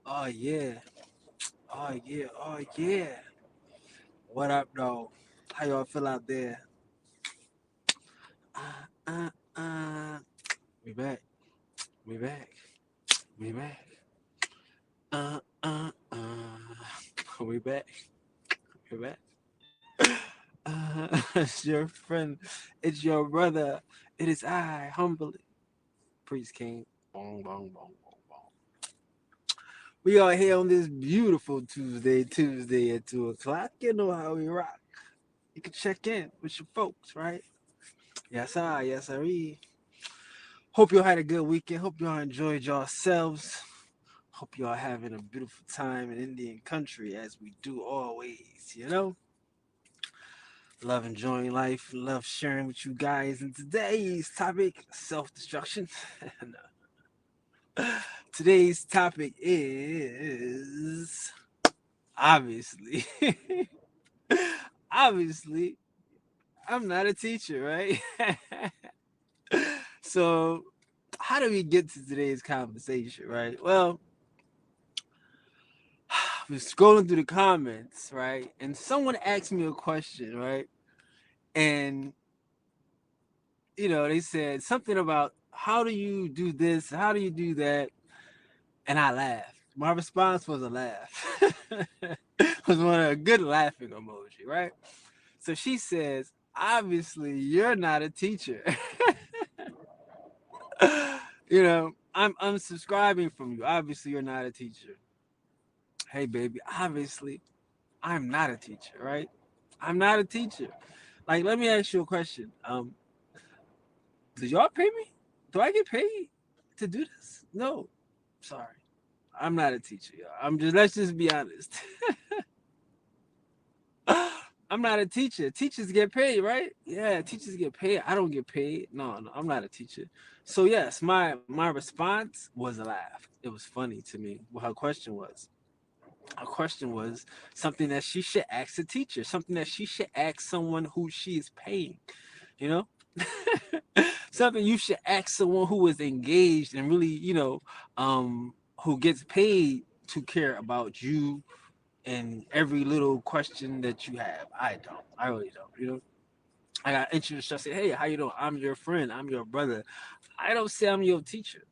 Oh yeah. Oh yeah. Oh yeah. What up, though? How y'all feel out there? Uh, uh, uh. We back. We back. We back. Uh, uh, uh. We back. We back. It's your friend. It's your brother. It is I, humbly, Priest King. Bong, bong, bong, bong, bong. We are here on this beautiful Tuesday at 2 o'clock. You know how we rock. You can check in with your folks, right? Yes, I, yes, I. Hope y'all had a good weekend. Hope y'all enjoyed yourselves. Hope y'all having a beautiful time in Indian country as we do always, you know? Love enjoying life, love sharing with you guys. And today's topic, self-destruction. Today's topic is obviously, obviously, I'm not a teacher, right? So, how do we get to today's conversation, right? Well, I was scrolling through the comments, right? And someone asked me a question, right? And, they said something about how do you do this? How do you do that? And I laughed. My response was a laugh. Was one of a good laughing emoji, right? So she says, obviously, you're not a teacher. I'm unsubscribing from you. Obviously, you're not a teacher. Hey, baby, obviously, I'm not a teacher, right? I'm not a teacher. Like, let me ask you a question. Do y'all pay me? Do I get paid to do this? No. Sorry. I'm not a teacher, y'all. Let's just be honest. I'm not a teacher. Teachers get paid, right? Yeah, teachers get paid. I don't get paid. No, no, I'm not a teacher. So yes, my response was a laugh. It was funny to me. What her question was. Her question was something that she should ask a teacher, something that she should ask someone who she is paying. You know, something you should ask someone who is engaged and really, who gets paid to care about you and every little question that you have. I don't. I really don't. I got introduced. I say, hey, how you doing? I'm your friend. I'm your brother. I don't say I'm your teacher.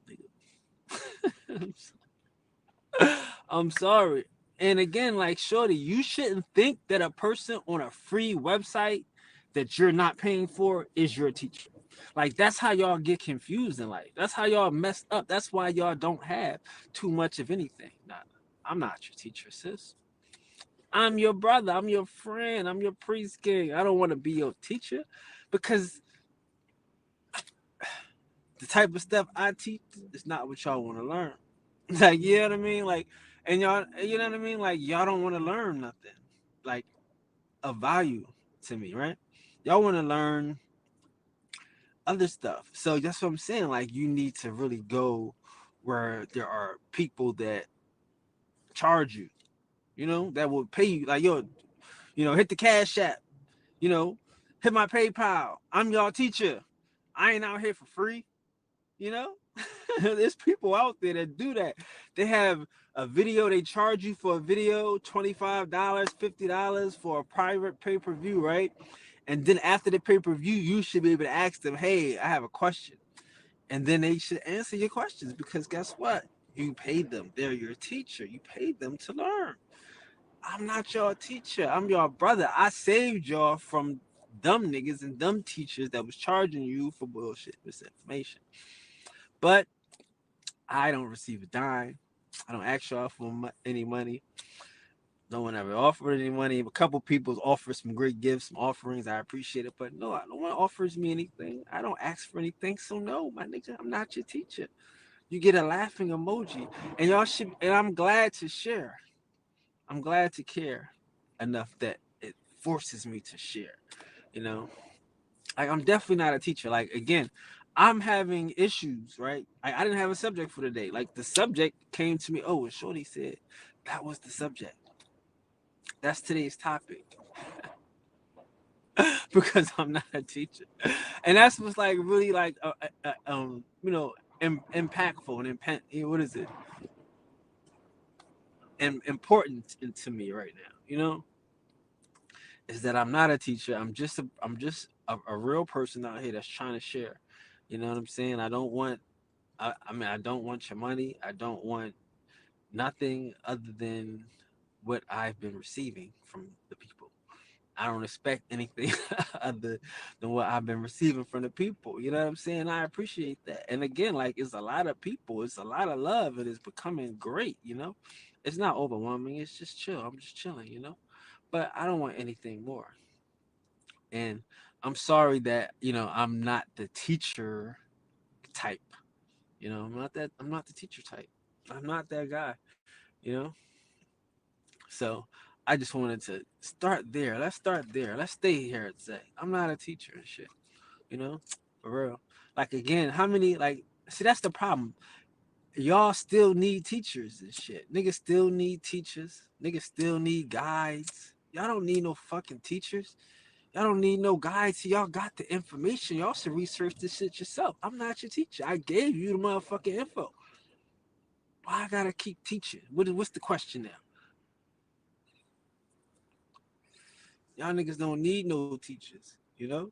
I'm sorry. And again, like Shorty, you shouldn't think that a person on a free website that you're not paying for is your teacher. Like that's how y'all get confused in life. That's how y'all messed up. That's why y'all don't have too much of anything. Nah, I'm not your teacher, sis. I'm your brother. I'm your friend. I'm your priest king. I don't want to be your teacher because the type of stuff I teach is not what y'all want to learn. Like, you know what I mean? Like, and y'all, you know what I mean? Like, y'all don't want to learn nothing like of value to me, right? Y'all want to learn other stuff. So that's what I'm saying. Like, you need to really go where there are people that charge you, that will pay you. Like, yo, hit the cash app, you know, hit my PayPal. I'm y'all teacher. I ain't out here for free, you know? There's people out there that do that. They have a video, they charge you for a video, $25, $50 for a private pay-per-view, right? And then after the pay-per-view, you should be able to ask them, hey, I have a question. And then they should answer your questions because guess what? You paid them. They're your teacher. You paid them to learn. I'm not your teacher. I'm your brother. I saved y'all from dumb niggas and dumb teachers that was charging you for bullshit misinformation. But I don't receive a dime. I don't ask y'all for any money. No one ever offered any money. A couple people offered some great gifts, some offerings. I appreciate it. But no, no one offers me anything. I don't ask for anything. So no, my nigga, I'm not your teacher. You get a laughing emoji. And y'all should, and I'm glad to share. I'm glad to care enough that it forces me to share. You know, like I'm definitely not a teacher. Like again, I'm having issues, right? I didn't have a subject for today. Like the subject came to me. Oh, and Shorty said that was the subject. That's today's topic because I'm not a teacher, and that's what's like really like impactful and what is it? and important to me right now, is that I'm not a teacher. I'm just a real person out here that's trying to share. You know what I'm saying? I mean, I don't want your money. I don't want nothing other than what I've been receiving from the people. I don't expect anything other than what I've been receiving from the people. You know what I'm saying? I appreciate that. And again, like, it's a lot of people, it's a lot of love, and it's becoming great. It's not overwhelming, it's just chill. I'm just chilling. But I don't want anything more. And I'm sorry that, I'm not the teacher type. I'm not the teacher type. I'm not that guy, you know? So I just wanted to start there. Let's start there. Let's stay here and say, I'm not a teacher and shit, you know? For real. Like, again, how many, like, see, that's the problem. Y'all still need teachers and shit. Niggas still need teachers. Niggas still need guides. Y'all don't need no fucking teachers. Y'all don't need no guides. Y'all got the information. Y'all should research this shit yourself. I'm not your teacher. I gave you the motherfucking info. Why I gotta keep teaching? What's the question now? Y'all niggas don't need no teachers. Y'all,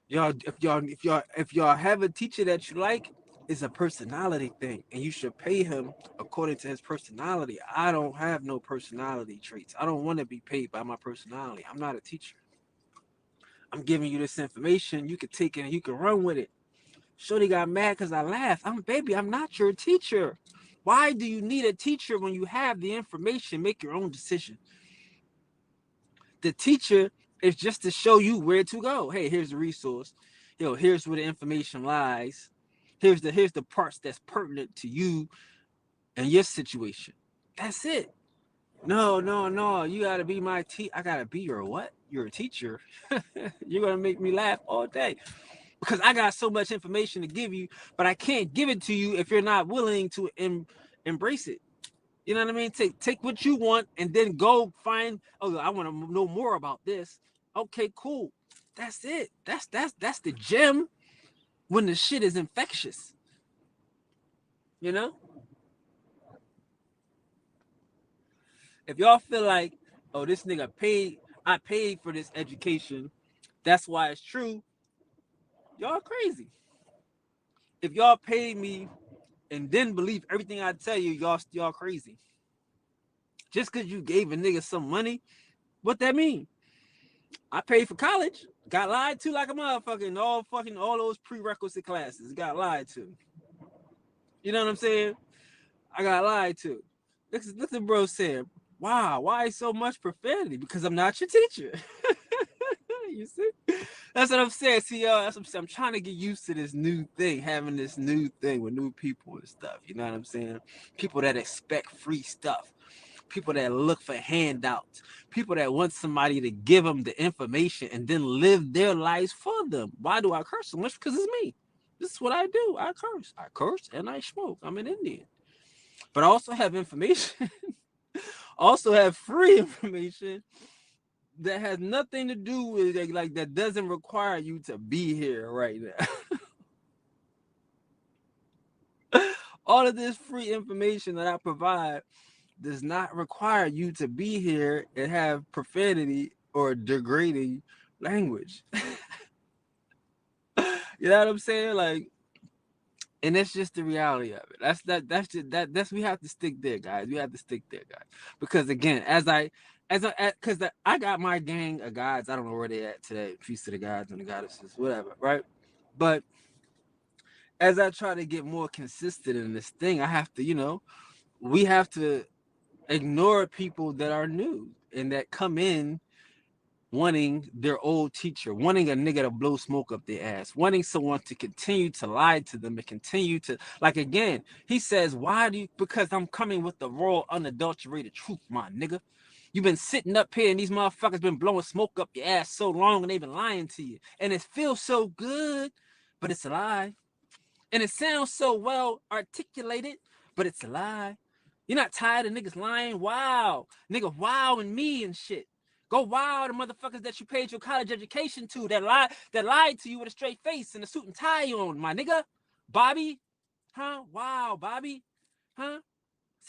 if y'all have a teacher that you like, it's a personality thing, and you should pay him according to his personality. I don't have no personality traits. I don't want to be paid by my personality. I'm not a teacher. I'm giving you this information. You can take it and you can run with it. Shorty got mad because I laughed. I'm not your teacher. Why do you need a teacher when you have the information? Make your own decision. The teacher is just to show you where to go. Hey, here's the resource. Here's where the information lies. Here's the parts that's pertinent to you and your situation. That's it. No, no, no. You gotta be my I gotta be your what? You're a teacher. You're gonna make me laugh all day. Because I got so much information to give you, but I can't give it to you if you're not willing to embrace it. You know what I mean? Take what you want and then go find. Oh, I want to know more about this. Okay, cool. That's it. That's the gem when the shit is infectious. You know? If y'all feel like, oh, this nigga I paid for this education, that's why it's true. Y'all crazy. If y'all paid me and then believe everything I tell you, y'all crazy. Just because you gave a nigga some money, what that mean? I paid for college, got lied to like a motherfucker in all those prerequisite classes. Got lied to. You know what I'm saying? I got lied to. Look at bro saying, wow, why so much profanity? Because I'm not your teacher. You see? That's what I'm saying. See, y'all, that's what I'm saying. I'm trying to get used to this new thing, having this new thing with new people and stuff. You know what I'm saying? People that expect free stuff. People that look for handouts, people that want somebody to give them the information and then live their lives for them. Why do I curse so much? Because it's me. This is what I do. I curse and I smoke. I'm an Indian. But I also have information, also have free information that has nothing to do with it, like that doesn't require you to be here right now. All of this free information that I provide does not require you to be here and have profanity or degrading language. You know what I'm saying? Like, and that's just the reality of it. That's we have to stick there, guys. We have to stick there, guys. Because again, because I got my gang of guys. I don't know where they at today. Peace to the gods and the goddesses, whatever, right? But as I try to get more consistent in this thing, I have to, we have to ignore people that are new and that come in wanting their old teacher, wanting a nigga to blow smoke up their ass, wanting someone to continue to lie to them and continue to, like, again, he says, why do you, because I'm coming with the raw, unadulterated truth, my nigga. You've been sitting up here and these motherfuckers been blowing smoke up your ass so long and they've been lying to you. And it feels so good, but it's a lie. And it sounds so well articulated, but it's a lie. You're not tired of niggas lying? Wow. Nigga, wow and me and shit. Go wow the motherfuckers that you paid your college education to that lied to you with a straight face and a suit and tie on, my nigga. Bobby? Huh? Wow, Bobby? Huh?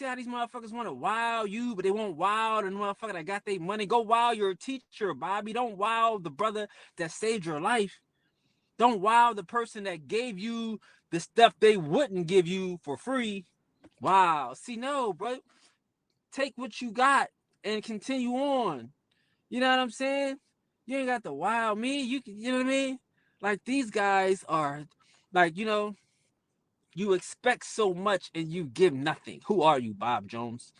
See how these motherfuckers want to wow you, but they won't wow the motherfucker that got their money. Go wow your teacher, Bobby. Don't wow the brother that saved your life. Don't wow the person that gave you the stuff they wouldn't give you for free. Wow. See, no, bro. Take what you got and continue on. You know what I'm saying? You ain't got to wow me. You know what I mean? Like, these guys are like, you expect so much and you give nothing. Who are you, Bob Jones?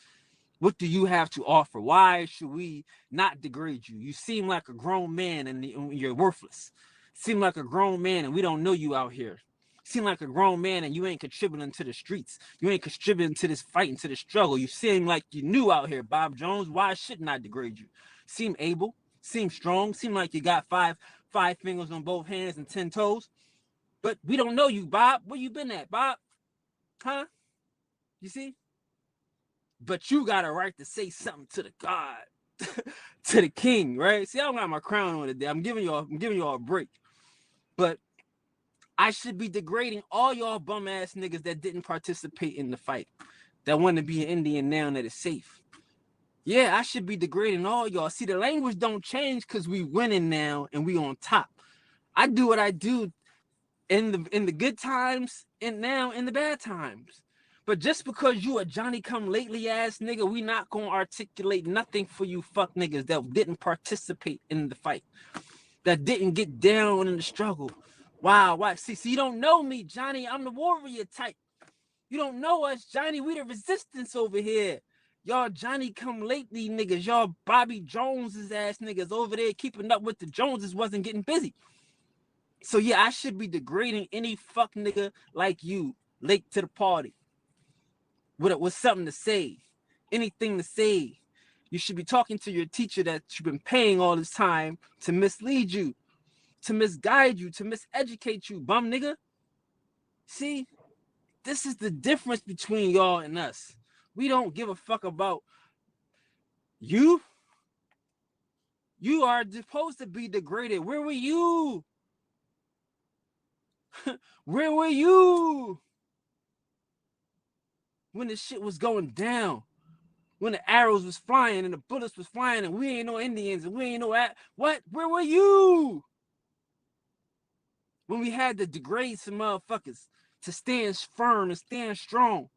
What do you have to offer? Why should we not degrade you? You seem like a grown man and you're worthless. Seem like a grown man and we don't know you out here. Seem like a grown man and you ain't contributing to the streets. You ain't contributing to this fight and to the struggle. You seem like you new out here, Bob Jones. Why shouldn't I degrade you? Seem able, seem strong, seem like you got five fingers on both hands and 10 toes. But we don't know you, Bob. Where you been at, Bob? Huh? You see? But you got a right to say something to the God, to the king, right? See, I don't got my crown on today. I'm giving y'all a break. But I should be degrading all y'all bum ass niggas that didn't participate in the fight, that want to be an Indian now that is safe. Yeah, I should be degrading all y'all. See, the language don't change because we winning now and we on top. I do what I do in the good times and now in the bad times. But just because you a Johnny come lately ass nigga, we not gonna articulate nothing for you fuck niggas that didn't participate in the fight, that didn't get down in the struggle. Wow, why? See, you don't know me, Johnny. I'm the warrior type. You don't know us, Johnny. We the resistance over here. Y'all Johnny come lately niggas, y'all Bobby Jones's ass niggas over there keeping up with the Joneses wasn't getting busy. So yeah, I should be degrading any fuck nigga like you late to the party with something to say, anything to say. You should be talking to your teacher that you've been paying all this time to mislead you, to misguide you, to miseducate you, bum nigga. See, this is the difference between y'all and us. We don't give a fuck about you. You are supposed to be degraded. Where were you? Where were you when the shit was going down? When the arrows was flying and the bullets was flying and we ain't no Indians and we ain't no what? Where were you? When we had to degrade some motherfuckers to stand firm and stand strong.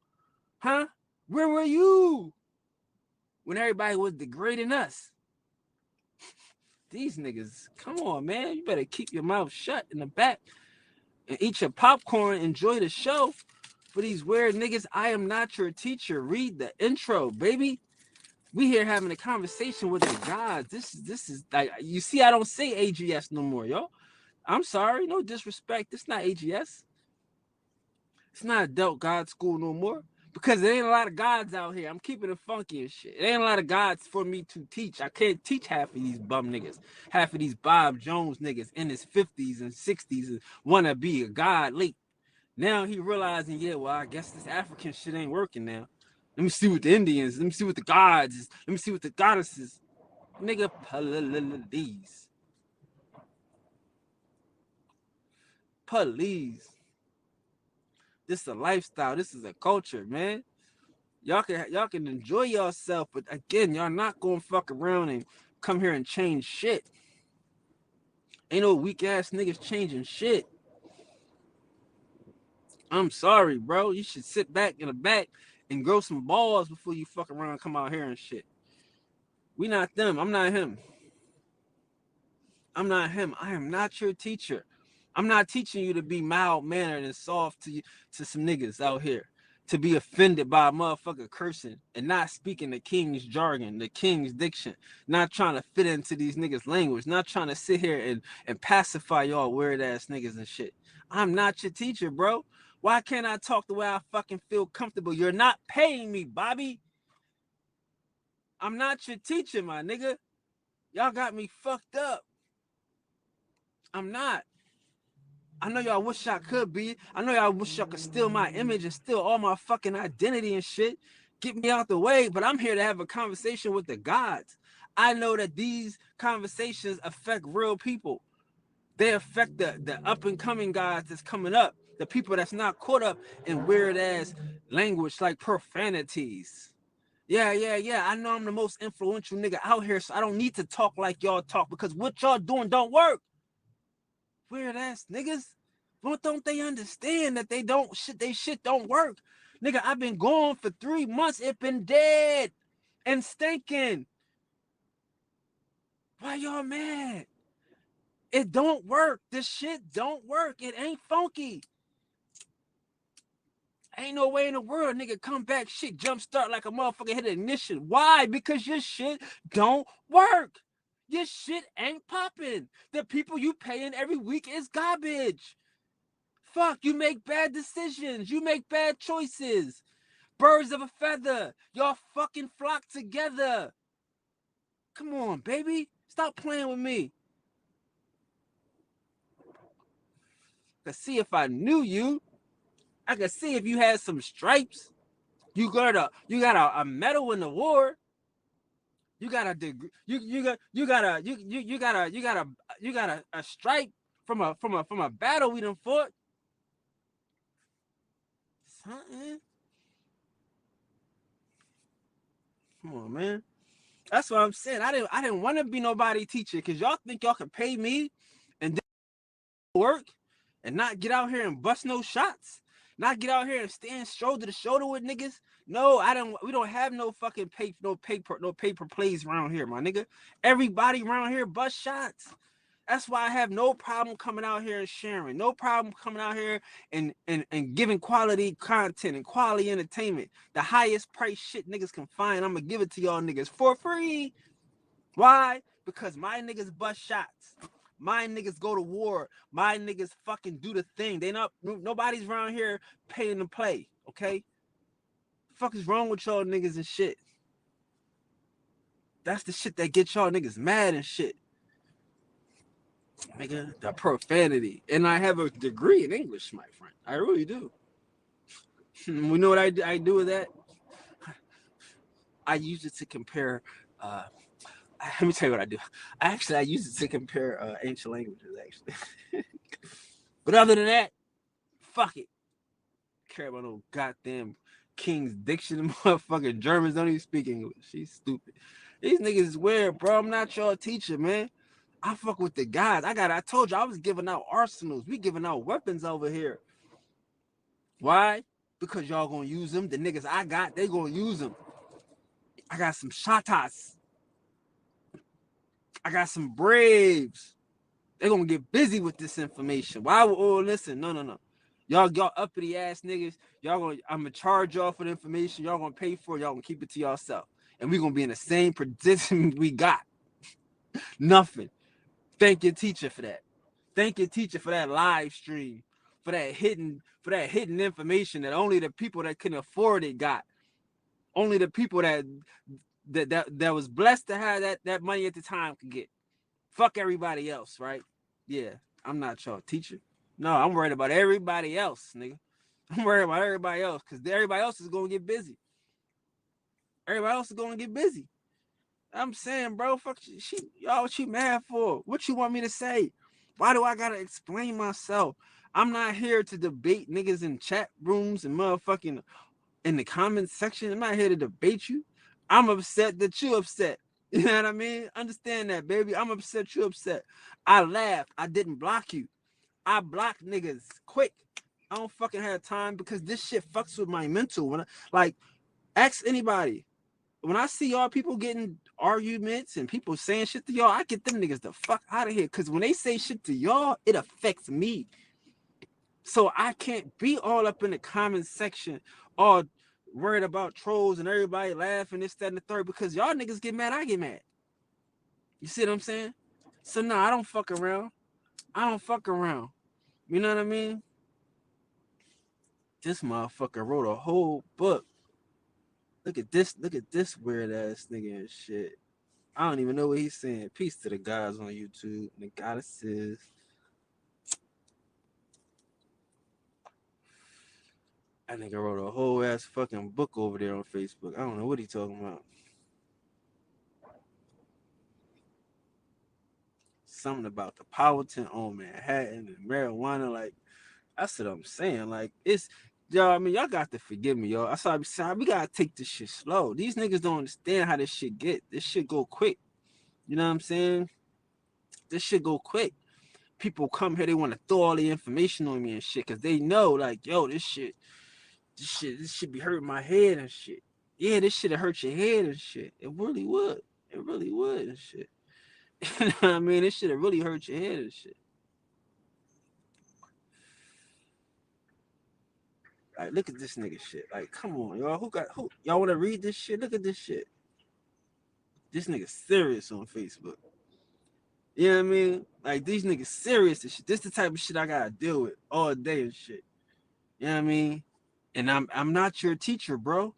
Huh? Where were you? When everybody was degrading us. These niggas, come on, man. You better keep your mouth shut in the back and eat your popcorn. Enjoy the show. For these weird niggas, I am not your teacher. Read the intro, baby. We here having a conversation with the gods. This is like, you see, I don't say AGS no more, yo. I'm sorry, no disrespect. It's not AGS. It's not adult God school no more. Because there ain't a lot of gods out here. I'm keeping it funky and shit. It ain't a lot of gods for me to teach. I can't teach half of these bum niggas. Half of these Bob Jones niggas in his 50s and 60s and want to be a god late. Now he realizing, yeah, well, I guess this African shit ain't working now. Let me see what the Indians, let me see what the gods is. Let me see what the goddesses. Nigga, please. Please. This is a lifestyle. This is a culture, man. Y'all can enjoy yourself, but again, y'all not gonna fuck around and come here and change shit. Ain't no weak ass niggas changing shit. I'm sorry, bro. You should sit back in the back and grow some balls before you fuck around and come out here and shit. We not them. I'm not him. I'm not him. I am not your teacher. I'm not teaching you to be mild-mannered and soft to some niggas out here. To be offended by a motherfucker cursing and not speaking the king's jargon, the king's diction, not trying to fit into these niggas' language, not trying to sit here and pacify y'all weird-ass niggas and shit. I'm not your teacher, bro. Why can't I talk the way I fucking feel comfortable? You're not paying me, Bobby. I'm not your teacher, my nigga. Y'all got me fucked up. I'm not. I know y'all wish I could be. I know y'all wish y'all could steal my image and steal all my fucking identity and shit. Get me out the way, but I'm here to have a conversation with the gods. I know that these conversations affect real people. They affect the up and coming gods that's coming up. The people that's not caught up in weird ass language like profanities. Yeah. I know I'm the most influential nigga out here, so I don't need to talk like y'all talk because what y'all doing don't work. Weird ass niggas. Don't they understand that they shit don't work? Nigga, I've been gone for 3 months. It been dead and stinking. Why y'all mad? It don't work. This shit don't work. It ain't funky. Ain't no way in the world, nigga, come back, shit, jumpstart like a motherfucker hit ignition. Why? Because your shit don't work. Your shit ain't popping. The people you paying every week is garbage. Fuck, you make bad decisions. You make bad choices. Birds of a feather. Y'all fucking flock together. Come on, baby. Stop playing with me. Cause see if I knew you, I could see if you had some stripes. You got a medal in the war. You got a degree. You got a stripe from a battle we done fought. Something. Come on, man. That's what I'm saying. I didn't want to be nobody teacher because y'all think y'all can pay me and work and not get out here and bust no shots. Not get out here and stand shoulder to shoulder with niggas. No, we don't have no fucking paper plays around here, my nigga. Everybody around here bust shots. That's why I have no problem coming out here and sharing. No problem coming out here and giving quality content and quality entertainment. The highest price shit niggas can find, I'm gonna give it to y'all niggas for free. Why? Because my niggas bust shots. My niggas go to war. My niggas fucking do the thing. Nobody's around here paying to play, okay? The fuck is wrong with y'all niggas and shit? That's the shit that gets y'all niggas mad and shit. Nigga, the profanity. And I have a degree in English, my friend. I really do. We know what I do with that? I use it to compare let me tell you what I do. I use it to compare ancient languages, actually. But other than that, fuck it. Care about no goddamn King's Diction. Motherfucking Germans don't even speak English. She's stupid. These niggas is weird, bro. I'm not your teacher, man. I fuck with the guys. I told you I was giving out arsenals. We giving out weapons over here. Why? Because y'all gonna use them. The niggas I got, they gonna use them. I got some shatas. I got some braves. They're gonna get busy with this information. Why? Oh, listen, no. Y'all uppity ass niggas. I'm gonna charge y'all for the information. Y'all gonna pay for it. Y'all gonna keep it to yourself. And we gonna be in the same position we got. Nothing. Thank your teacher for that. Thank your teacher for that live stream. For that hidden information that only the people that can afford it got. Only the people that was blessed to have that money at the time could get. Fuck everybody else, right? Yeah, I'm not your teacher. No, I'm worried about everybody else, nigga. I'm worried about everybody else because everybody else is gonna get busy. Everybody else is gonna get busy. I'm saying, bro, fuck y'all. What you mad for? What you want me to say? Why do I gotta explain myself? I'm not here to debate niggas in chat rooms and motherfucking in the comments section. I'm not here to debate you. I'm upset that you upset. You know what I mean? Understand that, baby. I'm upset you upset. I laughed. I didn't block you. I block niggas quick. I don't fucking have time because this shit fucks with my mental. Ask anybody. When I see y'all people getting arguments and people saying shit to y'all, I get them niggas the fuck out of here. Because when they say shit to y'all, it affects me. So I can't be all up in the comment section, all worried about trolls and everybody laughing, this, that, and the third, because y'all niggas get mad, I get mad. You see what I'm saying? So no, I don't fuck around. I don't fuck around. You know what I mean? This motherfucker wrote a whole book. Look at this weird ass nigga and shit. I don't even know what he's saying. Peace to the guys on YouTube and the goddesses. That nigga wrote a whole ass fucking book over there on Facebook. I don't know what he talking about. Something about the Powhatan on Manhattan and marijuana. Like, That's what I'm saying. Like it's y'all. I mean, y'all got to forgive me, y'all. That's why I'm saying we gotta take this shit slow. These niggas don't understand how this shit get. This shit go quick. You know what I'm saying? This shit go quick. People come here, they want to throw all the information on me and shit, cause they know, like, yo, this shit be hurting my head and shit. Yeah, this shit'll hurt your head and shit. It really would. It really would and shit. You know what I mean? This shit'll really hurt your head and shit. Like, look at this nigga shit. Like, come on, y'all. Who y'all wanna read this shit? Look at this shit. This nigga serious on Facebook. You know what I mean? Like these niggas serious and shit. This the type of shit I gotta deal with all day and shit. You know what I mean? And I'm not your teacher, bro.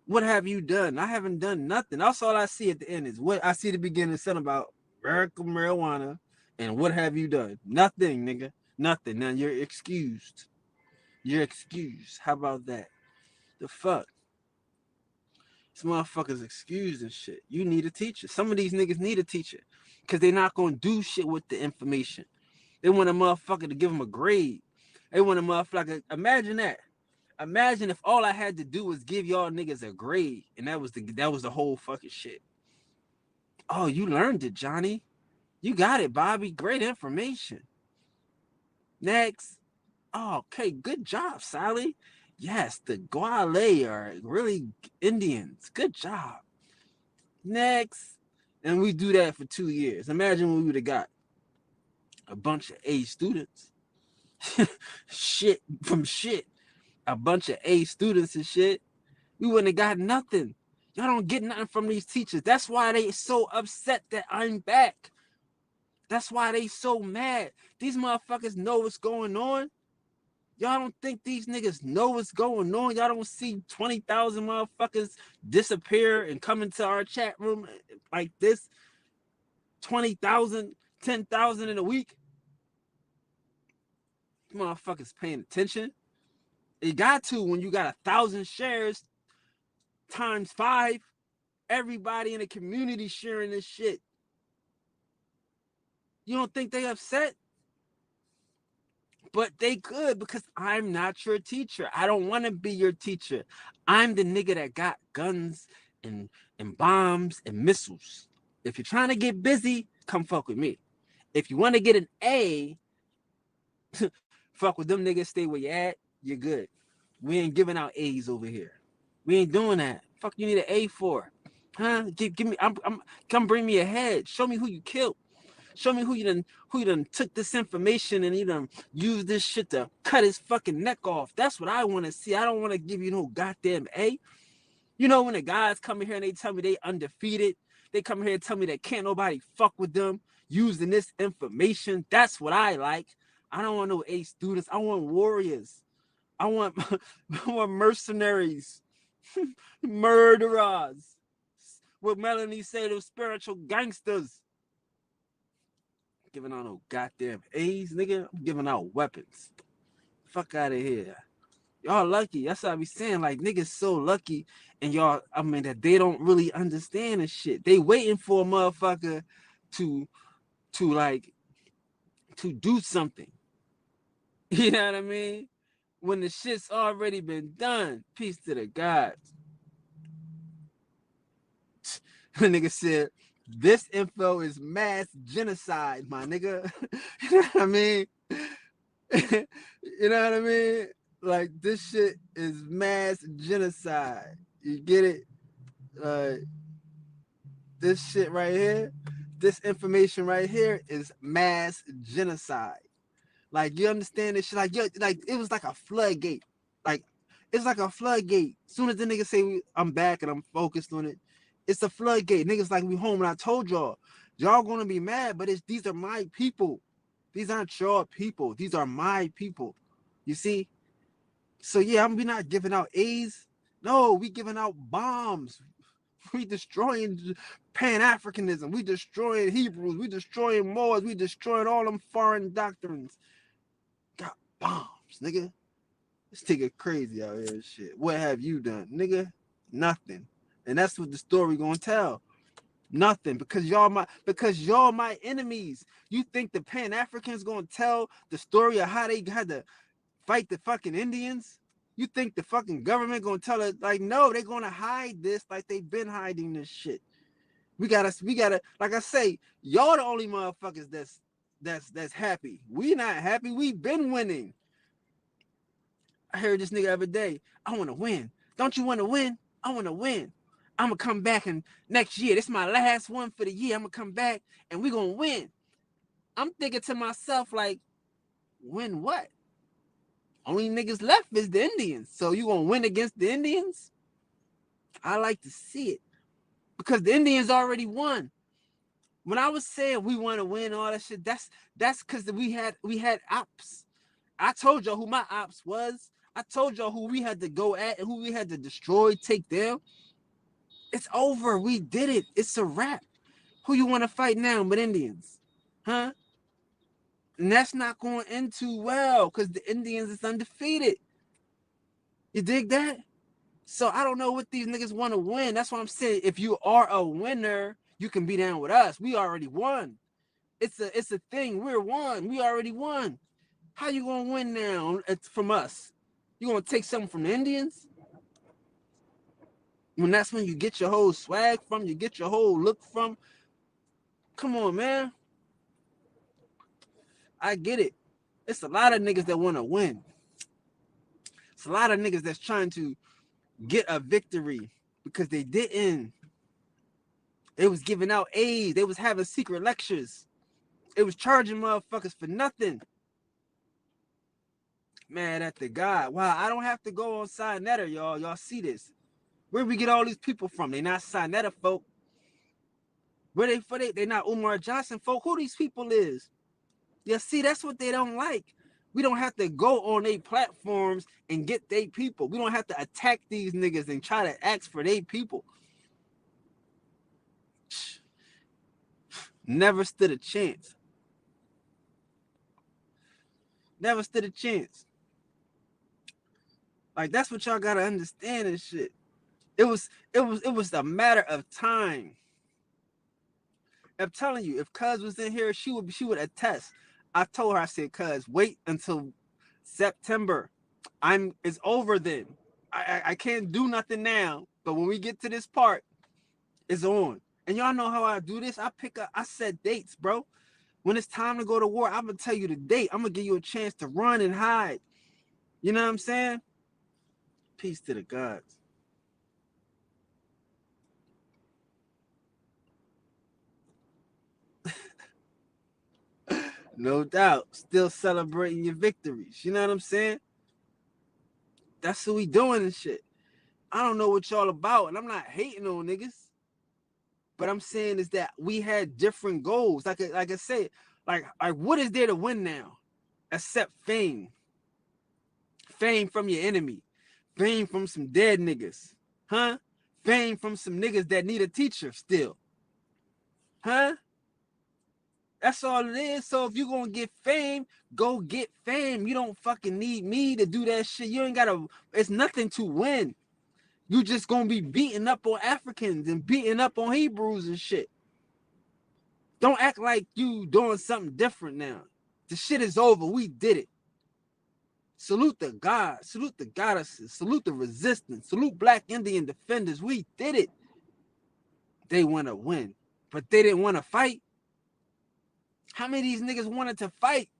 What have you done? I haven't done nothing. That's all I see at the end is what I see at the beginning something about medical marijuana and what have you done? Nothing, nigga. Nothing. Now you're excused. You're excused. How about that? The fuck? This motherfucker's excused and shit. You need a teacher. Some of these niggas need a teacher because they're not gonna do shit with the information. They want a motherfucker to give them a grade. They want a motherfucker. Imagine that. Imagine if all I had to do was give y'all niggas a grade, and that was the whole fucking shit. Oh, you learned it, Johnny. You got it, Bobby. Great information. Next. Oh, okay, good job, Sally. Yes, the Guale are really Indians. Good job. Next. And we do that for 2 years. Imagine what we would have got. A bunch of A students. Shit from shit. A bunch of A students and shit. We wouldn't have got nothing. Y'all don't get nothing from these teachers. That's why they so upset that I'm back. That's why they so mad. These motherfuckers know what's going on. Y'all don't think these niggas know what's going on? Y'all don't see 20,000 motherfuckers disappear and come into our chat room like this? 20,000, 10,000 in a week? Motherfuckers paying attention. It got to when you got 1,000 shares times 5. Everybody in the community sharing this shit. You don't think they upset? But they could because I'm not your teacher. I don't want to be your teacher. I'm the nigga that got guns and bombs and missiles. If you're trying to get busy, come fuck with me. If you want to get an A, fuck with them niggas, stay where you at, you're good. We ain't giving out A's over here. We ain't doing that. Fuck you need an A for? Huh? Give me come bring me a head. Show me who you killed. Show me who you done took this information and you done used this shit to cut his fucking neck off. That's what I want to see. I don't want to give you no goddamn A. You know when the guys come in here and they tell me they undefeated, they come here and tell me that can't nobody fuck with them using this information. That's what I like. I don't want no A students. I want warriors. I want mercenaries, murderers. What Melanie say, those spiritual gangsters. Giving out no goddamn A's, nigga. I'm giving out weapons. Fuck out of here. Y'all lucky. That's what I be saying. Like, niggas so lucky. And y'all, I mean, that they don't really understand this shit. They waiting for a motherfucker to do something. You know what I mean? When the shit's already been done. Peace to the gods. The nigga said, this info is mass genocide, my nigga. You know what I mean? You know what I mean? Like, this shit is mass genocide. You get it? This shit right here, this information right here is mass genocide. Like, you understand this shit? Like, it was like a floodgate. Like, it's like a floodgate. As soon as the nigga say I'm back and I'm focused on it, it's a floodgate. Niggas like we home. And I told y'all gonna be mad, but these are my people. These aren't your people. These are my people. You see? So yeah, we not giving out A's. No, we giving out bombs. We destroying Pan-Africanism. We destroying Hebrews. We destroying Moors. We destroying all them foreign doctrines. Got bombs, nigga. This nigga crazy out here. Shit. What have you done, nigga? Nothing. And that's what the story gonna tell. Nothing, because y'all my enemies. You think the Pan Africans gonna tell the story of how they had to fight the fucking Indians? You think the fucking government gonna tell it? Like, no, they're gonna hide this like they've been hiding this shit. We gotta, like I say, y'all the only motherfuckers that's happy. We not happy. We been winning. I heard this nigga the other day. I want to win. Don't you want to win? I want to win. I'm gonna come back and next year. This is my last one for the year. I'm gonna come back and we gonna win. I'm thinking to myself like, win what? Only niggas left is the Indians. So you gonna win against the Indians? I like to see it because the Indians already won. When I was saying we want to win all that shit, that's because we had ops. I told y'all who my ops was. I told y'all who we had to go at and who we had to destroy, take down. It's over. We did it. It's a wrap. Who you want to fight now but Indians? Huh? And that's not going to end too well because the Indians is undefeated. You dig that? So I don't know what these niggas want to win. That's what I'm saying. If you are a winner, you can be down with us. We already won. It's a thing. We're won. We already won. How you gonna win now? It's from us. You gonna take something from the Indians? When that's when you get your whole swag from, you get your whole look from. Come on, man. I get it. It's a lot of niggas that want to win. It's a lot of niggas that's trying to get a victory because they didn't. They was giving out A's. They was having secret lectures. It was charging motherfuckers for nothing. Mad at the God. Wow, I don't have to go on Sinetta, y'all. Y'all see this. Where we get all these people from? They not Sinetta folk. Where they for they not Umar Johnson folk. Who these people is? Yeah, see, that's what they don't like. We don't have to go on their platforms and get their people. We don't have to attack these niggas and try to ask for their people. Never stood a chance. Never stood a chance. Like, that's what y'all gotta understand and shit. It was a matter of time. I'm telling you, if Cuz was in here, she would attest. I told her, I said, Cuz, wait until September. It's over then. I can't do nothing now, but when we get to this part, it's on. And y'all know how I do this. I set dates, bro. When it's time to go to war, I'm gonna tell you the date. I'm gonna give you a chance to run and hide. You know what I'm saying? Peace to the gods. No doubt. Still celebrating your victories. You know what I'm saying? That's what we doing and shit. I don't know what y'all about, and I'm not hating on niggas. But I'm saying is that we had different goals. Like I said, like what is there to win now? Except fame. Fame from your enemy. Fame from some dead niggas. Huh? Fame from some niggas that need a teacher still. Huh? That's all it is. So if you're gonna get fame, go get fame. You don't fucking need me to do that shit. You ain't gotta, it's nothing to win. You just gonna be beating up on Africans and beating up on Hebrews and shit. Don't act like you doing something different now. The shit is over. We did it. Salute the gods, salute the goddesses, salute the resistance, salute Black Indian defenders. We did it. They want to win, but they didn't want to fight. How many of these niggas wanted to fight?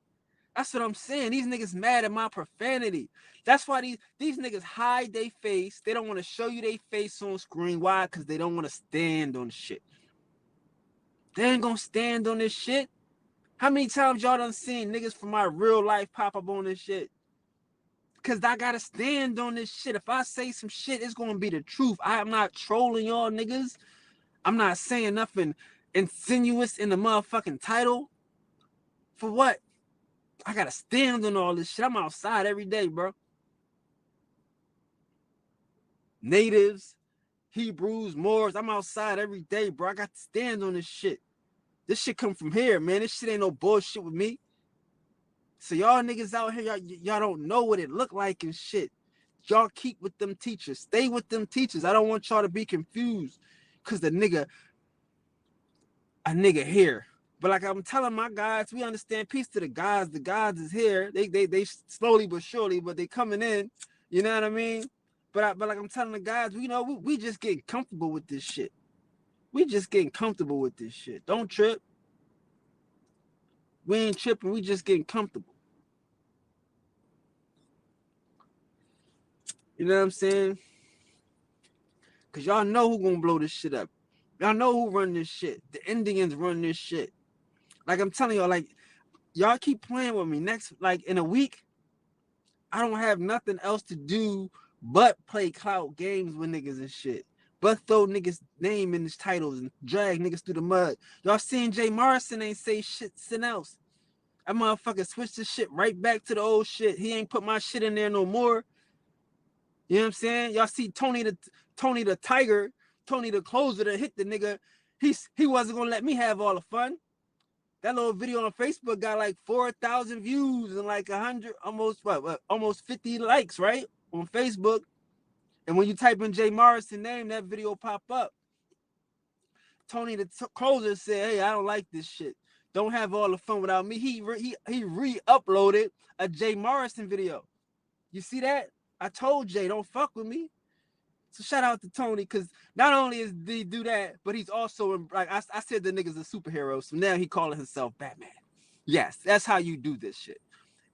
That's what I'm saying. These niggas mad at my profanity. That's why these niggas hide their face. They don't want to show you their face on screen. Why? Because they don't want to stand on shit. They ain't gonna stand on this shit. How many times y'all done seen niggas from my real life pop up on this shit? Because I gotta stand on this shit. If I say some shit, it's gonna be the truth. I'm not trolling y'all niggas. I'm not saying nothing insinuous in the motherfucking title. For what? I gotta stand on all this shit. I'm outside every day, bro. Natives, Hebrews, Moors, I'm outside every day, bro. I got to stand on this shit. This shit come from here, man. This shit ain't no bullshit with me. So y'all niggas out here, y'all don't know what it look like and shit. Y'all keep with them teachers. Stay with them teachers. I don't want y'all to be confused. Because the nigga a nigga here. But like I'm telling my guys, we understand peace to the gods. The gods is here. They slowly but surely, but they coming in. You know what I mean? But like I'm telling the guys, we just getting comfortable with this shit. We just getting comfortable with this shit. Don't trip. We ain't tripping. We just getting comfortable. You know what I'm saying? Cause y'all know who gonna blow this shit up. Y'all know who run this shit. The Indians run this shit. Like I'm telling y'all, like y'all keep playing with me. Next, like in a week, I don't have nothing else to do but play clout games with niggas and shit. But throw niggas' name in his titles and drag niggas through the mud. Y'all seen Jay Morrison ain't say shit else. That motherfucker switched the shit right back to the old shit. He ain't put my shit in there no more. You know what I'm saying? Y'all see Tony the Tiger, Tony the Closer that hit the nigga. He wasn't gonna let me have all the fun. That little video on Facebook got like 4,000 views and like 100, almost 50 likes, right? On Facebook. And when you type in Jay Morrison name, that video pop up. Tony the Closer said, "Hey, I don't like this shit. Don't have all the fun without me." He re-uploaded a Jay Morrison video. You see that? I told Jay, don't fuck with me. So shout out to Tony, because not only is he do that, but he's also, like I said, the nigga's a superhero. So now he calling himself Batman. Yes, that's how you do this shit.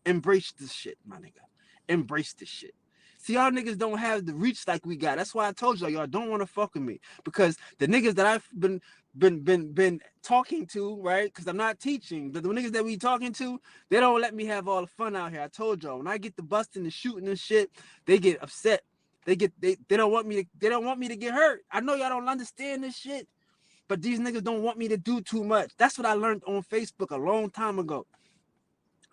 Embrace this shit, my nigga. Embrace this shit. See, y'all niggas don't have the reach like we got. That's why I told y'all don't want to fuck with me, because the niggas that I've been talking to, right? Because I'm not teaching, but the niggas that we talking to, they don't let me have all the fun out here. I told y'all, when I get the busting and shooting and shit, they get upset. They don't want me to get hurt. I know y'all don't understand this shit, but these niggas don't want me to do too much. That's what I learned on Facebook a long time ago.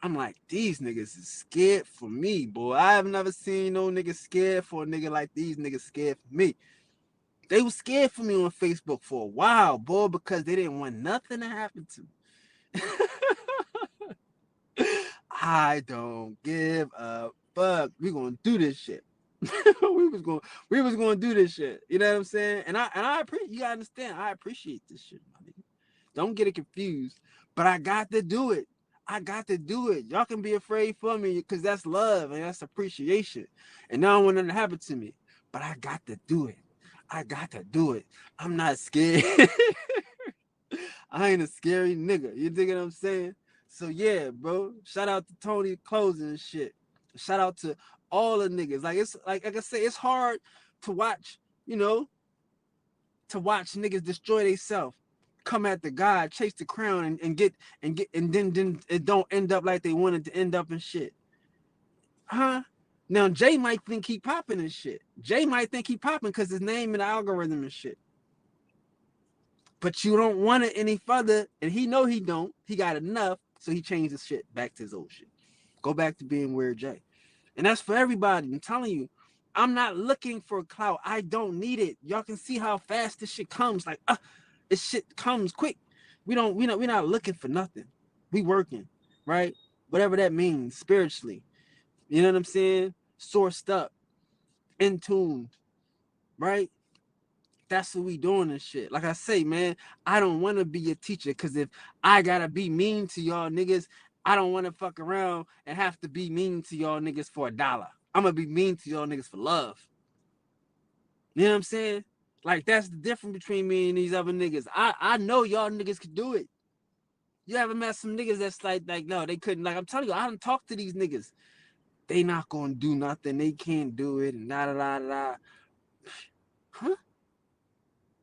I'm like, these niggas is scared for me, boy. I have never seen no niggas scared for a nigga like these niggas scared for me. They was scared for me on Facebook for a while, boy, because they didn't want nothing to happen to me. I don't give a fuck. We gonna do this shit. we was gonna do this shit. You know what I'm saying? And I appreciate, you gotta understand, I appreciate this shit, my nigga. Don't get it confused. But I got to do it. I got to do it. Y'all can be afraid for me because that's love and that's appreciation. And I don't want nothing to happen to me. But I got to do it. I got to do it. I'm not scared. I ain't a scary nigga. You dig what I'm saying? So yeah, bro. Shout out to Tony closing and shit. Shout out to all the niggas. Like it's like I say, it's hard to watch, to watch niggas destroy themselves, come at the God, chase the crown, and then it don't end up like they wanted to end up and shit. Huh? Now Jay might think he popping and shit. Jay might think he popping because his name in the algorithm and shit. But you don't want it any further, and he know he don't. He got enough, so he changed his shit back to his old shit. Go back to being Weird Jay. And that's for everybody. I'm telling you, I'm not looking for clout. I don't need it. Y'all can see how fast this shit comes. Like, this shit comes quick. We're not looking for nothing. We working, right? Whatever that means spiritually. You know what I'm saying? Sourced up, in tune, right? That's what we doing and shit. Like I say, man, I don't want to be a teacher, because if I gotta be mean to y'all niggas, I don't want to fuck around and have to be mean to y'all niggas for $1. I'm gonna be mean to y'all niggas for love. You know what I'm saying? Like, that's the difference between me and these other niggas. I know y'all niggas could do it. You ever met some niggas that's like no, they couldn't. Like, I'm telling you, I don't talk to these niggas. They not gonna do nothing. They can't do it. And da da da da. Huh?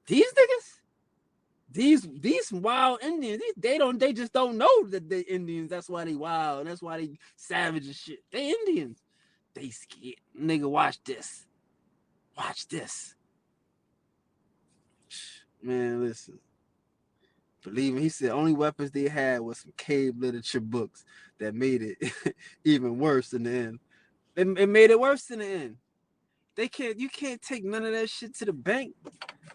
These niggas? These wild Indians, they just don't know that they Indians. That's why they wild. That's why they savage and shit. They Indians. They scared. Nigga, watch this. Watch this. Man, listen. Believe me, he said only weapons they had was some cave literature books that made it even worse in the end. It made it worse in the end. You can't take none of that shit to the bank.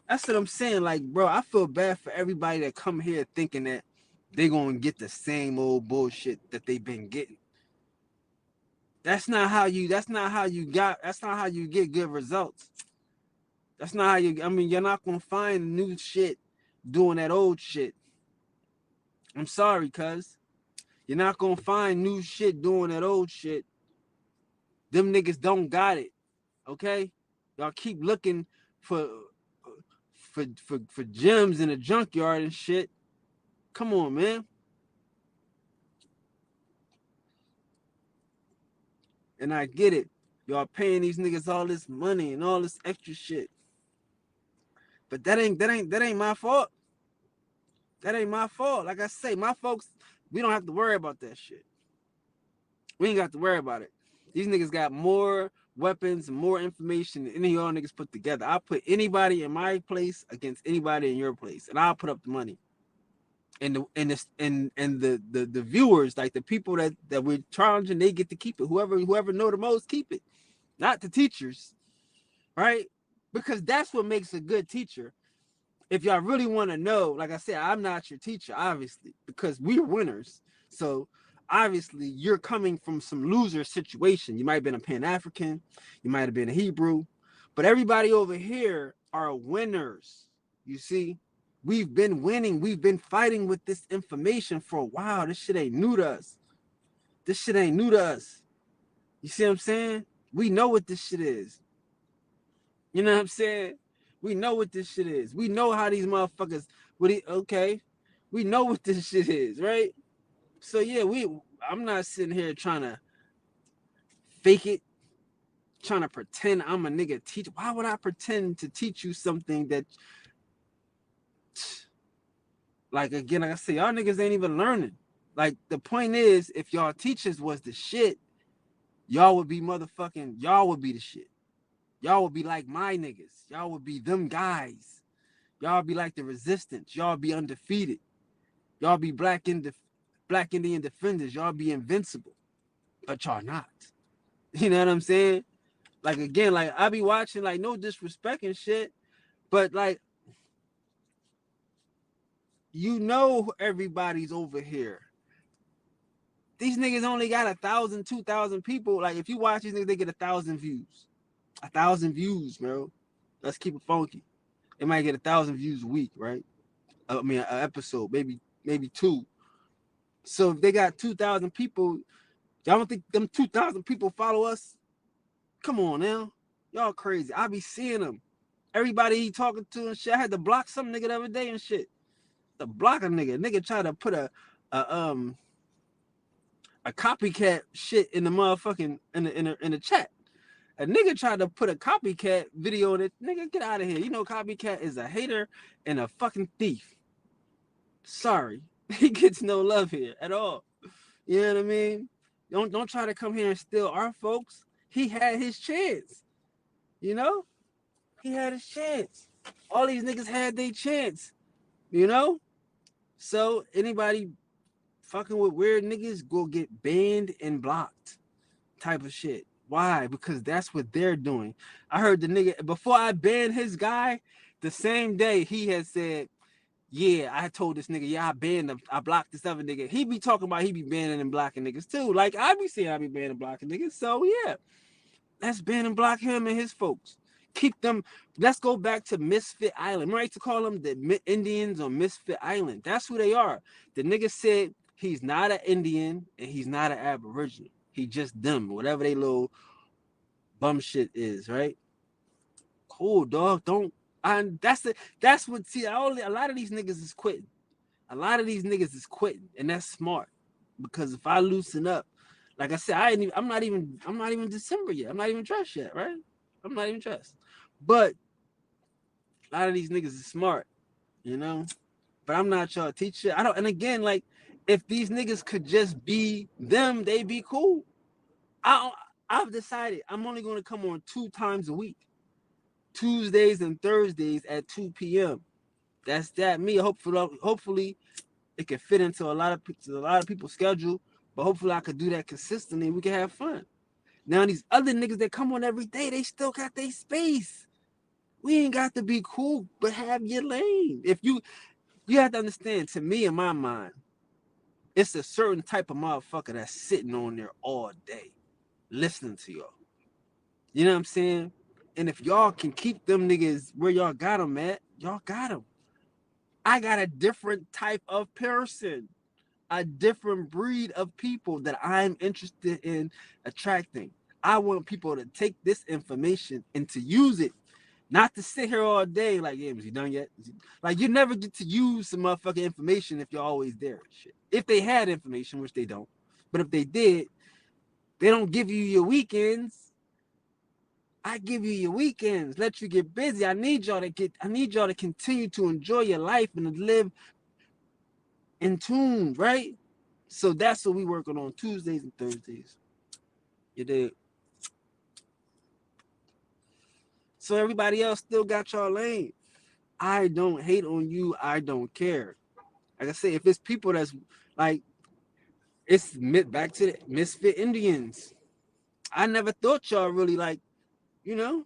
That's what I'm saying. Like, bro, I feel bad for everybody that come here thinking that they gonna get the same old bullshit that they've been getting. That's not how you get good results. That's not how you're not gonna find new shit doing that old shit. I'm sorry, cuz. You're not gonna find new shit doing that old shit. Them niggas don't got it. Okay? Y'all keep looking for for gems in the junkyard and shit. Come on, man. And I get it. Y'all paying these niggas all this money and all this extra shit. But that ain't my fault. That ain't my fault. Like I say, my folks, we don't have to worry about that shit. We ain't got to worry about it. These niggas got more weapons and more information than any of y'all niggas put together. I'll put anybody in my place against anybody in your place, and I'll put up the money. And the viewers, like the people that we're challenging, they get to keep it. Whoever know the most, keep it. Not the teachers, right? Because that's what makes a good teacher. If y'all really want to know, like I said, I'm not your teacher, obviously, because we're winners. So obviously you're coming from some loser situation. You might have been a Pan-African, you might have been a Hebrew, but everybody over here are winners. You see, we've been winning. We've been fighting with this information for a while. This shit ain't new to us. This shit ain't new to us. You see what I'm saying? We know what this shit is. You know what I'm saying? We know what this shit is. We know how these motherfuckers. Okay, we know what this shit is, right? So yeah, I'm not sitting here trying to fake it, trying to pretend I'm a nigga teacher. Why would I pretend to teach you something that, like again, like I say, y'all niggas ain't even learning. Like the point is, if y'all teachers was the shit, y'all would be the shit. Y'all would be like my niggas. Y'all would be them guys. Y'all be like the resistance. Y'all be undefeated. Y'all be black Indian defenders. Y'all be invincible. But y'all not. You know what I'm saying? Like again, like I be watching, like no disrespect and shit, but like you know everybody's over here. These niggas only got 1,000, 2,000 people. Like if you watch these niggas, they get 1,000 views. 1,000 views, bro. Let's keep it funky. They might get 1,000 views a week, right? I mean, an episode, maybe two. So if they got 2,000 people, y'all don't think them 2,000 people follow us? Come on now, y'all crazy. I be seeing them. Everybody he talking to and shit. I had to block some nigga the other day and shit. To block a nigga. Nigga try to put a copycat shit in the motherfucking in the chat. A nigga tried to put a copycat video in it. Nigga, get out of here. You know copycat is a hater and a fucking thief. Sorry. He gets no love here at all. You know what I mean? Don't try to come here and steal our folks. He had his chance. You know? He had his chance. All these niggas had their chance. You know? So anybody fucking with weird niggas go get banned and blocked type of shit. Why? Because that's what they're doing. I heard the nigga, before I banned his guy, the same day he had said, yeah, I told this nigga, yeah, I blocked this other nigga. He be talking about he be banning and blocking niggas too. Like I be saying I be banning and blocking niggas. So yeah, let's ban and block him and his folks. Keep them. Let's go back to Misfit Island. Right to call them the Indians on Misfit Island. That's who they are. The nigga said he's not an Indian and he's not an Aboriginal. He just them, whatever they little bum shit is, right? Cool, dog. Don't. That's what. See, a lot of these niggas is quitting. A lot of these niggas is quitting, and that's smart. Because if I loosen up, like I said, I'm not even December yet. I'm not even dressed yet, right? I'm not even dressed. But a lot of these niggas is smart, you know. But I'm not y'all teacher. I don't. And again, like if these niggas could just be them, they'd be cool. I've decided I'm only going to come on 2 times a week, Tuesdays and Thursdays at 2 p.m. That's that me. Hopefully, it can fit into a lot of people's schedule. But hopefully, I could do that consistently. And we can have fun. Now these other niggas that come on every day, they still got their space. We ain't got to be cool, but have your lane. If you have to understand, to me in my mind, it's a certain type of motherfucker that's sitting on there all day, listening to y'all. You know what I'm saying? And if y'all can keep them niggas where y'all got them at, y'all got them. I got a different type of person. a different breed of people that I'm interested in attracting. I want people to take this information and to use it, not to sit here all day like, yeah, was he done yet? Like, you never get to use some motherfucking information if you're always there. Shit. If they had information, which they don't, but if they did, they don't give you your weekends. I give you your weekends, let you get busy. I need y'all to continue to enjoy your life and to live in tune, right? So that's what we working on Tuesdays and Thursdays. You did. So everybody else still got y'all lane. I don't hate on you. I don't care. Like I say, if it's people that's like, it's back to the misfit Indians. I never thought y'all really like, you know,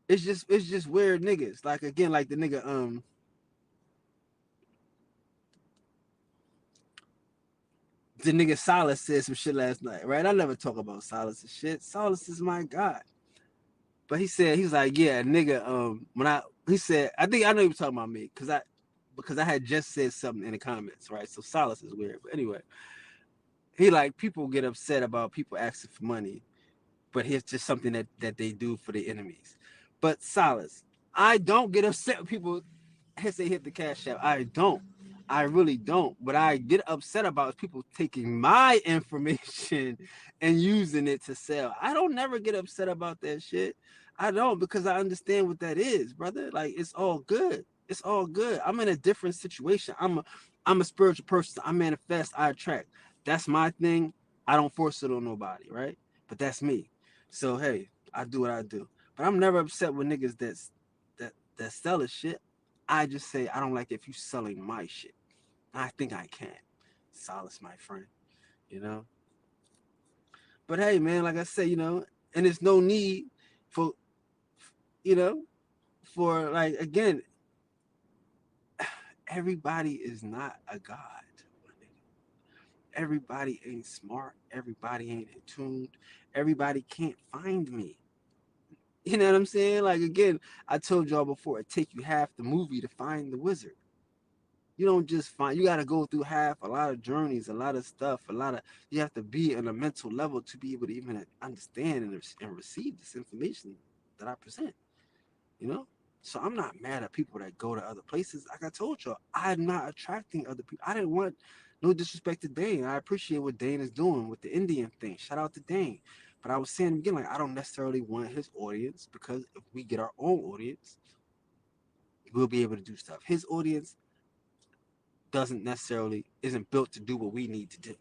it's just weird niggas. Like again, like the nigga Solace said some shit last night, right? I never talk about Solace's shit. Solace is my god. But he's like, yeah, nigga, when he said, I think I know you were talking about me, because I had just said something in the comments, right? So Solace is weird. But anyway, he like, people get upset about people asking for money, but it's just something that they do for the enemies. But Solace, I don't get upset when people say hit the cash app. I don't. I really don't. What I get upset about is people taking my information and using it to sell. I don't never get upset about that shit. I don't, because I understand what that is, brother. Like, it's all good. It's all good. I'm in a different situation. I'm a spiritual person. I manifest, I attract. That's my thing. I don't force it on nobody, right? But that's me. So hey, I do what I do. But I'm never upset with niggas that sell a shit. I just say I don't like it if you selling my shit. I think I can. Solace, my friend. You know. But hey, man, like I say, and there's no need for, you know, for, like, again, everybody is not a god. Everybody ain't smart. Everybody ain't in tune. Everybody can't find me. You know what I'm saying? Like, again, I told y'all before, it take you half the movie to find the wizard. You don't just find, you got to go through a lot of journeys, a lot of stuff, you have to be on a mental level to be able to even understand and receive this information that I present, you know? So I'm not mad at people that go to other places. Like I told y'all, I'm not attracting other people. I didn't want no disrespect to Dane. I appreciate what Dane is doing with the Indian thing. Shout out to Dane. But I was saying again, like, I don't necessarily want his audience, because if we get our own audience, we'll be able to do stuff. His audience isn't built to do what we need to do.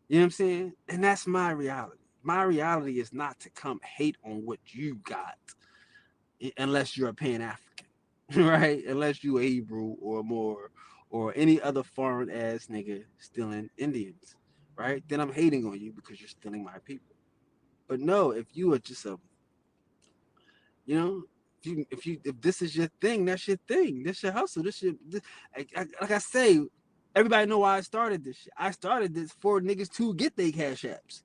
You know what I'm saying? And that's my reality. My reality is not to come hate on what you got, unless you're a Pan African, right? Unless you a Hebrew or more, or any other foreign ass nigga stealing Indians, right? Then I'm hating on you because you're stealing my people. But no, if you are just you know, if this is your thing, that's your thing. This your hustle. Like I say, everybody know why I started this shit. I started this for niggas to get their cash apps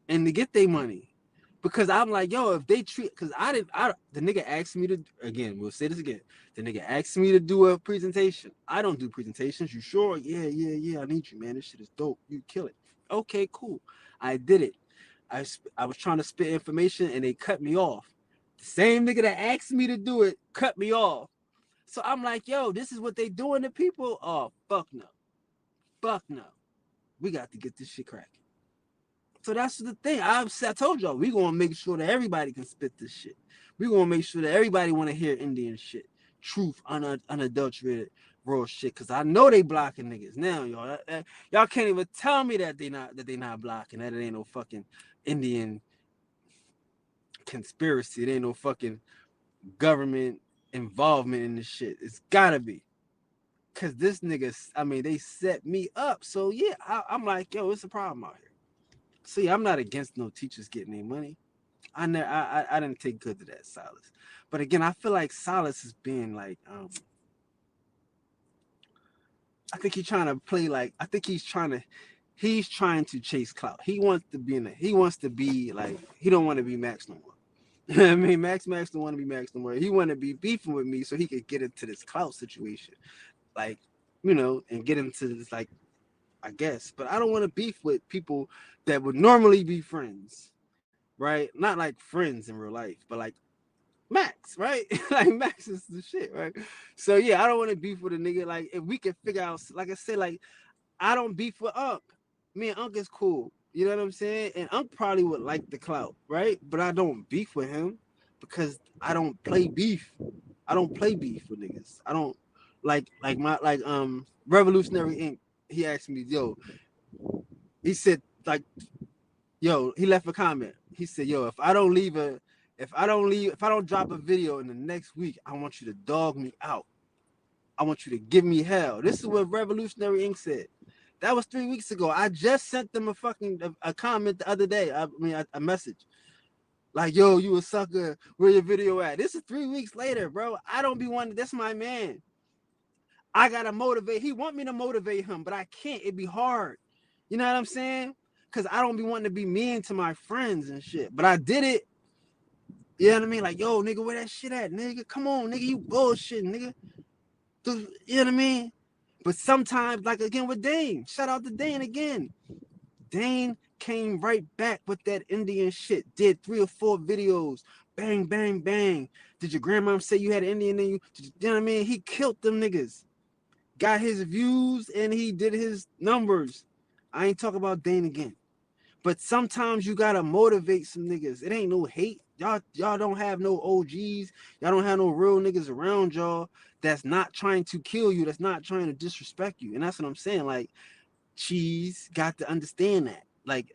and to get their money. Because I'm like, yo, if they treat, because the nigga asked me to, again, we'll say this again. The nigga asked me to do a presentation. I don't do presentations. You sure? Yeah. I need you, man. This shit is dope. You kill it. Okay, cool. I did it. I was trying to spit information and they cut me off. The same nigga that asked me to do it cut me off. So I'm like, yo, this is what they doing to people? Oh, fuck no. Fuck no. We got to get this shit cracking. So that's the thing. I told y'all, we gonna make sure that everybody can spit this shit. We gonna make sure that everybody wanna hear Indian shit, truth, unadulterated, raw shit. Cause I know they blocking niggas now, y'all. Y'all can't even tell me that they not blocking. That it ain't no fucking Indian conspiracy. It ain't no fucking government involvement in this shit. It's gotta be. Cause this nigga, I mean, they set me up. So yeah, I'm like, yo, it's a problem out here. See, I'm not against no teachers getting their money. I didn't take good to that, Solace. But again, I feel like Solace is being like, I think he's trying to play like, I think he's trying to chase clout. He wants to be like, he don't want to be Max no more. I mean, Max don't want to be Max no more. He want to be beefing with me so he could get into this clout situation. like, you know, and get into this, like, I guess. But I don't want to beef with people that would normally be friends, right? Not like friends in real life, but like Max, right? Like Max is the shit, right? So yeah, I don't want to beef with a nigga. Like if we can figure out, like I said, like I don't beef with Unc. Me and Unc is cool. You know what I'm saying? And Unc probably would like the clout, right? But I don't beef with him because I don't play beef. I don't play beef with niggas. I don't like Revolutionary Inc. He asked me, yo, he said like, yo, he left a comment. He said, yo, if I don't drop a video in the next week, I want you to dog me out. I want you to give me hell. This is what Revolutionary Inc. said. That was 3 weeks ago. I just sent them a comment the other day. A message like, "Yo, you a sucker. Where your video at?" This is 3 weeks later, bro. I don't be wanting. That's my man. I gotta motivate. He want me to motivate him, but I can't. It'd be hard. You know what I'm saying? Cause I don't be wanting to be mean to my friends and shit. But I did it. You know what I mean? Like, yo, nigga, where that shit at, nigga? Come on, nigga, you bullshit, nigga. You know what I mean? But sometimes, like again with Dane, shout out to Dane again. Dane came right back with that Indian shit. Did 3 or 4 videos. Bang, bang, bang. Did your grandma say you had an Indian in you? You know what I mean? He killed them niggas. Got his views and he did his numbers. I ain't talking about Dane again. But sometimes you gotta motivate some niggas. It ain't no hate. Y'all don't have no OGs. Y'all don't have no real niggas around y'all that's not trying to kill you, that's not trying to disrespect you. And that's what I'm saying. Like, Cheese got to understand that. Like,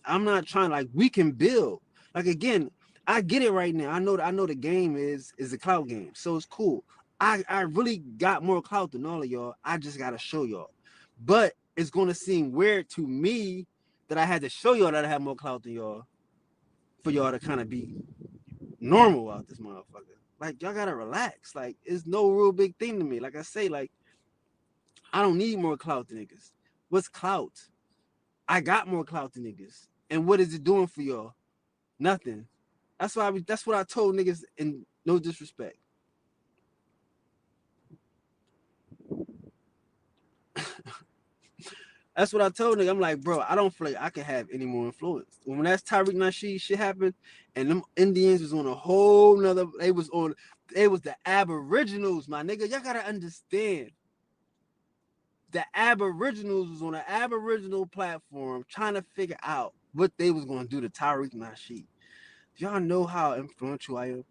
I'm not trying, like, we can build. Like, again, I get it right now. I know the game is a clout game. So it's cool. I really got more clout than all of y'all. I just gotta show y'all. But it's gonna seem weird to me that I had to show y'all that I have more clout than y'all for y'all to kind of be normal out this motherfucker. Like, y'all gotta relax. Like, it's no real big thing to me. Like I say, like, I don't need more clout than niggas. What's clout? I got more clout than niggas. And what is it doing for y'all? Nothing. That's what I told niggas, in no disrespect. That's what I told nigga. I'm like, bro, I don't feel like I can have any more influence. When that's Tariq Nasheed shit happened, and them Indians was on a whole nother, they was the Aboriginals, my nigga. Y'all gotta understand. The Aboriginals was on an Aboriginal platform trying to figure out what they was gonna do to Tariq Nasheed. Do y'all know how influential I am?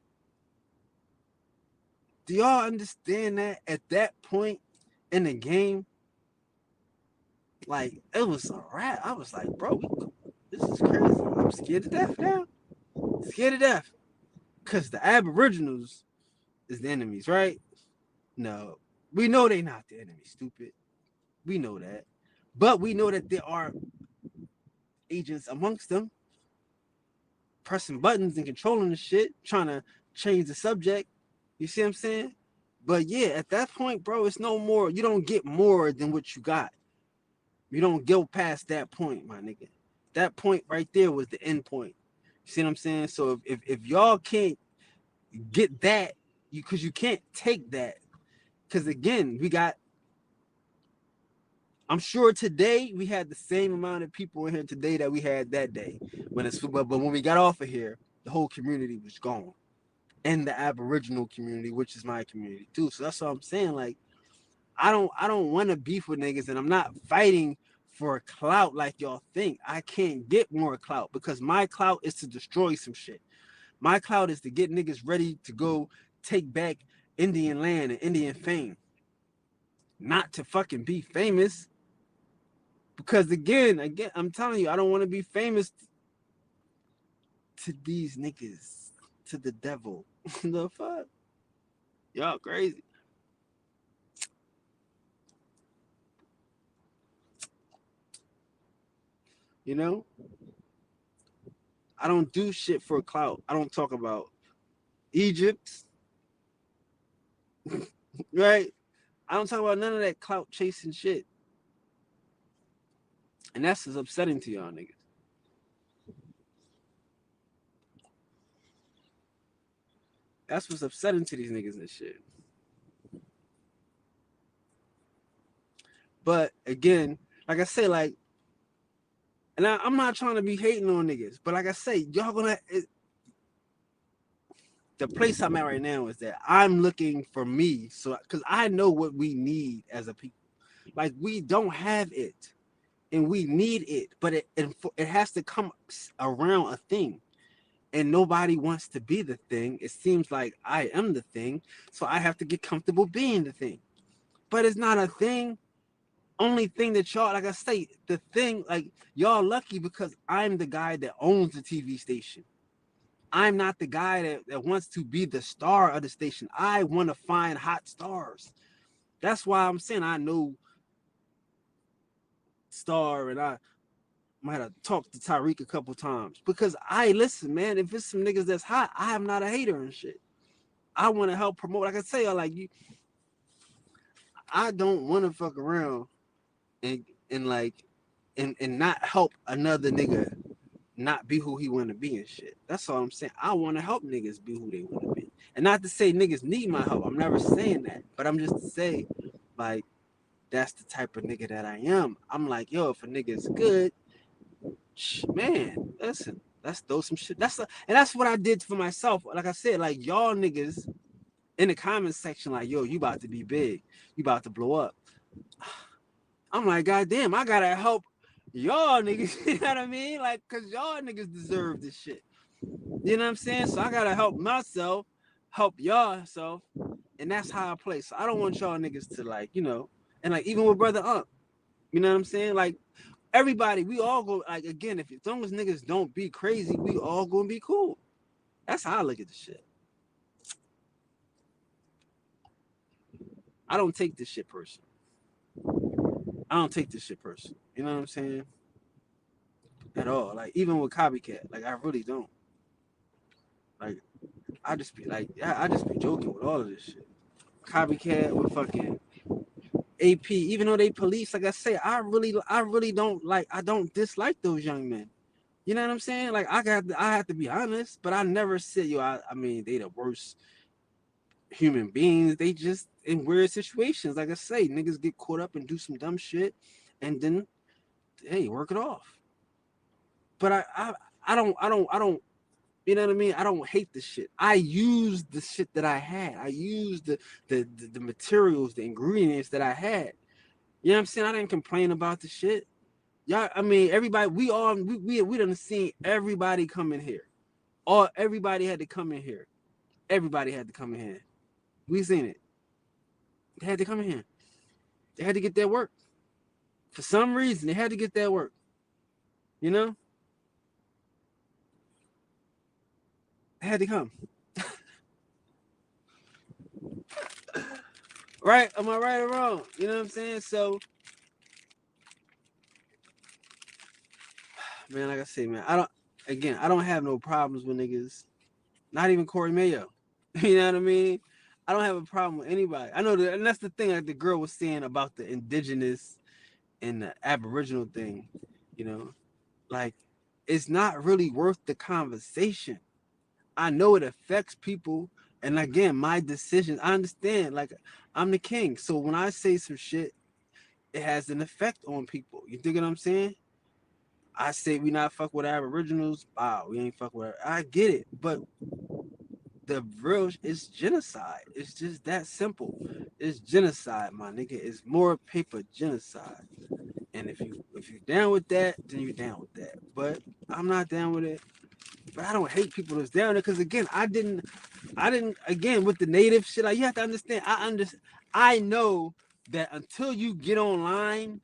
Do y'all understand that at that point in the game, like it was a wrap? I was like, bro, this is crazy. I'm scared to death now. Scared to death. Cause the Aboriginals is the enemies, right? No. We know they not the enemy, stupid. We know that. But we know that there are agents amongst them pressing buttons and controlling the shit, trying to change the subject. You see what I'm saying? But yeah, at that point, bro, it's no more. You don't get more than what you got. You don't go past that point, my nigga. That point right there was the end point. You see what I'm saying? So if y'all can't get that, because you can't take that. Because again, we got, I'm sure today we had the same amount of people in here today that we had that day. But when we got off of here, the whole community was gone. And the Aboriginal community, which is my community too. So that's what I'm saying. Like, I don't want to beef with niggas, and I'm not fighting for clout like y'all think. I can't get more clout because my clout is to destroy some shit. My clout is to get niggas ready to go take back Indian land and Indian fame, not to fucking be famous. Because again, I'm telling you, I don't want to be famous to these niggas, to the devil. The fuck, y'all crazy. You know, I don't do shit for clout. I don't talk about Egypt, right? I don't talk about none of that clout chasing shit. And that's what's upsetting to y'all niggas. That's what's upsetting to these niggas and shit. But again, like I say, like, and I'm not trying to be hating on niggas, but like I say, y'all the place I'm at right now is that I'm looking for me, so because I know what we need as a people. Like we don't have it, and we need it, but it has to come around a thing, and nobody wants to be the thing. It seems like I am the thing, so I have to get comfortable being the thing. But it's not a thing. Only thing that y'all, like I say, the thing, like y'all lucky because I'm the guy that owns the TV station. I'm not the guy that wants to be the star of the station. I want to find hot stars. That's why I'm saying I know Star, and I might have talked to Tyreek a couple times because I listen, man. If it's some niggas that's hot, I am not a hater and shit. I want to help promote. Like I say, I like you. I don't want to fuck around and like and not help another nigga not be who he want to be and shit. That's all I'm saying. I want to help niggas be who they want to be, and not to say niggas need my help. I'm never saying that, but I'm just to say, like, that's the type of nigga that I am. I'm like, yo, if a nigga is good, man, listen, let's throw some shit. And that's what I did for myself. Like I said, like y'all niggas in the comment section, like, yo, you about to be big, you about to blow up. I'm like, God damn, I gotta help y'all niggas. You know what I mean? Like, cause y'all niggas deserve this shit. You know what I'm saying? So I gotta help myself, help y'all self, and that's how I play. So I don't want y'all niggas to like, and like even with brother Ump, you know what I'm saying? Like everybody, we all go like again. If as long as niggas don't be crazy, we all gonna be cool. That's how I look at the shit. I don't take this shit personal. I don't take this shit personal. You know what I'm saying? At all. Like even with copycat, like I really don't. Like I just be like, I just be joking with all of this shit. Copycat with fucking AP, even though they police, like I say, I really don't like. I don't dislike those young men. You know what I'm saying? Like I have to be honest, but I never said I mean, they the worst human beings. They just in weird situations. Like I say, niggas get caught up and do some dumb shit, and then hey, work it off. But I don't. You know what I mean? I don't hate the shit. I used the shit that I had. I used the materials, the ingredients that I had. You know what I'm saying? I didn't complain about the shit. Y'all, I mean, everybody, we done seen everybody come in here. Everybody had to come in here. Everybody had to come in here. We seen it. They had to come in here. They had to get their work. For some reason, they had to get their work. You know? They had to come. Right? Am I right or wrong? You know what I'm saying? So, man, like I say, man, I don't have no problems with niggas. Not even Corey Mayo. You know what I mean? I don't have a problem with anybody. I know that, and that's the thing like the girl was saying about the indigenous and the Aboriginal thing, you know, like it's not really worth the conversation. I know it affects people, and again, my decisions. I understand, like I'm the king, so when I say some shit, it has an effect on people. You think what I'm saying? I say we not fuck with Aboriginals. Wow, we ain't fuck with. I get it, but the real is genocide. It's just that simple. It's genocide, my nigga. It's more paper genocide. And if you're down with that, then you're down with that. But I'm not down with it. But I don't hate people that's down there because again, I didn't again with the native shit. Like you have to understand. I know that until you get online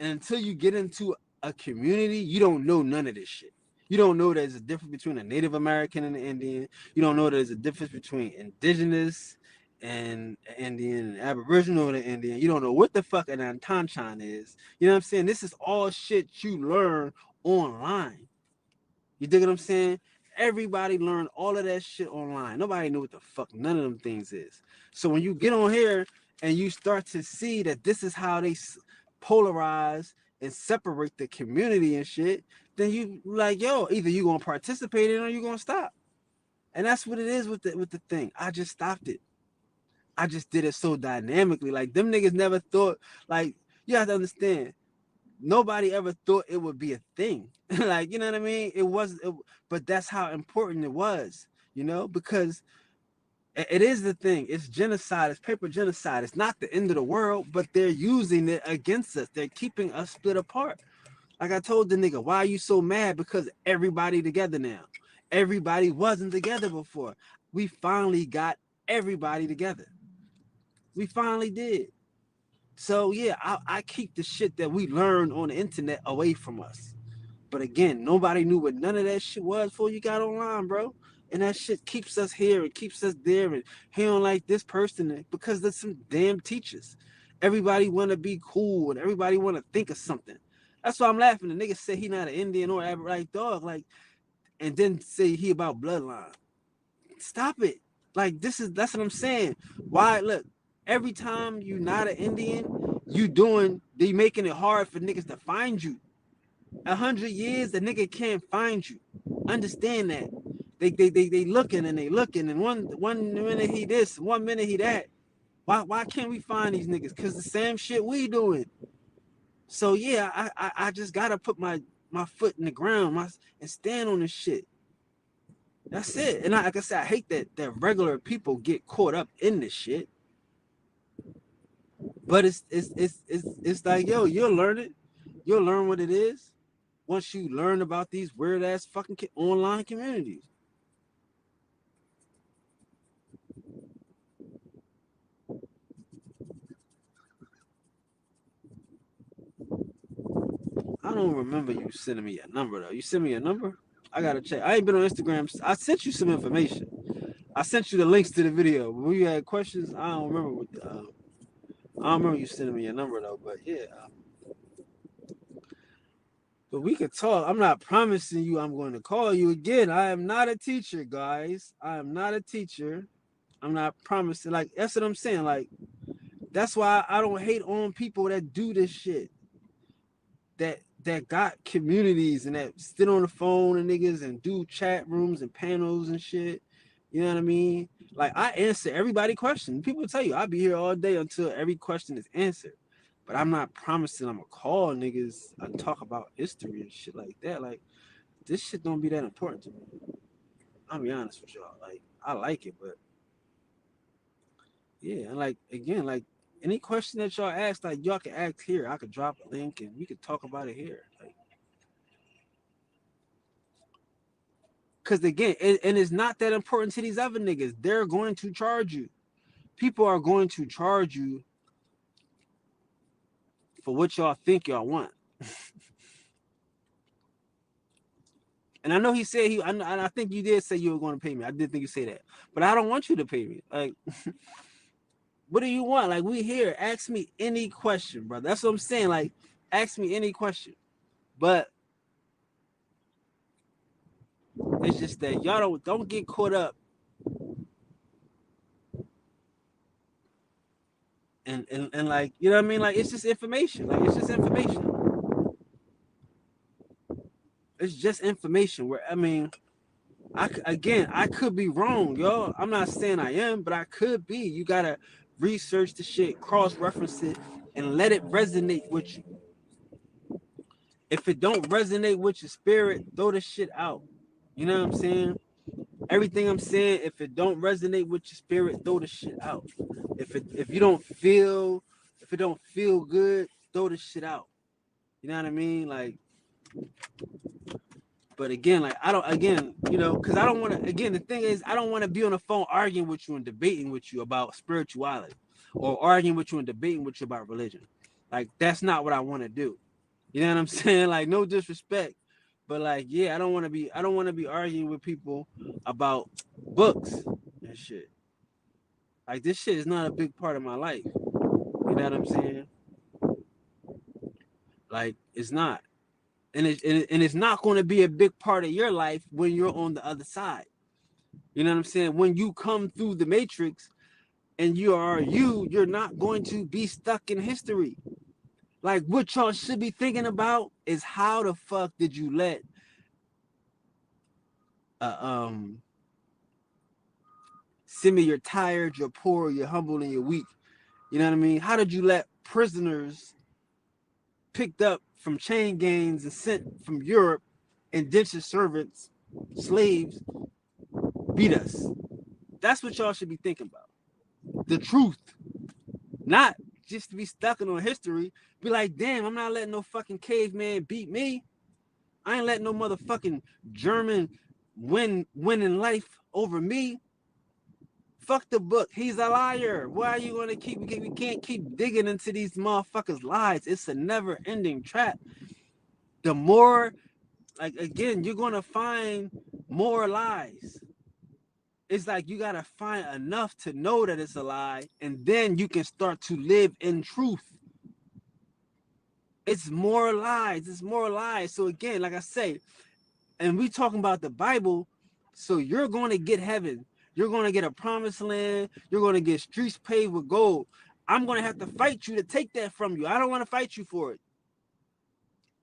and until you get into a community, you don't know none of this shit. You don't know there's a difference between a Native American and an Indian. You don't know there's a difference between indigenous and Indian and Aboriginal and Indian. You don't know what the fuck an Antanchan is. You know what I'm saying? This is all shit you learn online. You dig what I'm saying? Everybody learned all of that shit online. Nobody knew what the fuck none of them things is. So when you get on here and you start to see that this is how they polarize and separate the community and shit, then you like, yo, either you gonna participate in it or you gonna stop. And that's what it is with the thing. I just stopped it. I just did it so dynamically. Like them niggas never thought like You have to understand. Nobody ever thought it would be a thing. Like, you know what I mean? It was, but that's how important it was, because it is the thing. It's genocide. It's paper genocide. It's not the end of the world, but they're using it against us. They're keeping us split apart. Like I told the nigga, why are you so mad? Because everybody together now. Everybody wasn't together before. We finally got everybody together. We finally did. So yeah, I keep the shit that we learned on the internet away from us. But again, nobody knew what none of that shit was before you got online, bro. And that shit keeps us here and keeps us there. And he don't like this person because there's some damn teachers. Everybody want to be cool and everybody want to think of something. That's why I'm laughing. The nigga said he not an Indian or Aboriginal dog, like, and then say he about bloodline. Stop it. Like, that's what I'm saying. Why? Look, every time you not an Indian, they making it hard for niggas to find you. 100 years, the nigga can't find you. Understand that. They looking and they looking, and one minute he this, 1 minute he that. Why can't we find these niggas? Cause the same shit we doing. So yeah, I just gotta put my foot in the ground, and stand on this shit. That's it. And like I said, I hate that regular people get caught up in this shit. But it's like, yo, you'll learn it. You'll learn what it is once you learn about these weird ass fucking online communities. I don't remember you sending me a number though. You sent me a number? I gotta check. I ain't been on Instagram. I sent you some information. I sent you the links to the video. When you had questions, I don't remember I don't remember you sending me a number though. But yeah, but we could talk. I'm not promising you I'm going to call you again. I am not a teacher, guys. I am not a teacher. I'm not promising. Like, that's what I'm saying. Like, that's why I don't hate on people that do this shit. That got communities and that sit on the phone and niggas and do chat rooms and panels and shit. You know what I mean? Like, I answer everybody question. People tell you I'll be here all day until every question is answered. But I'm not promising I'm gonna call niggas and talk about history and shit like that. Like, this shit don't be that important to me. I'll be honest with y'all. Like, I like it, but yeah, and like, again, like, any question that y'all ask, like, y'all can ask here. I could drop a link and we could talk about it here. Like, because again, and it's not that important to these other niggas. They're going to charge you. People are going to charge you for what y'all think y'all want. And I know he said I think you did say you were going to pay me. I did think you say that, but I don't want you to pay me. Like, what do you want? Like, we here. Ask me any question, bro. That's what I'm saying. Like, ask me any question. But it's just that y'all don't get caught up and like, you know what I mean? Like, it's just information. Like, it's just information. It's just information. Where, I mean, I could be wrong, yo. I'm not saying I am, but I could be. You gotta research the shit, cross-reference it, and let it resonate with you. If it don't resonate with your spirit, throw the shit out. You know what I'm saying? Everything I'm saying, if it don't resonate with your spirit, throw the shit out. If you don't feel, if it don't feel good, throw the shit out. You know what I mean? Like, but again, like, I don't, again, because I don't want to, again, the thing is, I don't want to be on the phone arguing with you and debating with you about spirituality, or arguing with you and debating with you about religion. Like, that's not what I want to do. You know what I'm saying? Like, no disrespect, but like, yeah, I don't want to be arguing with people about books and shit. Like, this shit is not a big part of my life. You know what I'm saying? Like, it's not. And it's not going to be a big part of your life when you're on the other side. You know what I'm saying? When you come through the matrix and you're not going to be stuck in history. Like, what y'all should be thinking about is, how the fuck did you let send me you're tired, you're poor, you're humble, and you're weak. You know what I mean? How did you let prisoners picked up from chain gangs and sent from Europe, indentured servants, slaves, beat us. That's what y'all should be thinking about. The truth. Not just to be stuck in on history. Be like, damn, I'm not letting no fucking caveman beat me. I ain't letting no motherfucking German win in life over me. Fuck the book. He's a liar. Why are you gonna keep? We can't keep digging into these motherfuckers' lies. It's a never-ending trap. The more, like, again, you're gonna find more lies. It's like you gotta find enough to know that it's a lie, and then you can start to live in truth. It's more lies. It's more lies. So again, like I say, and we talking about the Bible, so you're going to get heaven. You're going to get a promised land. You're going to get streets paved with gold. I'm going to have to fight you to take that from you. I don't want to fight you for it.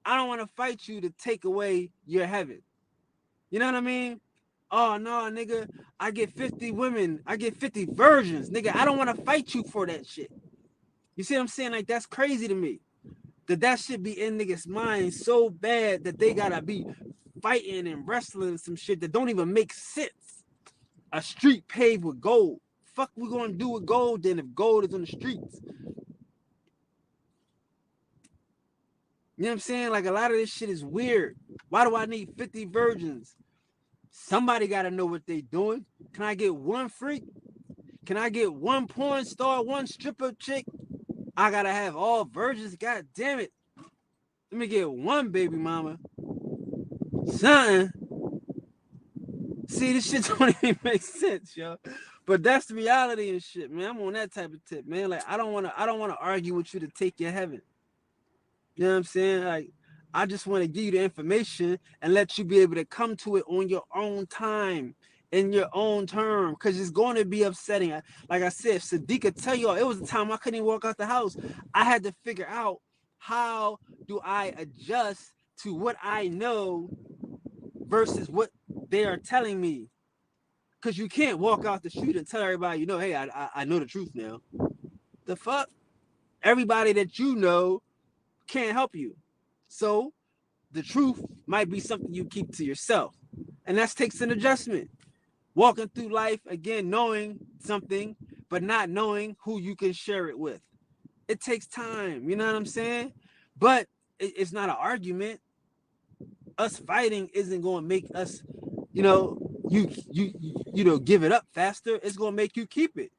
I don't want to fight you to take away your heaven. You know what I mean? Oh, no, nigga, I get 50 women. I get 50 virgins. Nigga, I don't want to fight you for that shit. You see what I'm saying? Like, that's crazy to me. That shit be in niggas' minds so bad that they got to be fighting and wrestling some shit that don't even make sense. A street paved with gold. Fuck we gonna do with gold then if gold is on the streets? You know what I'm saying? Like, a lot of this shit is weird. Why do I need 50 virgins? Somebody gotta know what they doing. Can I get one freak? Can I get one porn star, one stripper chick? I gotta have all virgins. God damn it. Let me get one baby mama. Something. See, this shit don't even make sense, yo. But that's the reality and shit, man. I'm on that type of tip, man. Like, I don't wanna argue with you to take your heaven. You know what I'm saying? Like, I just want to give you the information and let you be able to come to it on your own time, in your own term, because it's going to be upsetting. Like I said, Sadiq could tell y'all, it was a time I couldn't even walk out the house. I had to figure out, how do I adjust to what I know versus what they are telling me? Because you can't walk out the street and tell everybody, you know, hey, I know the truth now. The fuck? Everybody that you know can't help you. So the truth might be something you keep to yourself. And that takes an adjustment. Walking through life, again, knowing something, but not knowing who you can share it with. It takes time, you know what I'm saying? But it's not an argument. Us fighting isn't going to make us, you know, you know, give it up faster. It's going to make you keep it.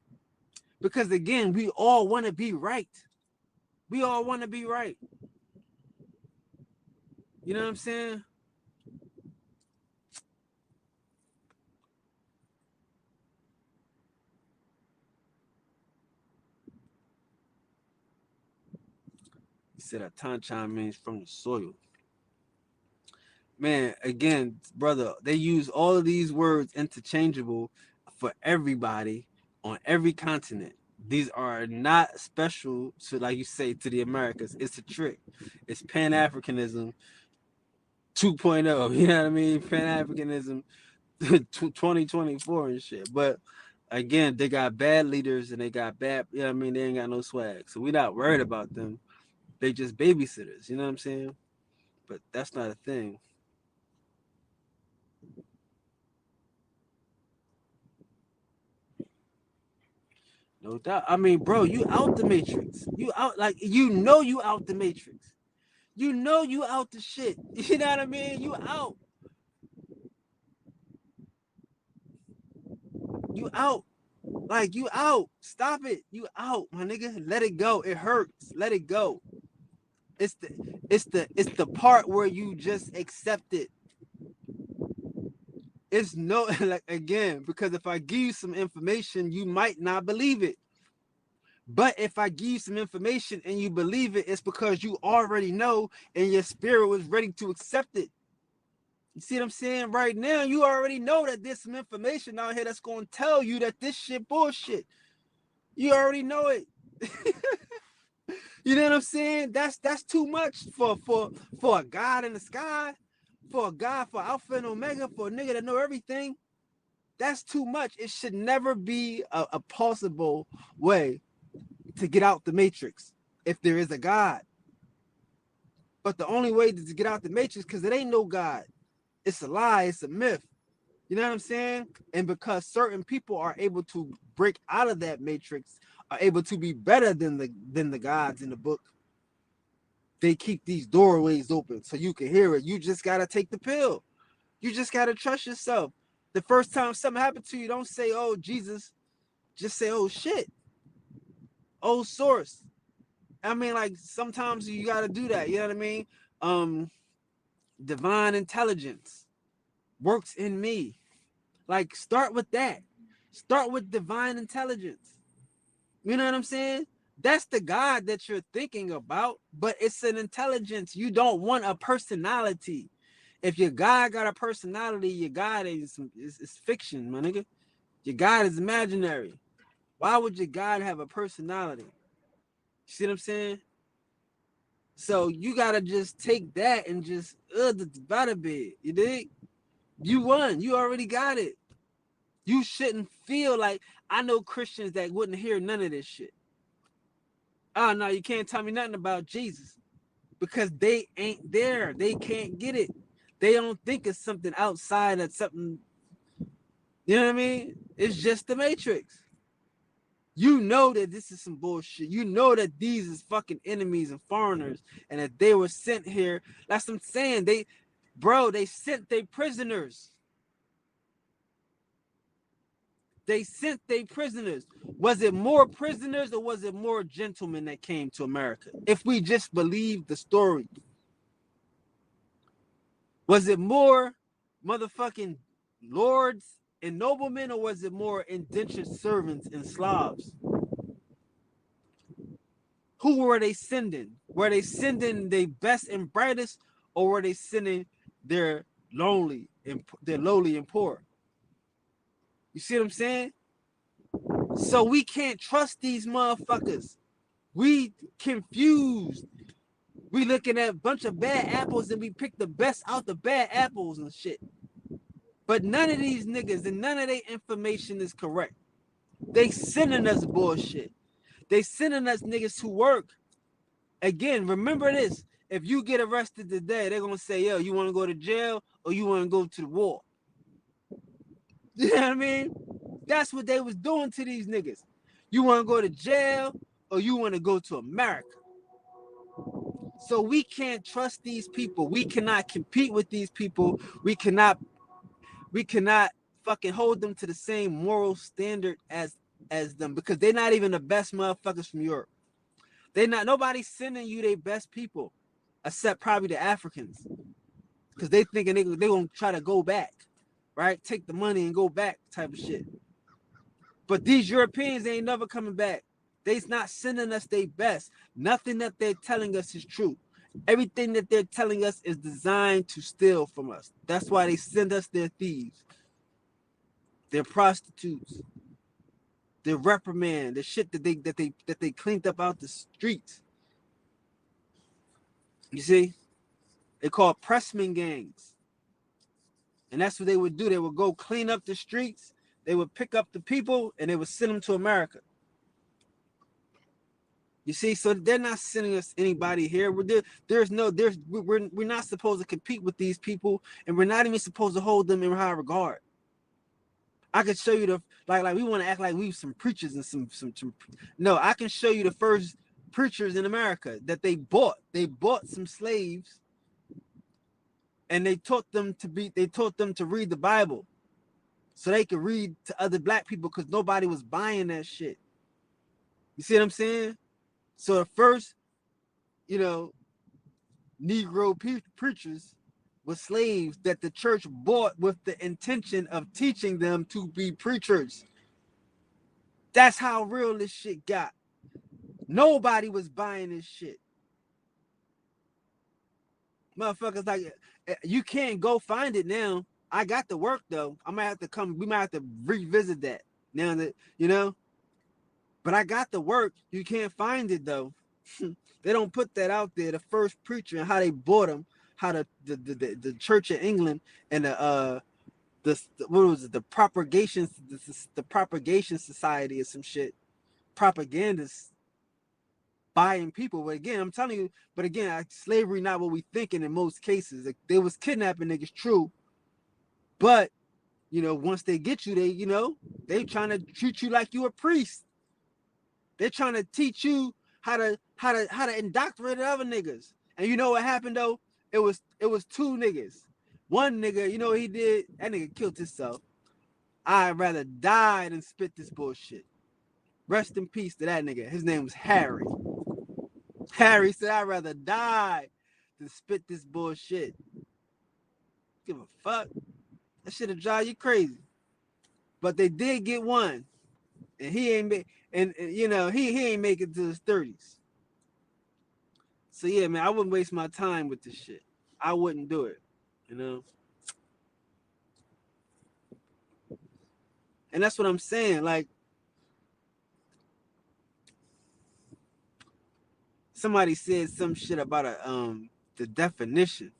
Because again, we all want to be right. We all want to be right. You know what I'm saying? He said a tanchan means from the soil. Man, again, brother, they use all of these words interchangeable for everybody on every continent. These are not special to, like you say, to the Americas. It's a trick. It's Pan-Africanism 2.0. You know what I mean? Pan-Africanism 2024 and shit. But again, they got bad leaders and they got bad, you know what I mean? They ain't got no swag. So we're not worried about them. They just babysitters, you know what I'm saying? But that's not a thing. No doubt. I mean, bro, you out the matrix. You out, like, you out the matrix. You out the shit. You know what I mean? You out. You out. Like, you out. Stop it. You out, my nigga. Let it go. It hurts. Let it go. It's the part where you just accept it. It's no, like, again, because if I give you some information, you might not believe it. But if I give you some information and you believe it, it's because you already know and your spirit was ready to accept it. You see what I'm saying? Right now, you already know that there's some information out here that's going to tell you that this shit bullshit. You already know it. You know what I'm saying? That's too much for a God in the sky, for a God, for Alpha and Omega, for a nigga that know everything. That's too much. It should never be a possible way to get out the matrix if there is a God. But the only way to get out the matrix, because it ain't no God. It's a lie. It's a myth. You know what I'm saying? And because certain people are able to break out of that matrix, are able to be better than the gods in the book, they keep these doorways open so you can hear it. You just gotta take the pill. You just gotta trust yourself. The first time something happened to you, don't say, "Oh Jesus," just say, "Oh shit, oh source." I mean, like sometimes you gotta do that. You know what I mean? Um, Divine intelligence works in me. Like start with that. Start with divine intelligence. You know what I'm saying? That's the God that you're thinking about, but it's an intelligence. You don't want a personality. If your God got a personality, your God is fiction, my nigga. Your God is imaginary. Why would your God have a personality? See what I'm saying? So you gotta just take that and just the bada bit. You dig? You won. You already got it. You shouldn't feel like I know Christians that wouldn't hear none of this shit. Oh no, you can't tell me nothing about Jesus because they ain't there. They can't get it. They don't think it's something outside of something. You know what I mean? It's just the Matrix. You know that this is some bullshit. You know that these is fucking enemies and foreigners, and that they were sent here. That's what I'm saying. They sent their prisoners. They sent their prisoners. Was it more prisoners or was it more gentlemen that came to America? If we just believe the story, was it more motherfucking lords and noblemen or was it more indentured servants and Slavs? Who were they sending? Were they sending the best and brightest or were they sending their lowly and poor? You see what I'm saying? So we can't trust these motherfuckers. We confused. We looking at a bunch of bad apples and we pick the best out the bad apples and shit. But none of these niggas and none of their information is correct. They sending us bullshit. They sending us niggas to work. Again, remember this. If you get arrested today, they're gonna say, yo, you wanna go to jail or you wanna go to the war? You know what I mean? That's what they was doing to these niggas. You wanna go to jail or you wanna go to America? So we can't trust these people. We cannot compete with these people. We cannot fucking hold them to the same moral standard as them because they're not even the best motherfuckers from Europe. They're not nobody's sending you their best people, except probably the Africans. Because they thinking they gonna try to go back, right? Take the money and go back type of shit. But these Europeans ain't never coming back. They's not sending us their best. Nothing that they're telling us is true. Everything that they're telling us is designed to steal from us. That's why they send us their thieves, their prostitutes, their reprimand, the shit that they cleaned up out the streets. You see, they call pressman gangs, and that's what they would do. They would go clean up the streets. They would pick up the people, and they would send them to America. You see, so they're not sending us anybody here. We're not supposed to compete with these people, and we're not even supposed to hold them in high regard. I could show you like we want to act like we some preachers and some. No, I can show you the first preachers in America that they bought. They bought some slaves, and they taught them to read the Bible, so they could read to other black people because nobody was buying that shit. You see what I'm saying? So the first, you know, Negro preachers were slaves that the church bought with the intention of teaching them to be preachers. That's how real this shit got. Nobody was buying this shit. Motherfuckers like you can't go find it now. I got the work though. I might have to come. We might have to revisit that now that you know. But I got the work. You can't find it though. They don't put that out there. The first preacher and how they bought him, how the Church of England and the what was it? The propagation society or some shit. Propagandists. buying people. But again, I'm telling you, but again, slavery not what we thinking in most cases. Like, they was kidnapping niggas, true, but once they get you, they trying to treat you like you a priest. They're trying to teach you how to indoctrinate other niggas. And you know what happened though? It was two niggas. One nigga, you know what he did? That nigga killed himself. I'd rather die than spit this bullshit. Rest in peace to that nigga. His name was Harry. Harry said, I'd rather die than spit this bullshit. Give a fuck. That shit'll drive you crazy. But they did get one. And he ain't make he ain't make it to his 30s. So yeah, man, I wouldn't waste my time with this shit. I wouldn't do it. You know? And that's what I'm saying. Like, somebody said some shit about the definition.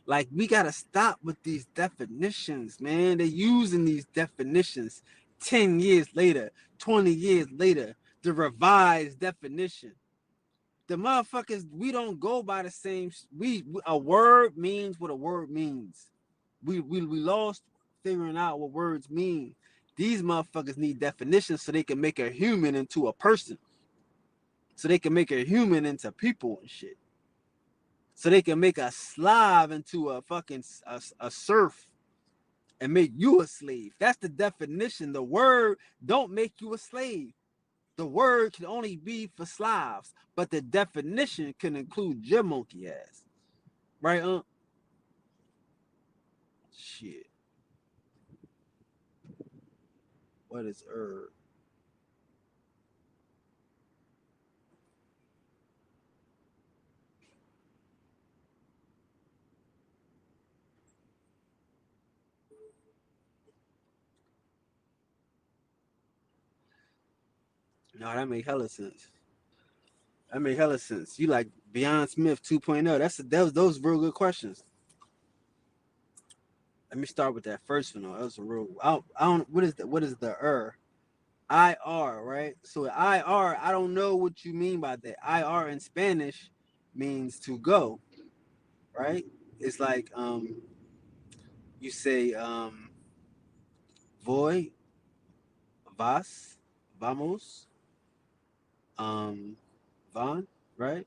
Like, we gotta stop with these definitions, man. They're using these definitions 10 years later, 20 years later, the revised definition. The motherfuckers, we don't go by the same. A word means what a word means. We lost figuring out what words mean. These motherfuckers need definitions so they can make a human into a person. So they can make a human into people and shit. So they can make a slave into a fucking a serf and make you a slave. That's the definition. The word don't make you a slave. The word can only be for slaves, but the definition can include your monkey ass. Right, Shit. What is herb? No, that make hella sense. That make hella sense. You like Beyond Smith 2.0. Those real good questions. Let me start with that first one. Though. That was a real. I don't. What is the? IR, right? So IR, I don't know what you mean by that. IR in Spanish means to go, right? It's like you say voy, vas, vamos, um van, right?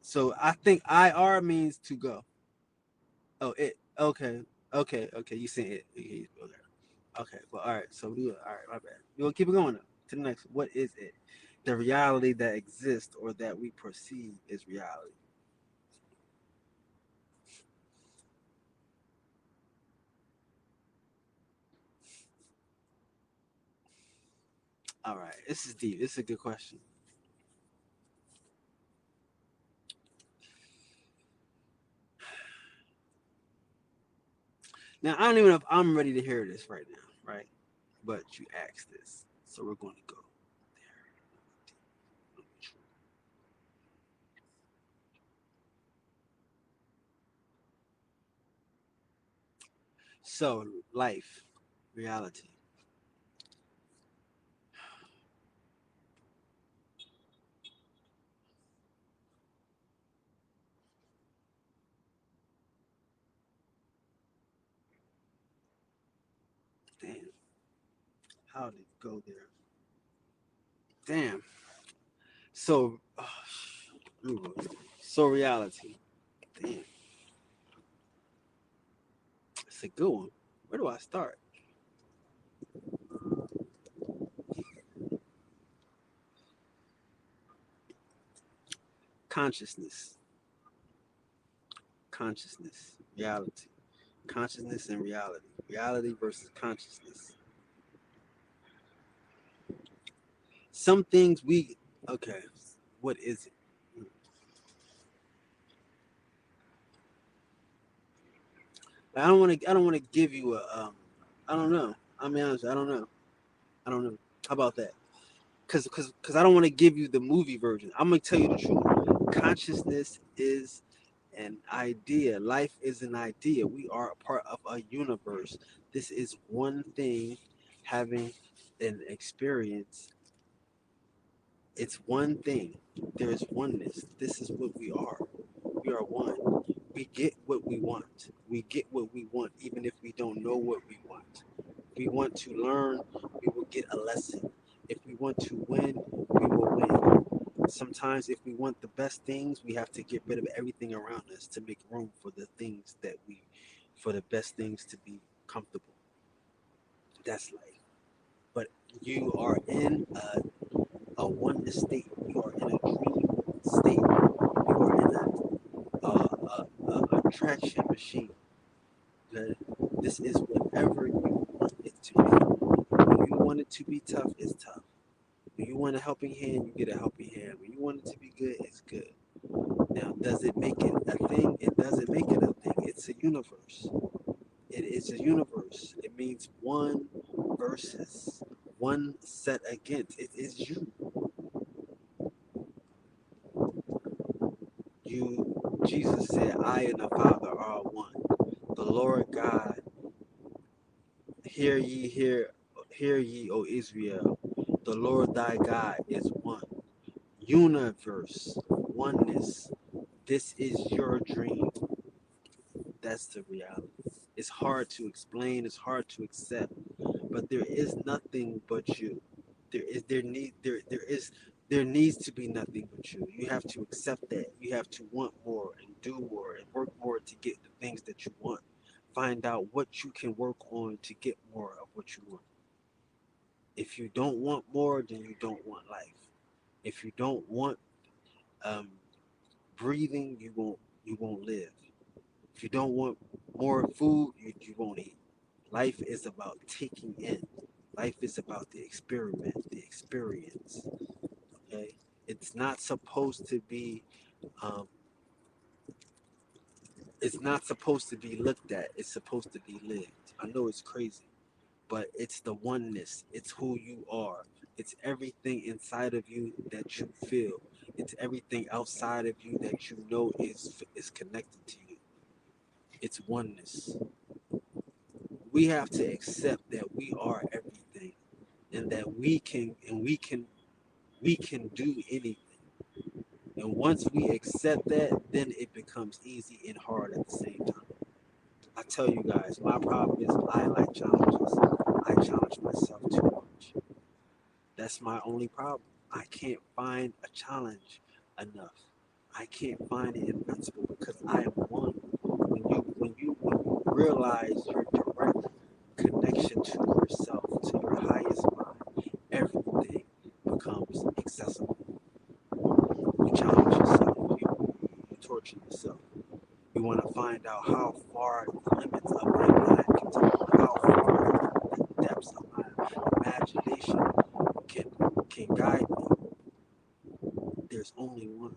So I think IR means to go. Oh, it. Okay. Okay. You saying it. Okay. Okay. Well, all right. So we all right. My bad. We'll keep it going up to the next. What is it? The reality that exists or that we perceive is reality. All right. This is deep. This is a good question. Now I don't even know if I'm ready to hear this right now, right? But you asked this, so we're going to go there. So life, reality. Damn. How did it go there? Damn. So, so reality. Damn, it's a good one. Where do I start? Consciousness, consciousness, reality, consciousness and reality, reality versus consciousness. Some things we okay. What is it? I don't want to. I don't want to give you a. I don't know. I'll be honest. I don't know. I don't know. How about that? Because I don't want to give you the movie version. I'm gonna tell you the truth. Consciousness is an idea. Life is an idea. We are a part of a universe. This is one thing having an experience It's one thing. There is oneness. This is what we are. We are one. We get what we want. We get what we want, even if we don't know what we want. If we want to learn, we will get a lesson. If we want to win, we will win. Sometimes, if we want the best things, we have to get rid of everything around us to make room for the things that we, for the best things to be comfortable. That's life. But you are in a oneness state. You are in a dream state. You are in a attraction machine. That this is whatever you want it to be. When you want it to be tough, it's tough. When you want a helping hand, you get a helping hand. When you want it to be good, it's good. Now, does it make it a thing? It doesn't make it a thing. It's a universe. It is a universe. It means one versus one set against. It is you. You, Jesus said, I and the Father are one. The Lord God, hear ye, O Israel. The Lord thy God is one. Universe, oneness. This is your dream. That's the reality. It's hard to explain, it's hard to accept, but there is nothing but you. There needs to be nothing but you. You have to accept that. You have to want more and do more and work more to get the things that you want. Find out what you can work on to get more of what you want. If you don't want more, then you don't want life. If you don't want um, breathing, you won't live. If you don't want more food, you won't eat. Life is about taking in. Life is about the experiment, the experience. Okay, it's not supposed to be. Um, it's not supposed to be looked at. It's supposed to be lived. I know it's crazy, but it's the oneness. It's who you are. It's everything inside of you that you feel. It's everything outside of you that you know is connected to you. It's oneness. We have to accept that we are everything, and that we can do anything. And once we accept that, then it becomes easy and hard at the same time. I tell you guys, my problem is I like challenges. I challenge myself too much. That's my only problem. I can't find a challenge enough. I can't find it invincible because I am one. When you realize your direct connection to yourself, to your highest mind, everything becomes accessible. You challenge yourself. You torture yourself. You want to find out how far the limits of my mind can take, how far the depths of my imagination can can guide me. There's only one.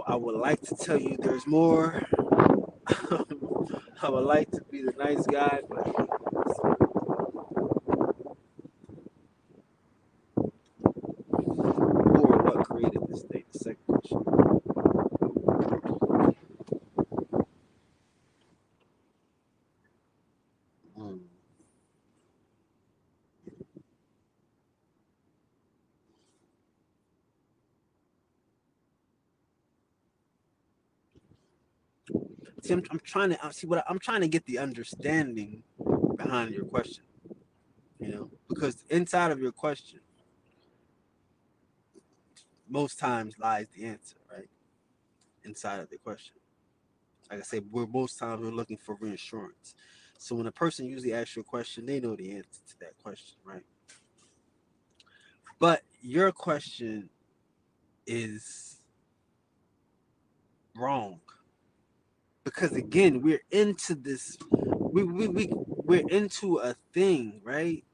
I would like to tell you there's more. I would like to be the nice guy, but who or what created this thing? The second question. Mm. See, I'm trying to see what I'm trying to get the understanding behind your question. Because inside of your question, most times lies the answer, right? Inside of the question. Like I said, most times we're looking for reassurance. So when a person usually asks you a question, they know the answer to that question, right? But your question is wrong because again, we're into a thing, right?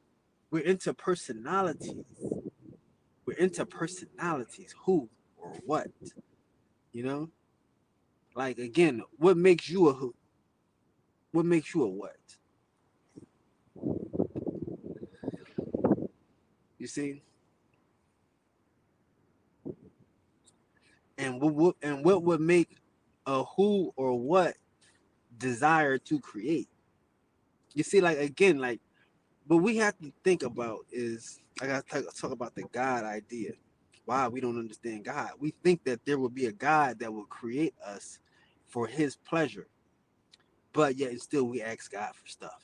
We're into personalities. We're into personalities. Who or what? You know, like again, what makes you a who? What makes you a what? You see, and what would make a who or what desire to create? You see, like again, like what we have to think about is I got to talk about the God idea. Why we don't understand God. We think that there will be a God that will create us for his pleasure, but yet still we ask God for stuff.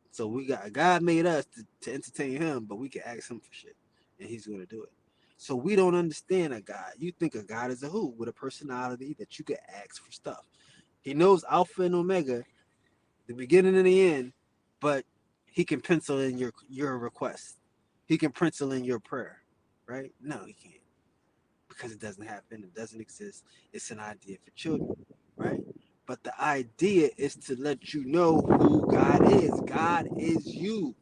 So we got God made us to entertain him, but we can ask him for shit and he's going to do it. So we don't understand a God. You think a God is a who with a personality that you can ask for stuff. He knows Alpha and Omega, the beginning and the end, but he can pencil in your request. He can pencil in your prayer, right? No, he can't because it doesn't happen. It doesn't exist. It's an idea for children, right? But the idea is to let you know who God is. God is you.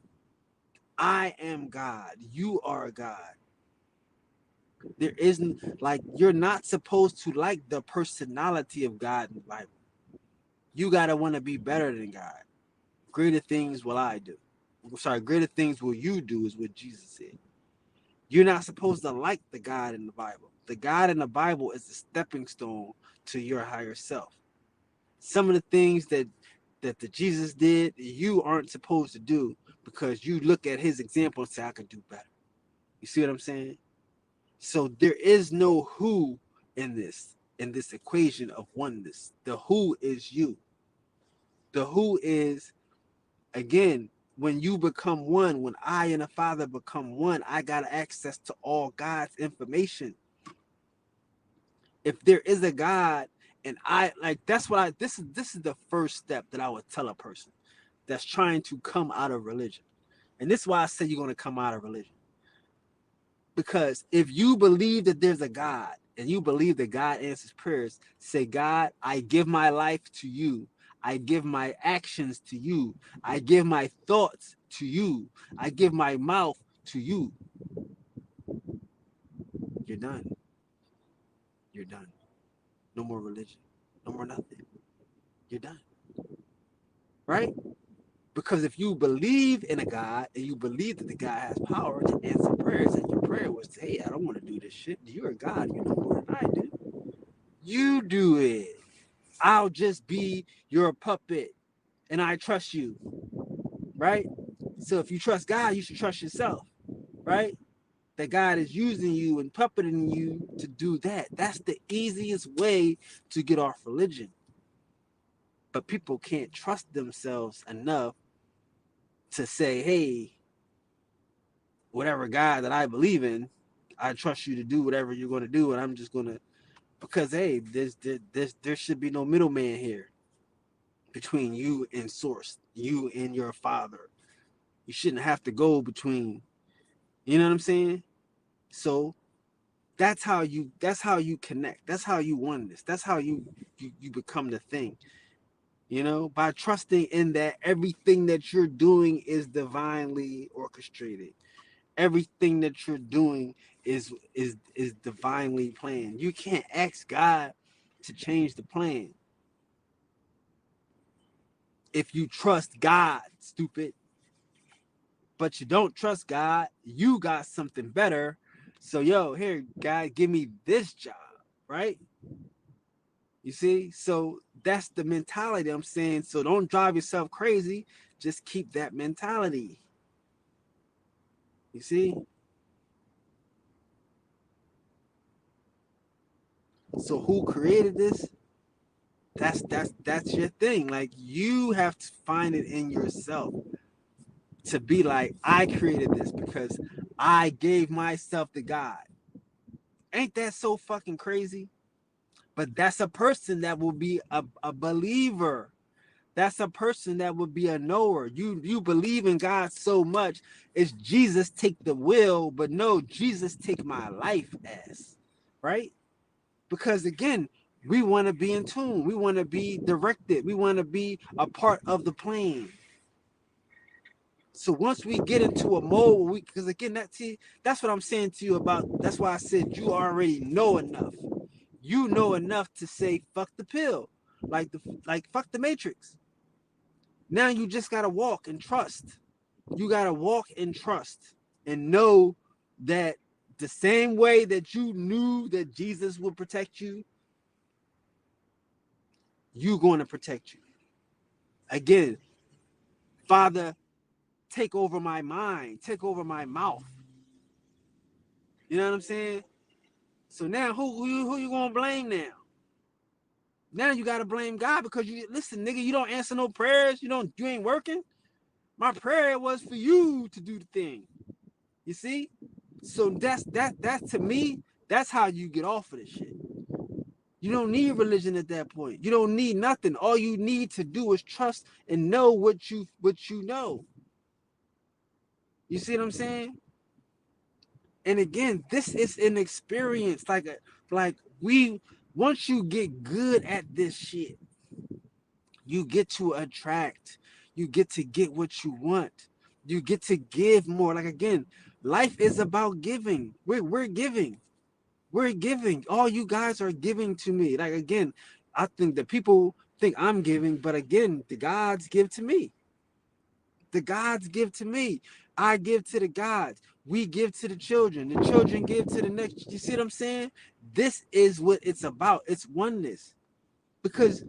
I am God. You are God. There isn't like you're not supposed to like the personality of God in the Bible. You gotta want to be better than God. Greater things will I do. Sorry, greater things will you do is what Jesus said. You're not supposed to like the God in the Bible. The God in the Bible is the stepping stone to your higher self. Some of the things that the Jesus did, you aren't supposed to do because you look at his example and say, I could do better. You see what I'm saying? So there is no who in this equation of oneness. The who is you. The who is, again, when you become one, when I and the Father become one, I got access to all God's information. If there is a God, and I like that's what I this is the first step that I would tell a person that's trying to come out of religion. And this is why I say you're going to come out of religion. Because if you believe that there's a God and you believe that God answers prayers, say, God, I give my life to you. I give my actions to you. I give my thoughts to you. I give my mouth to you. You're done. You're done. No more religion. No more nothing. You're done. Right? Because if you believe in a God and you believe that the God has power to answer prayers, and your prayer was, hey, I don't want to do this shit. You're a God. You know more than I do. You do it. I'll just be your puppet and I trust you. Right? So if you trust God, you should trust yourself. Right? That God is using you and puppeting you to do that. That's the easiest way to get off religion. But people can't trust themselves enough to say, hey, whatever God that I believe in, I trust you to do whatever you're going to do, and I'm just going to, because hey, there should be no middleman here between you and source, you and your father. You shouldn't have to go between, you know what I'm saying? So that's how you connect. That's how you oneness. That's how you become the thing. You know, by trusting in that everything that you're doing is divinely orchestrated. Everything that you're doing is divinely planned. You can't ask God to change the plan. If you trust God, stupid, but you don't trust God, you got something better. So yo, here, God, give me this job, right? You see? So that's the mentality I'm saying. So don't drive yourself crazy. Just keep that mentality. You see? So who created this? That's your thing. Like you have to find it in yourself to be like, I created this because I gave myself to God. Ain't that so fucking crazy? But that's a person that will be a believer. That's a person that would be a knower. You believe in God so much. It's Jesus take the will, but no, Jesus take my life as, right? Because again, we want to be in tune. We want to be directed. We want to be a part of the plan. So once we get into a mode, because again, that's what I'm saying to you about. That's why I said you already know enough. You know enough to say fuck the pill, like fuck the matrix. Now you just gotta walk and trust. You gotta walk and trust and know that the same way that you knew that Jesus would protect you, you going to protect you. Again, Father, take over my mind, take over my mouth. You know what I'm saying? So now who you gonna blame now? Now you gotta blame God because you listen, nigga, you don't answer no prayers, you ain't working. My prayer was for you to do the thing. You see? So that's to me, that's how you get off of this shit. You don't need religion at that point. You don't need nothing. All you need to do is trust and know what you know. You see what I'm saying? And again, this is an experience. Like we once you get good at this shit, you get to attract. You get what you want. You get to give more. Like again, life is about giving. We're giving. We're giving. All you guys are giving to me. Like again, I think that people think I'm giving, but again, the gods give to me. The gods give to me. I give to the gods. We give to the children. The children give to the next. You see what I'm saying? This is what it's about. It's oneness. Because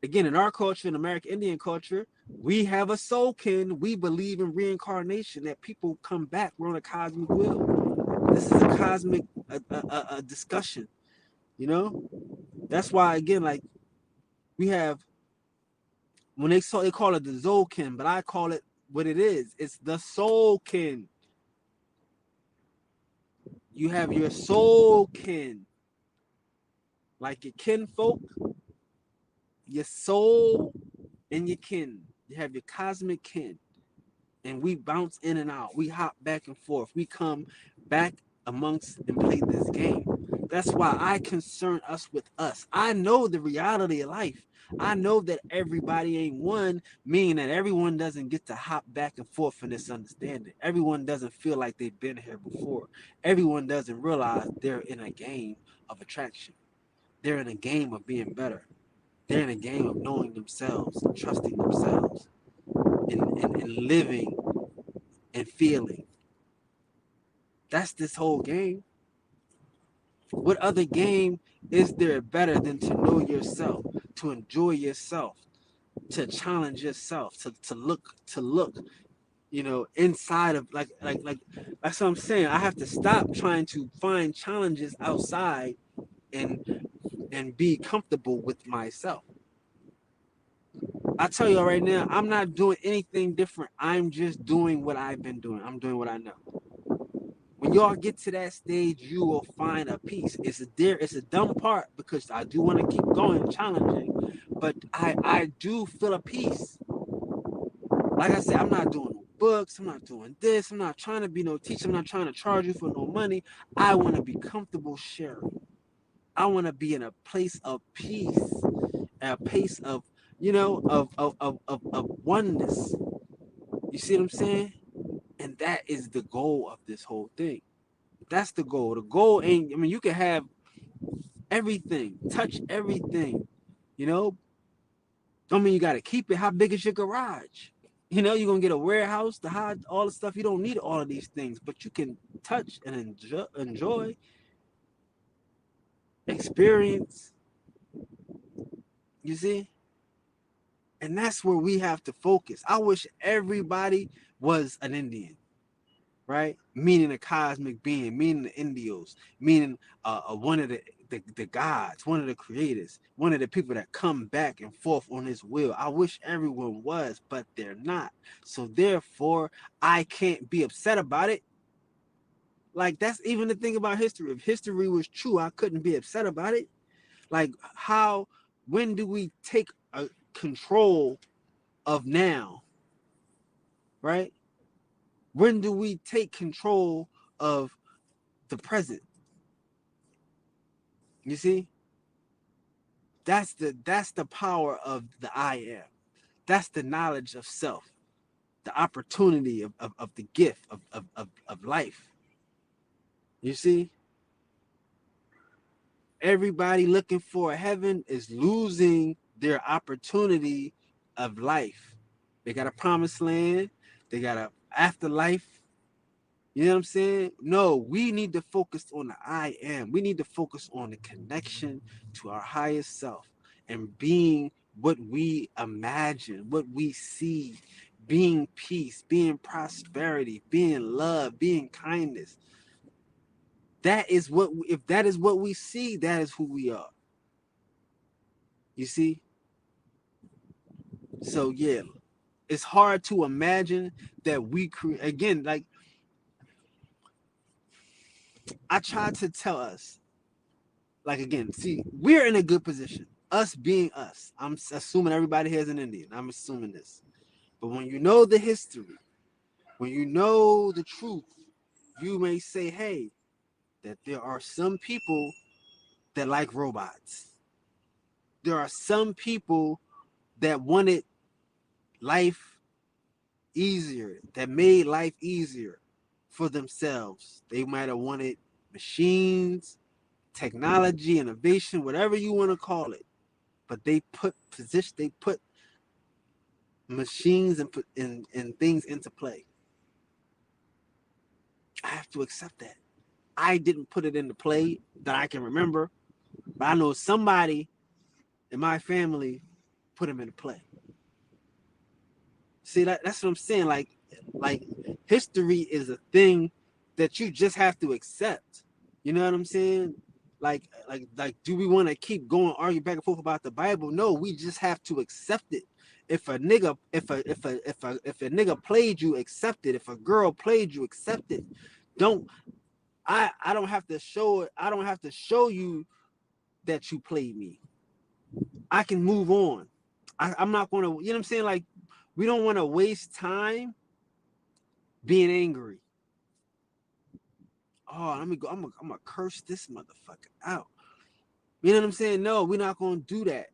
again, in our culture, in American Indian culture, we have a soul kin. We believe in reincarnation, that people come back. We're on a cosmic wheel. This is a cosmic a discussion. You know, that's why again, like we have when they call it the Zolkin, but I call it what it is. It's the soul kin. You have your soul kin, like your kinfolk, your soul, and your kin. You have your cosmic kin. And we bounce in and out. We hop back and forth. We come back amongst and play this game. That's why I concern us with us. I know the reality of life. I know that everybody ain't one, meaning that everyone doesn't get to hop back and forth in this understanding. Everyone doesn't feel like they've been here before. Everyone doesn't realize they're in a game of attraction. They're in a game of being better. They're in a game of knowing themselves, and trusting themselves, and living and feeling. That's this whole game. What other game is there better than to know yourself, to enjoy yourself, to challenge yourself, to look, inside of like that's what I'm saying. I have to stop trying to find challenges outside and be comfortable with myself. I tell you right now, I'm not doing anything different. I'm just doing what I've been doing. I'm doing what I know. When y'all get to that stage, you will find a peace. It's a dumb part because I do want to keep going, challenging, but I do feel a peace. Like I said, I'm not doing no books. I'm not doing this. I'm not trying to be no teacher. I'm not trying to charge you for no money. I want to be comfortable sharing. I want to be in a place of peace, a place of of oneness. You see what I'm saying? And that is the goal of this whole thing. That's the goal. The goal ain't, I mean, you can have everything, touch everything, you know? I mean, you got to keep it. How big is your garage? You're going to get a warehouse to hide all the stuff. You don't need all of these things, but you can touch and enjoy, experience, you see? And that's where we have to focus. I wish everybody was an Indian, right? Meaning a cosmic being, meaning the Indios, meaning one of the gods, one of the creators, one of the people that come back and forth on his will. I wish everyone was, but they're not. So therefore, I can't be upset about it. Like that's even the thing about history. If history was true, I couldn't be upset about it. Like when do we take a control of now, right? When do we take control of the present? You see, that's the power of the I am. That's the knowledge of self, the opportunity of the gift of life. You see, everybody looking for a heaven is losing their opportunity of life. They got a promised land, they got a afterlife. You know what I'm saying? No, we need to focus on the I am. We need to focus on the connection to our highest self and being what we imagine, what we see, being peace, being prosperity, being love, being kindness. That is what, if that is what we see, that is who we are. You see? So yeah, it's hard to imagine that we create again. Like I tried to tell us, like again, see, we're in a good position. Us being us. I'm assuming everybody here is an Indian. I'm assuming this. But when you know the history, when you know the truth, you may say, hey, that there are some people that like robots. There are some people that wanted life easier, that made life easier for themselves. They might have wanted machines, technology, innovation, whatever you want to call it. But they put machines and things into play. I have to accept that. I didn't put it into play that I can remember, but I know somebody in my family put them into play. See, that's what I'm saying. Like history is a thing that you just have to accept. You know what I'm saying? Do we want to keep going argue back and forth about the Bible? No, we just have to accept it. If a nigga, if a nigga played you, accept it. If a girl played you, accept it. Don't I don't have to show it. I don't have to show you that you played me. I can move on. I'm not gonna, you know what I'm saying? Like, we don't want to waste time being angry. Oh, let me go. I'm gonna curse this motherfucker out. You know what I'm saying? No, we're not gonna do that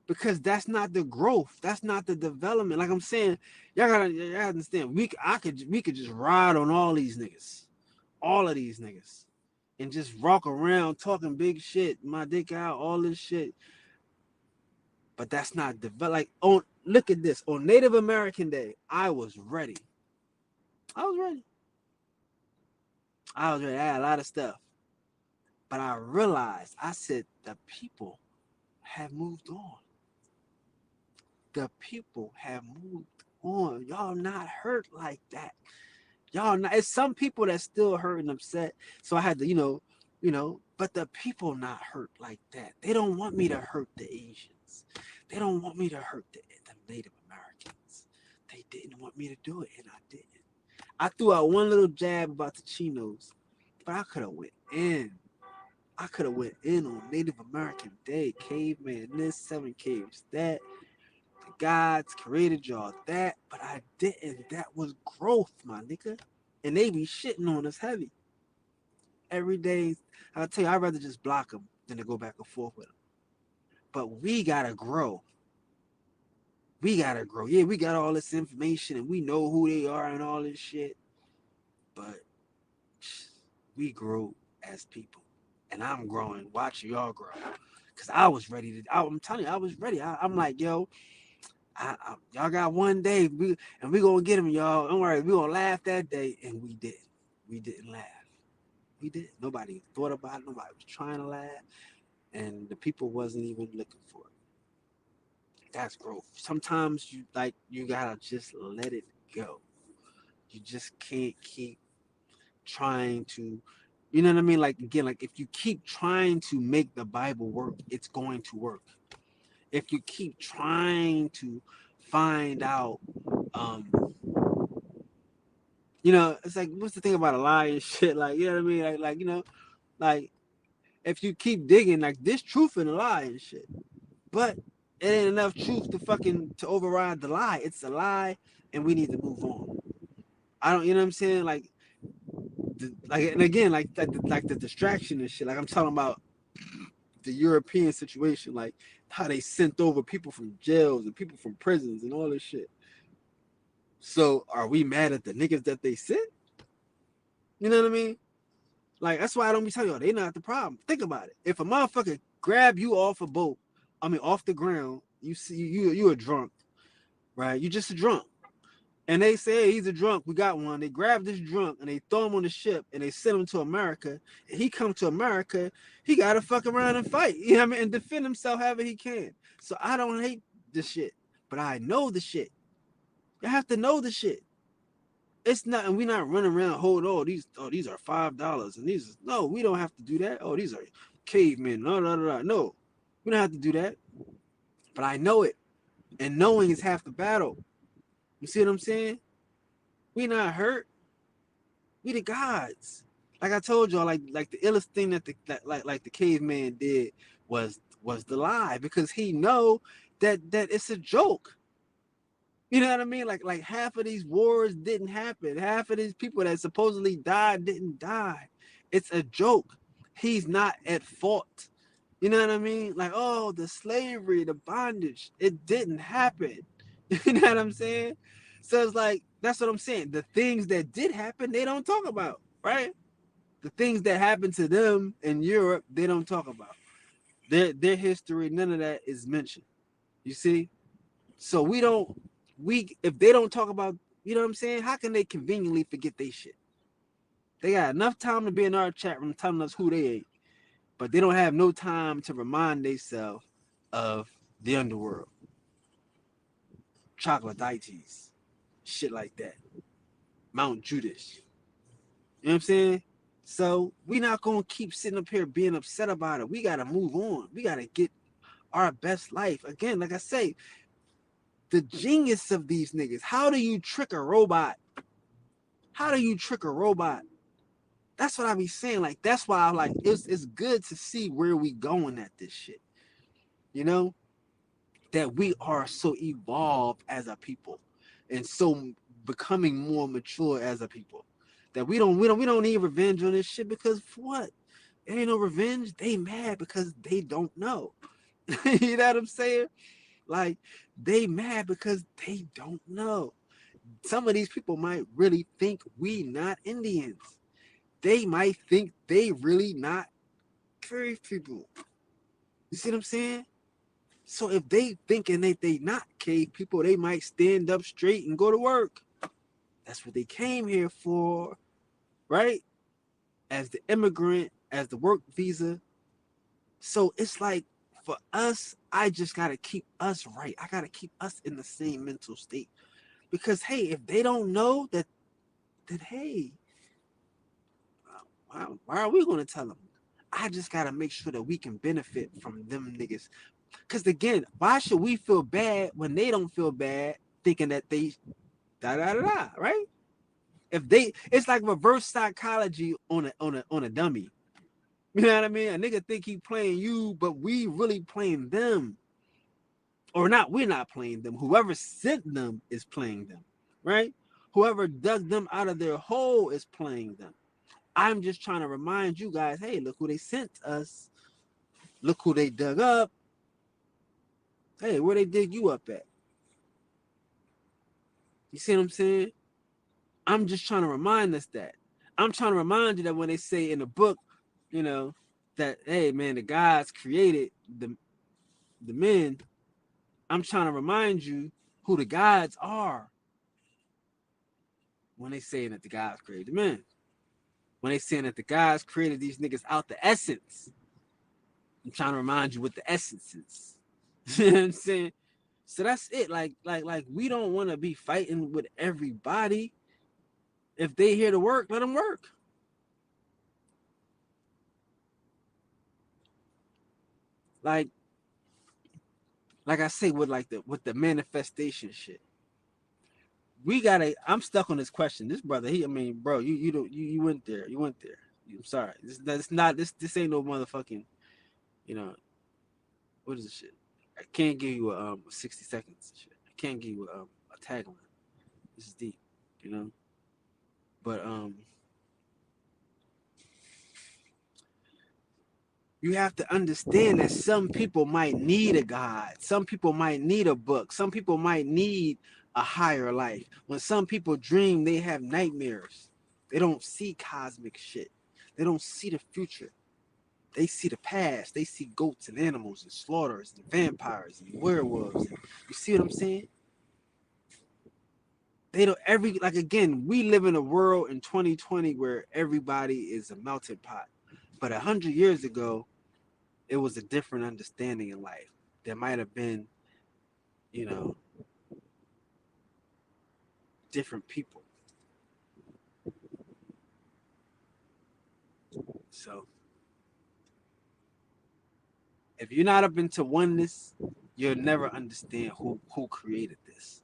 because that's not the growth. That's not the development. Like I'm saying, y'all understand. We could just ride on all of these niggas, and just walk around talking big shit, my dick out, all this shit. But that's not develop. Like, on look at this, on Native American Day, I was ready. I was ready. I was ready. I had a lot of stuff. But I realized, I said, the people have moved on. The people have moved on. Y'all not hurt like that. Y'all not. It's some people that still hurt and upset. So I had to, but the people not hurt like that. They don't want me to hurt the Asians. They don't want me to hurt the Native Americans. They didn't want me to do it, and I didn't. I threw out one little jab about the Chinos, but I could have went in. I could have went in on Native American Day, caveman this, 7 caves that, the gods created y'all that, but I didn't. That was growth, my nigga. And they be shitting on us heavy. Every day, I'll tell you, I'd rather just block them than to go back and forth with them. But we gotta grow. We gotta grow. Yeah, we got all this information and we know who they are and all this shit. But we grow as people. And I'm growing, watching y'all grow. Cause I was ready to. I'm telling you, I was ready. I'm like, yo, y'all got one day, we gonna get them, y'all. Don't worry, we gonna laugh that day, and we did. We didn't laugh. We did. Nobody thought about it. Nobody was trying to laugh, and the people wasn't even looking for it. That's growth. Sometimes you gotta just let it go. You just can't keep trying to. You know what I mean? Like again, like if you keep trying to make the Bible work, it's going to work. If you keep trying to find out, um, it's like, what's the thing about a lie and shit? Like, you know what I mean? Like if you keep digging, like there's truth in a lie and shit, but it ain't enough truth to override the lie. It's a lie, and we need to move on. I don't, you know what I'm saying? And again, like the distraction and shit. Like I'm talking about the European situation, like how they sent over people from jails and people from prisons and all this shit. So are we mad at the niggas that they sent? You know what I mean? Like that's why I don't be telling y'all they not the problem. Think about it. If a motherfucker grab you off a boat, off the ground, you see you a drunk, right? You just a drunk. And they say, hey, he's a drunk. We got one. They grab this drunk and they throw him on the ship and they send him to America. And he come to America, he got to fuck around and fight, you know what I mean? And defend himself however he can. So I don't hate the shit, but I know the shit. You have to know the shit. It's not, and we're not running around holding, these are $5, and these, no, we don't have to do that. Oh, these are cavemen. No, no, no, no, no. We don't have to do that. But I know it, and knowing is half the battle. You see what I'm saying? We not hurt. We the gods. Like I told y'all, like the illest thing that like the caveman did was the lie, because he know that it's a joke. You know what I mean? Like half of these wars didn't happen. Half of these people that supposedly died didn't die. It's a joke. He's not at fault. You know what I mean? Like, oh, the slavery, the bondage, it didn't happen. You know what I'm saying? So it's like, that's what I'm saying. The things that did happen, they don't talk about, right? The things that happened to them in Europe, they don't talk about. Their history, none of that is mentioned. You see? So we if they don't talk about, you know what I'm saying? How can they conveniently forget they shit? They got enough time to be in our chat room telling us who they ain't, but they don't have no time to remind themselves of the underworld, troglodytes, shit like that, Mount Judas. You know what I'm saying? So we not gonna keep sitting up here being upset about it. We gotta move on. We gotta get our best life. Again, like I say, the genius of these niggas. How do you trick a robot? How do you trick a robot? That's what I be saying. Like, that's why I like it's good to see where we going at this shit. You know? That we are so evolved as a people and so becoming more mature as a people. That we don't need revenge on this shit, because for what? There ain't no revenge. They mad because they don't know. You know what I'm saying? Like, they mad because they don't know. Some of these people might really think we not Indians. They might think they really not cave people. You see what I'm saying? So if they thinking that they not cave people, they might stand up straight and go to work. That's what they came here for, right? As the immigrant, as the work visa. So it's like, for us, I just gotta keep us right. I gotta keep us in the same mental state. Because hey, if they don't know that hey, why are we gonna tell them? I just gotta make sure that we can benefit from them niggas. Cause again, why should we feel bad when they don't feel bad, thinking that they da da da da, right? If they, it's like reverse psychology on a dummy. You know what I mean? A nigga think he playing you, but we really playing them. Or not, we're not playing them. Whoever sent them is playing them, right? Whoever dug them out of their hole is playing them. I'm just trying to remind you guys, hey, look who they sent us. Look who they dug up. Hey, where they dig you up at? You see what I'm saying? I'm just trying to remind us that. I'm trying to remind you that when they say in the book, you know, that hey man, the gods created the men. I'm trying to remind you who the gods are when they saying that the gods created the men. When they saying that the gods created these niggas out the essence. I'm trying to remind you what the essence is. You know what I'm saying? So that's it. Like we don't want to be fighting with everybody. If they here to work, let them work. Like I say with the manifestation shit. We gotta. I'm stuck on this question. This brother, I mean, bro, you don't you went there. You went there. I'm sorry. That's not this ain't no motherfucking. You know what is this shit? I can't give you a 60 seconds. Shit. I can't give you a tagline. This is deep. You know, but you have to understand that some people might need a God. Some people might need a book. Some people might need a higher life. When some people dream, they have nightmares. They don't see cosmic shit. They don't see the future. They see the past. They see goats and animals and slaughters and vampires and werewolves. You see what I'm saying? They don't like again, we live in a world in 2020 where everybody is a melting pot. But 100 years ago, it was a different understanding in life. There might have been, you know, different people. So if you're not up into oneness, you'll never understand who created this,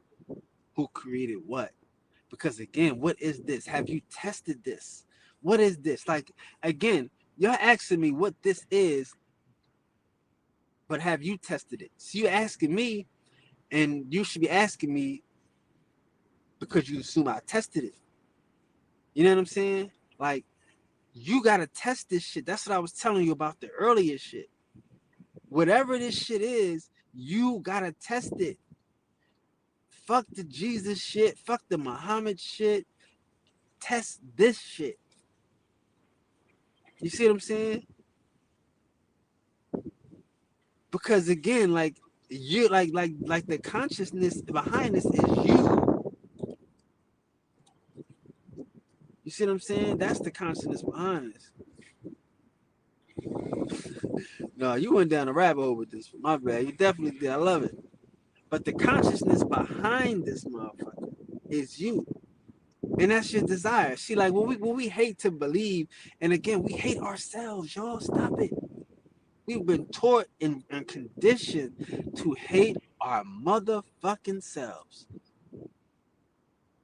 who created what. Because again, what is this? Have you tested this? What is this? Like again, you're asking me what this is, but have you tested it? So you're asking me, and you should be asking me because you assume I tested it. You know what I'm saying? Like you gotta test this shit. That's what I was telling you about the earlier shit. Whatever this shit is, you gotta test it. Fuck the Jesus shit. Fuck the Muhammad shit. Test this shit. You see what I'm saying? Because again, like you, like the consciousness behind this is you. You see what I'm saying? That's the consciousness behind this. No, you went down a rabbit hole with this. My bad. You definitely did. I love it. But the consciousness behind this motherfucker is you. And that's your desire. See, like when we hate to believe, and again, we hate ourselves, y'all. Stop it. We've been taught and conditioned to hate our motherfucking selves.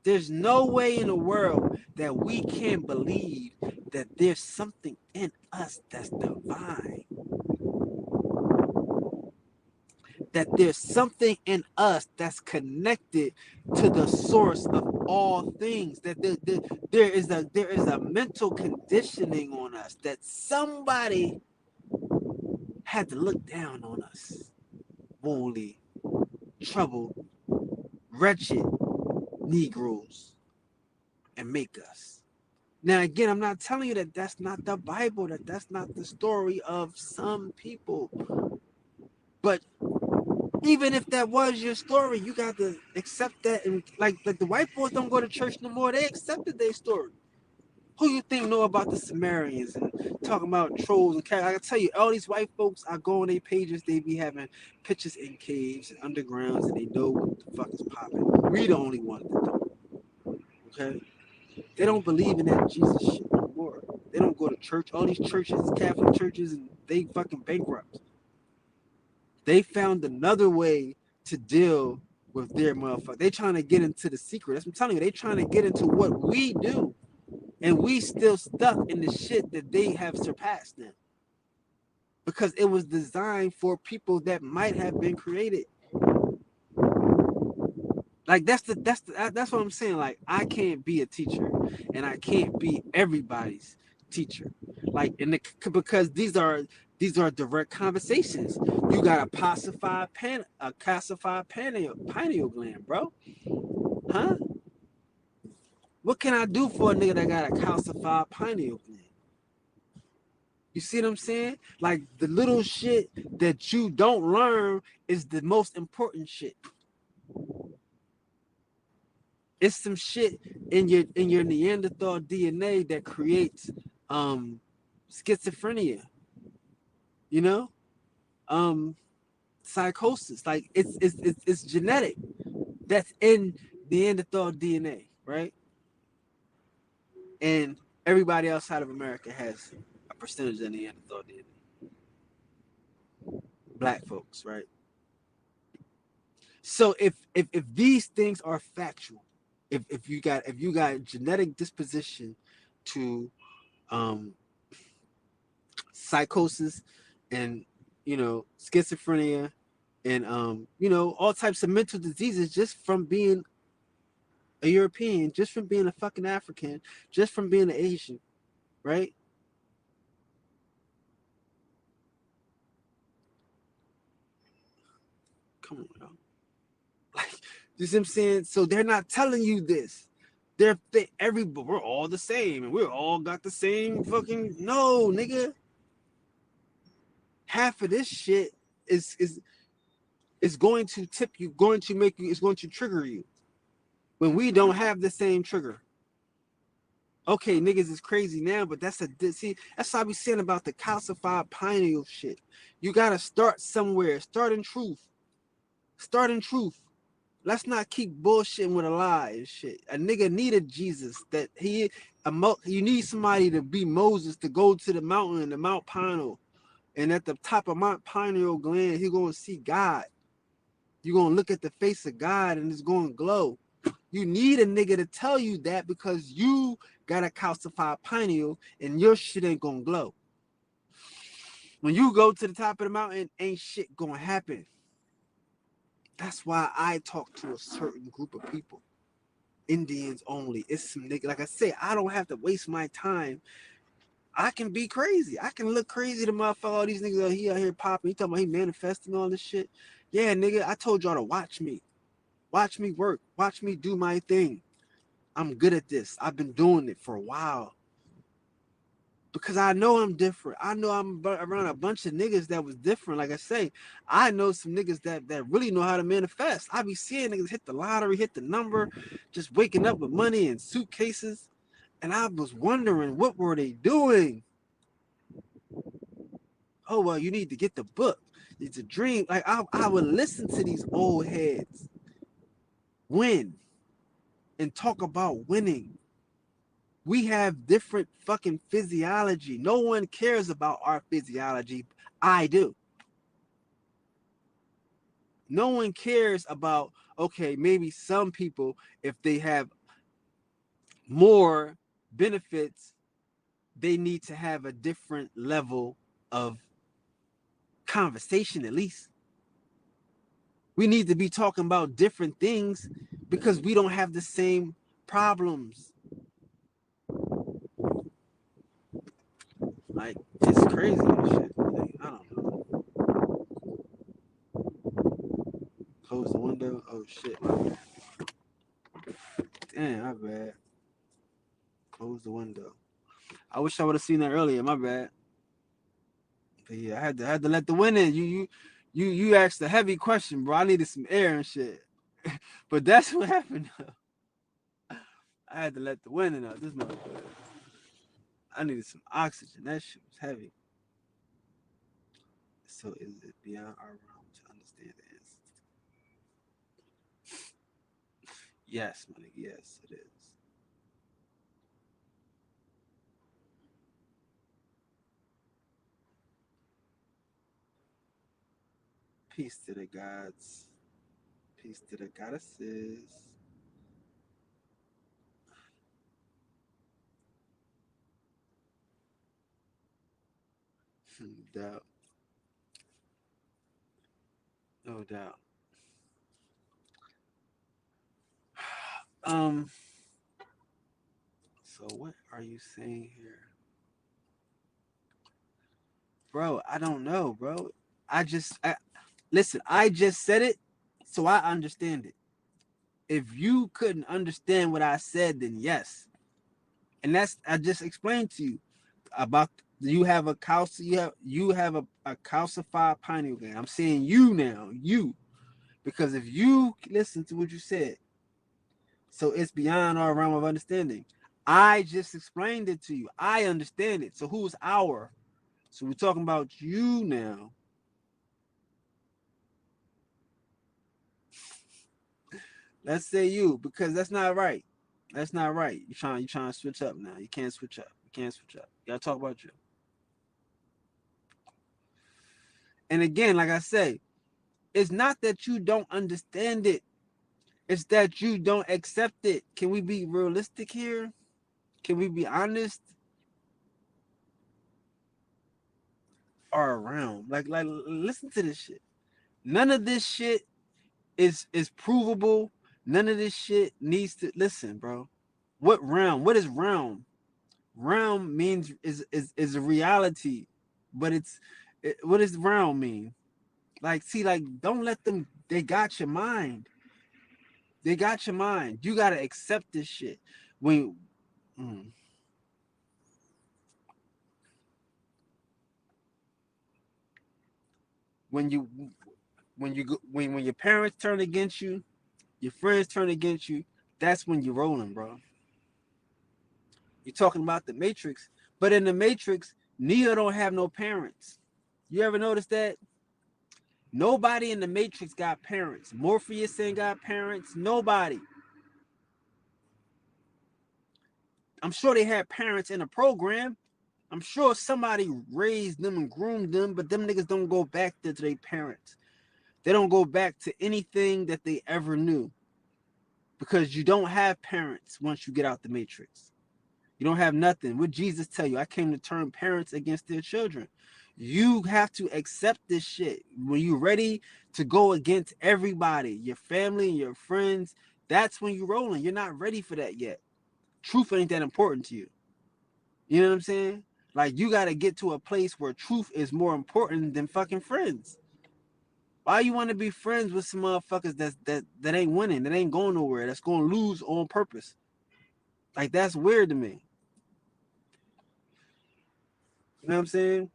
There's no way in the world that we can't believe that there's something in us that's divine. That there's something in us that's connected to the source of all things. That there is a mental conditioning on us that somebody had to look down on us. Lonely, troubled, wretched Negroes and make us. Now again, I'm not telling you that that's not the Bible, that that's not the story of some people. But even if that was your story, you got to accept that. And like the white boys don't go to church no more. They accepted their story. Who you think know about the Sumerians and talking about trolls and cats? I can tell you, all these white folks, I go on their pages, they be having pictures in caves and undergrounds, and they know what the fuck is popping. We the only ones that don't. Okay? They don't believe in that Jesus shit no more. They don't go to church. All these churches, Catholic churches, and they fucking bankrupt. They found another way to deal with their motherfucker. They trying to get into the secret. That's what I'm telling you. They trying to get into what we do. And we still stuck in the shit that they have surpassed them. Because it was designed for people that might have been created. Like that's what I'm saying. Like I can't be a teacher, and I can't be everybody's teacher. Like because these are direct conversations. You got a calcified pineal gland, bro. Huh? What can I do for a nigga that got a calcified pineal gland? You see what I'm saying? Like the little shit that you don't learn is the most important shit. It's some shit in your Neanderthal DNA that creates schizophrenia, you know, psychosis. Like it's genetic. That's in Neanderthal DNA, right? And everybody outside of America has a percentage of Neanderthal DNA. Black folks, right? So if these things are factual, if you got genetic disposition to psychosis and schizophrenia and all types of mental diseases just from being a European, just from being a fucking African, just from being an Asian, right? Come on, yo. Like, you see what I'm saying? So they're not telling you this. We're all the same and we're all got the same fucking no, nigga. Half of this shit is going to tip you, going to make you, it's going to trigger you when we don't have the same trigger. Okay, niggas is crazy now, but that's what I be saying about the calcified pineal shit. You gotta start somewhere. Start in truth. Start in truth. Let's not keep bullshitting with a lie and shit. A nigga needed Jesus. You need somebody to be Moses to go to the mountain, the Mount Pino, and at the top of Mount Pineal Glen, he gonna see God. You're gonna look at the face of God and it's gonna glow. You need a nigga to tell you that because you got a calcified pineal and your shit ain't gonna glow. When you go to the top of the mountain, ain't shit gonna happen. That's why I talk to a certain group of people. Indians only. It's some nigga. Like I say, I don't have to waste my time. I can be crazy. I can look crazy to motherfucker. All these niggas out here popping. He talking about he manifesting all this shit. Yeah, nigga, I told y'all to watch me. Watch me work. Watch me do my thing. I'm good at this. I've been doing it for a while. Because I know I'm different. I know I'm around a bunch of niggas that was different. Like I say, I know some niggas that really know how to manifest. I be seeing niggas hit the lottery, hit the number, just waking up with money in suitcases. And I was wondering, what were they doing? Oh, well, you need to get the book. It's a dream. Like, I would listen to these old heads win and talk about winning. We have different fucking physiology. No one cares about our physiology. I do. No one cares about, okay, maybe some people, if they have more benefits, they need to have a different level of conversation at least. We need to be talking about different things because we don't have the same problems. Like, it's crazy and shit. Like, I don't know. Close the window. Oh shit. Damn, my bad. Close the window. I wish I would have seen that earlier. My bad. But yeah, I had to let the wind in. You asked a heavy question, bro. I needed some air and shit. But that's what happened. I had to let the wind in. This motherfucker. I needed some oxygen. That shit was heavy. So is it beyond our realm to understand the answer? Yes, my nigga. Yes, it is. Peace to the gods. Peace to the goddesses. Doubt. No doubt. Um. So what are you saying here, bro? I don't know, bro. Listen. I just said it, so I understand it. If you couldn't understand what I said, then yes, and that's I just explained to you about you have a you have a calcified pineal gland. I'm saying you now, you, because if you listen to what you said, so it's beyond our realm of understanding. I just explained it to you. I understand it. So who's our? So we're talking about you now. Let's say you, because that's not right. That's not right. You trying to switch up now. You can't switch up. You can't switch up. You gotta talk about you. And again, like I say, it's not that you don't understand it. It's that you don't accept it. Can we be realistic here? Can we be honest? Or around? Like listen to this shit. None of this shit is provable. None of this shit needs to listen, bro. What realm? What is realm? Realm means is a reality, but what does realm mean? Like, see, like, don't let them. They got your mind. They got your mind. You gotta accept this shit. When mm, when you when your parents turn against you, your friends turn against you. That's when you're rolling, bro. You're talking about the Matrix, but in the Matrix, Neo don't have no parents. You ever notice that? Nobody in the Matrix got parents. Morpheus ain't got parents. Nobody. I'm sure they had parents in the program. I'm sure somebody raised them and groomed them, but them niggas don't go back to their parents. They don't go back to anything that they ever knew, because you don't have parents once you get out the Matrix. You don't have nothing. What Jesus tell you? I came to turn parents against their children. You have to accept this shit. When you're ready to go against everybody, your family and your friends, that's when you're rolling. You're not ready for that yet. Truth ain't that important to you. You know what I'm saying? Like, you got to get to a place where truth is more important than fucking friends. Why you want to be friends with some motherfuckers that ain't winning, that ain't going nowhere, that's going to lose on purpose? Like, that's weird to me. You know what I'm saying?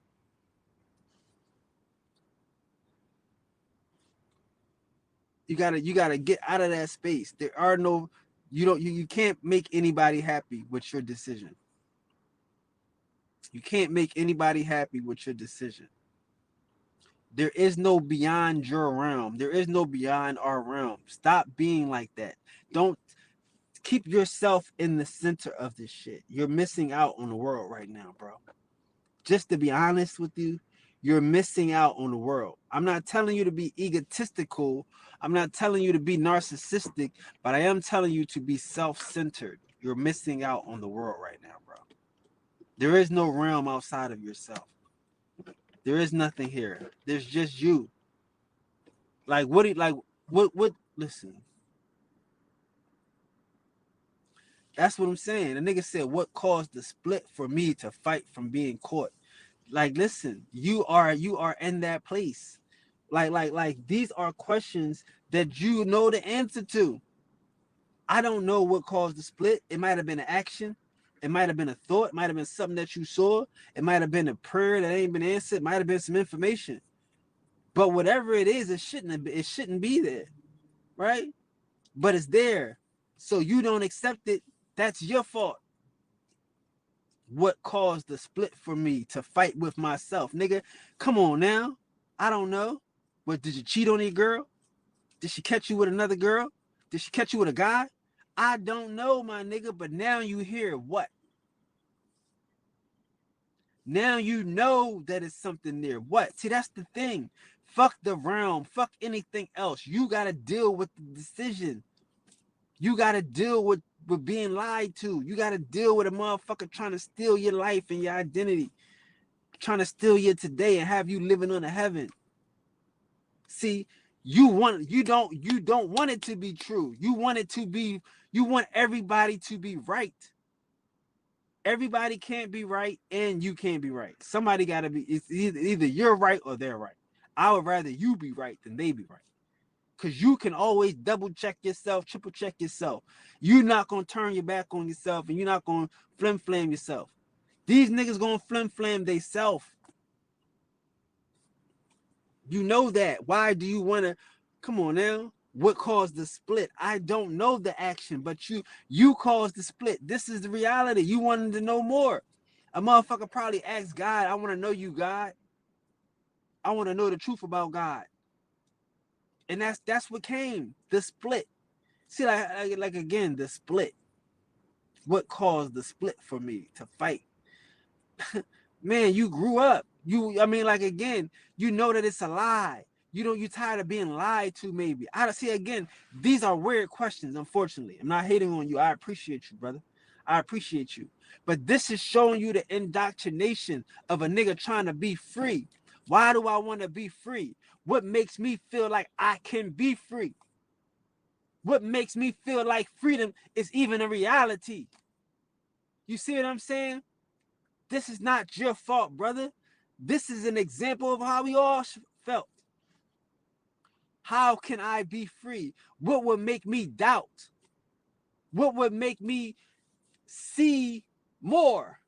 You gotta get out of that space. There are no, you can't make anybody happy with your decision. You can't make anybody happy with your decision. There is no beyond your realm. There is no beyond our realm. Stop being like that. Don't keep yourself in the center of this shit. You're missing out on the world right now, bro. Just to be honest with you, you're missing out on the world. I'm not telling you to be egotistical. I'm not telling you to be narcissistic, but I am telling you to be self-centered. You're missing out on the world right now, bro. There is no realm outside of yourself. There is nothing here. There's just you. Like, what do you, like, what, listen. That's what I'm saying. The nigga said, what caused the split for me to fight from being caught? Like, listen, you are in that place. Like these are questions that you know the answer to. I don't know what caused the split. It might have been an action. It might have been a thought. It might have been something that you saw. It might have been a prayer that ain't been answered. It might have been some information. But whatever it is, it shouldn't be there, right? But it's there. So you don't accept it. That's your fault. What caused the split for me to fight with myself? Nigga, come on now. I don't know. What, did you cheat on your girl? Did she catch you with another girl? Did she catch you with a guy? I don't know, my nigga, but now you hear what? Now you know that it's something there. What? See, that's the thing. Fuck the realm. Fuck anything else. You got to deal with the decision. You got to deal with being lied to. You got to deal with a motherfucker trying to steal your life and your identity. Trying to steal you today and have you living on a heaven. See, you don't want it to be true. You want everybody to be right. Everybody can't be right and you can't be right. Somebody got to be, it's either you're right or they're right. I would rather you be right than they be right. Because you can always double check yourself, triple check yourself. You're not going to turn your back on yourself and you're not going to flim flam yourself. These niggas going to flim flam they self. You know that. Why do you want to? Come on now. What caused the split? I don't know the action, but you caused the split. This is the reality. You wanted to know more. A motherfucker probably asked God, I want to know you, God. I want to know the truth about God. And that's what came. The split. See, like again, the split. What caused the split for me to fight? Man, you grew up. Like, again, you know that it's a lie. You tired of being lied to, maybe. I see, again, these are weird questions, unfortunately. I'm not hating on you. I appreciate you, brother. I appreciate you. But this is showing you the indoctrination of a nigga trying to be free. Why do I want to be free? What makes me feel like I can be free? What makes me feel like freedom is even a reality? You see what I'm saying? This is not your fault, brother. This is an example of how we all felt. How can I be free? What would make me doubt? What would make me see more?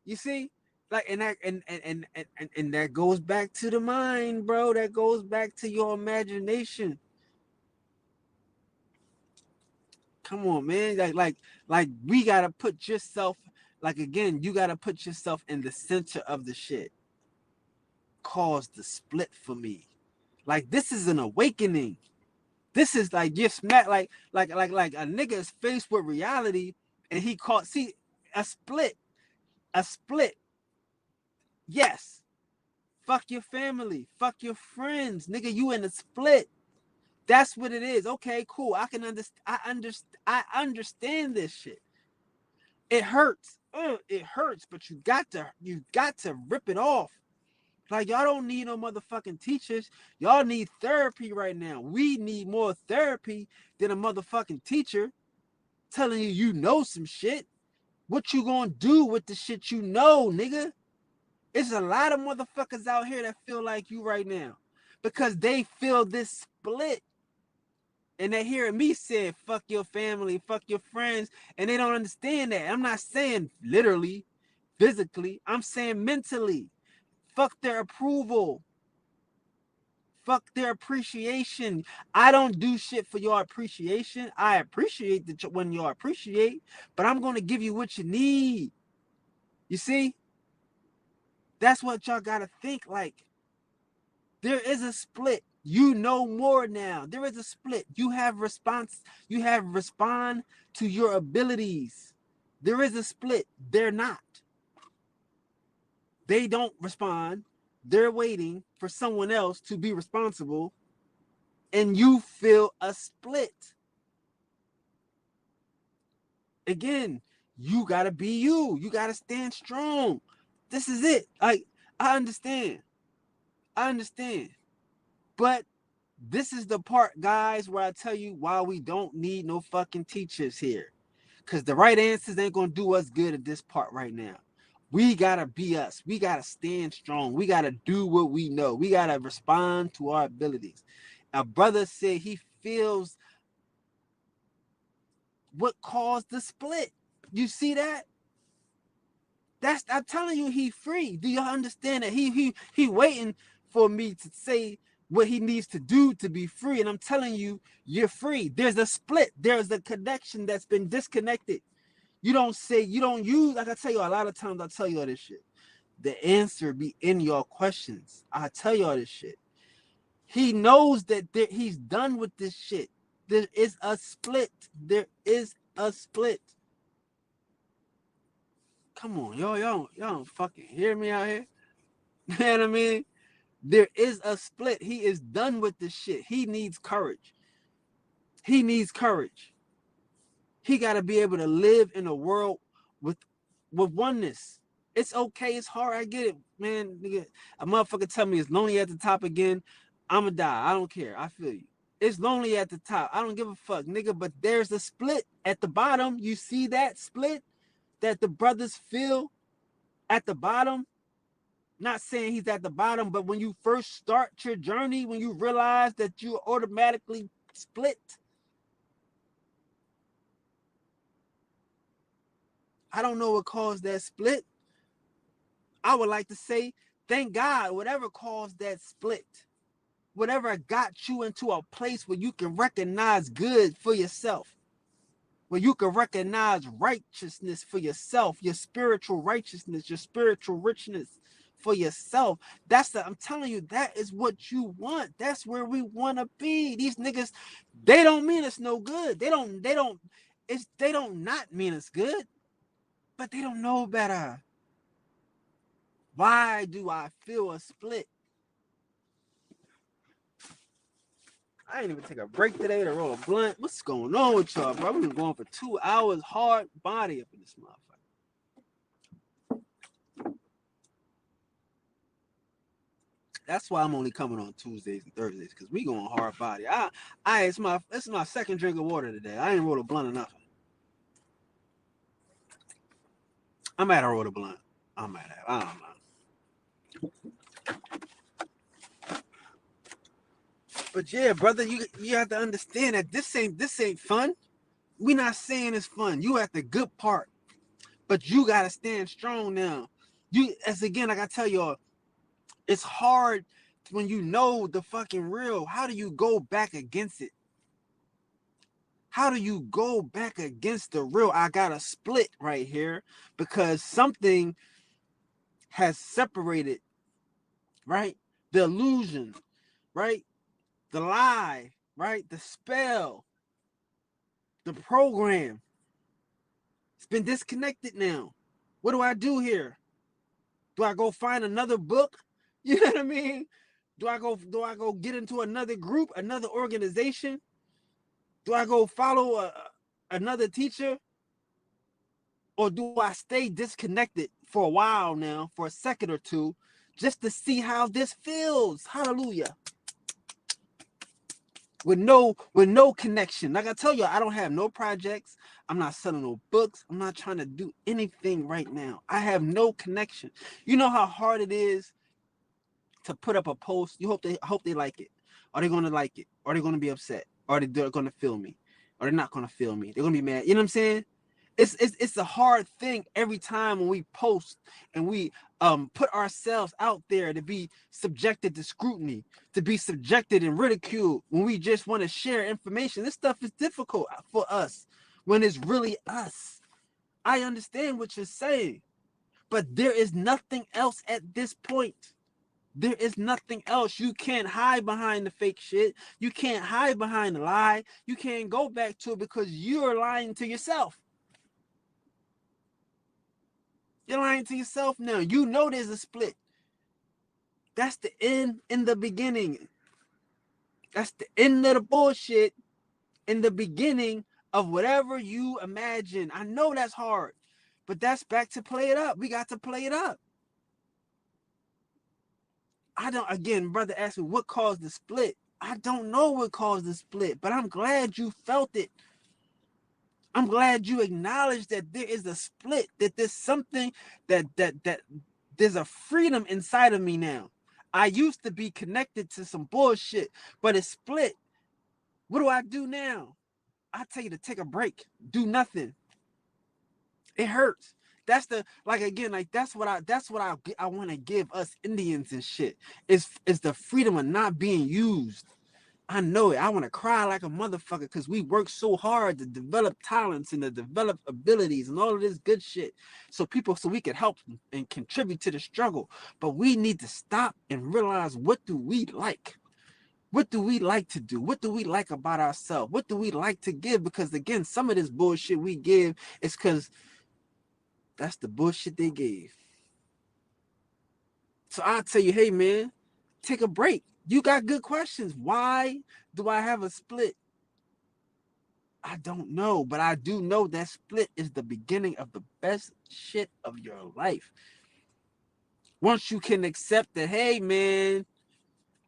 You see? Like, and that goes back to the mind, bro. That goes back to your imagination. Come on, man. Like we gotta put yourself, like, again, you gotta put yourself in the center of the shit. Caused the split for me. Like this is an awakening. This is like you're smack like a nigga is faced with reality and he caught see a split. A split. Yes. Fuck your family. Fuck your friends. Nigga, you in a split. That's what it is. Okay, cool. I can understand. I understand this shit. It hurts. It hurts, but you got to rip it off. Like y'all don't need no motherfucking teachers. Y'all need therapy right now. We need more therapy than a motherfucking teacher telling you you know some shit. What you gonna do with the shit you know, nigga? It's a lot of motherfuckers out here that feel like you right now because they feel this split. And they hearing me say, fuck your family, fuck your friends, and they don't understand that. I'm not saying literally, physically, I'm saying mentally. Fuck their approval. Fuck their appreciation. I don't do shit for your appreciation. I appreciate when you appreciate, but I'm going to give you what you need. You see? That's what y'all got to think like. There is a split. You know more now. There is a split. You have respond to your abilities. There is a split. They're not. They don't respond. They're waiting for someone else to be responsible. And you feel a split. Again, you gotta be you. You gotta stand strong. This is it. Like, I understand. But this is the part, guys, where I tell you why we don't need no fucking teachers here. Because the right answers ain't going to do us good at this part right now. We got to be us. We got to stand strong. We got to do what we know. We got to respond to our abilities. A brother said he feels what caused the split. You see that? I'm telling you, he free. Do you understand that he waiting for me to say what he needs to do to be free? And I'm telling you, you're free. There's a split. There's a connection that's been disconnected. You don't use, like I tell you a lot of times, I tell you all this shit. The answer be in your questions. I tell you all this shit. He knows that he's done with this shit. There is a split. There is a split. Come on, y'all don't fucking hear me out here. You know what I mean? There is a split. He is done with this shit. He needs courage. He needs courage. He got to be able to live in a world with oneness. It's okay. It's hard. I get it, man. Nigga, a motherfucker tell me it's lonely at the top again. I'ma die. I don't care. I feel you. It's lonely at the top. I don't give a fuck, nigga. But there's a split at the bottom. You see that split that the brothers feel at the bottom? Not saying he's at the bottom, but when you first start your journey, when you realize that you automatically split, I don't know what caused that split. I would like to say, thank God, whatever caused that split, whatever got you into a place where you can recognize good for yourself, where you can recognize righteousness for yourself, your spiritual righteousness, your spiritual richness for yourself. I'm telling you, that is what you want. That's where we want to be. These niggas, they don't mean it's no good. They don't not mean it's good, but they don't know better. Why do I feel a split? I ain't even take a break today to roll a blunt. What's going on with y'all, bro? We've been going for 2 hours, hard body up in this motherfucker. That's why I'm only coming on Tuesdays and Thursdays, because we going hard body. It's my second drink of water today. I ain't rolled a blunt or nothing. I'm at a roll a blunt. I don't know. But yeah, brother, you have to understand that this ain't fun. We not saying it's fun. You at the good part, but you gotta stand strong now. Again, like I tell y'all, it's hard when you know the fucking real. How do you go back against it? How do you go back against the real? I got a split right here because something has separated, right? The illusion, right? the lie, right? The spell, the program. It's been disconnected now. What do I do here? Do I go find another book? You know what I mean? Do I go get into another group, another organization? Do I go follow another teacher? Or do I stay disconnected for a while now, for a second or two, just to see how this feels? Hallelujah. With no connection. Like I tell you, I don't have no projects. I'm not selling no books. I'm not trying to do anything right now. I have no connection. You know how hard it is to put up a post. You hope they like it. Are they gonna like it? Are they gonna be upset? Are they gonna feel me? Are they not gonna feel me? They're gonna be mad. You know what I'm saying? It's a hard thing every time when we post and we put ourselves out there to be subjected to scrutiny, to be subjected and ridiculed when we just want to share information. This stuff is difficult for us when it's really us. I understand what you're saying, but there is nothing else at this point. There is nothing else. You can't hide behind the fake shit. You can't hide behind the lie. You can't go back to it because you're lying to yourself. You're lying to yourself now. You know there's a split. That's the end in the beginning. That's the end of the bullshit in the beginning of whatever you imagine. I know that's hard, but that's back to play it up. We got to play it up. Again, brother asked me what caused the split. I don't know what caused the split, but I'm glad you felt it. I'm glad you acknowledge that there is a split, that there's something that there's a freedom inside of me now. I used to be connected to some bullshit, but it's split. What do I do now? I tell you to take a break. Do nothing. It hurts. That's the that's what I want to give us Indians and shit. Is the freedom of not being used. I know it. I want to cry like a motherfucker because we work so hard to develop talents and to develop abilities and all of this good shit. So we can help and contribute to the struggle. But we need to stop and realize, what do we like? What do we like to do? What do we like about ourselves? What do we like to give? Because again, some of this bullshit we give is because that's the bullshit they gave. So I'll tell you, hey man, take a break. You got good questions. Why do I have a split? I don't know, but I do know that split is the beginning of the best shit of your life. Once you can accept that, hey man,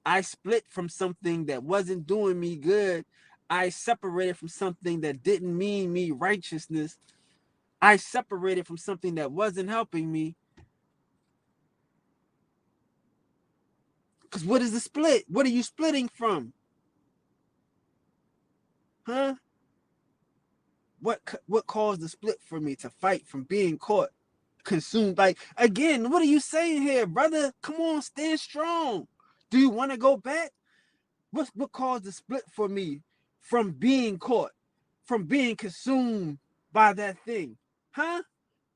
I split from something that wasn't doing me good. I separated from something that didn't mean me righteousness. I separated from something that wasn't helping me. Because what is the split? What are you splitting from? Huh? What caused the split for me? To fight from being caught, consumed. Like, again, what are you saying here, brother? Come on, stand strong. Do you want to go back? What caused the split for me from being caught, from being consumed by that thing? Huh?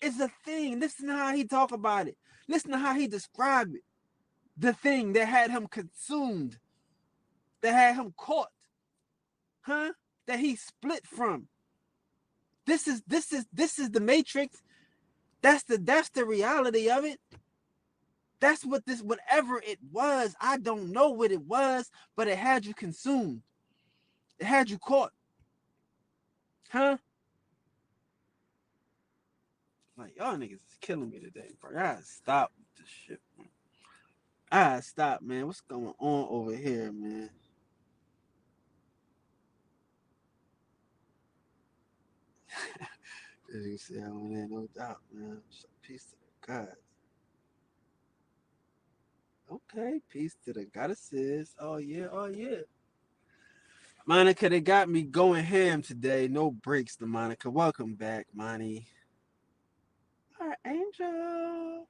It's a thing. Listen to how he talk about it. Listen to how he described it. The thing that had him consumed, that had him caught, huh? That he split from. This is the matrix. That's the reality of it. That's what this, whatever it was, I don't know what it was, but it had you consumed. It had you caught. Huh? Like, y'all niggas is killing me today, bro. I gotta stop this shit, man. I gotta stop, man. What's going on over here, man? As you say, I went in, no doubt, man. So peace to the gods. Okay, peace to the goddesses. Oh yeah, oh yeah. Monica, they got me going ham today. No breaks, the Monica. Welcome back, Monty. Our angel.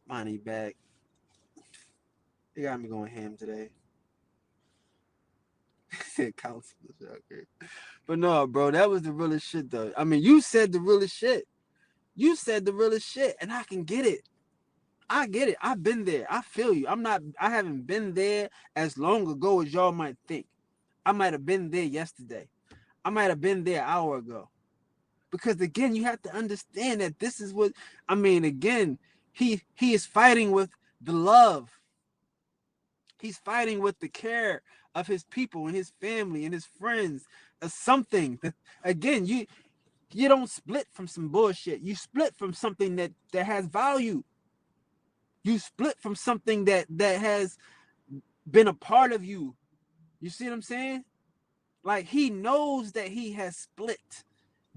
Monty back. They got me going ham today. Said counselors, okay. But no, bro, that was the realest shit, though. I mean, you said the realest shit. You said the realest shit, and I can get it. I get it. I've been there. I feel you. I haven't been there as long ago as y'all might think. I might have been there yesterday. I might have been there an hour ago. Because again, you have to understand that this is what I mean. Again, he is fighting with the love. He's fighting with the care of his people and his family and his friends. Something that again, you don't split from some bullshit. You split from something that has value. You split from something that has been a part of you. You see what I'm saying? Like he knows that he has split.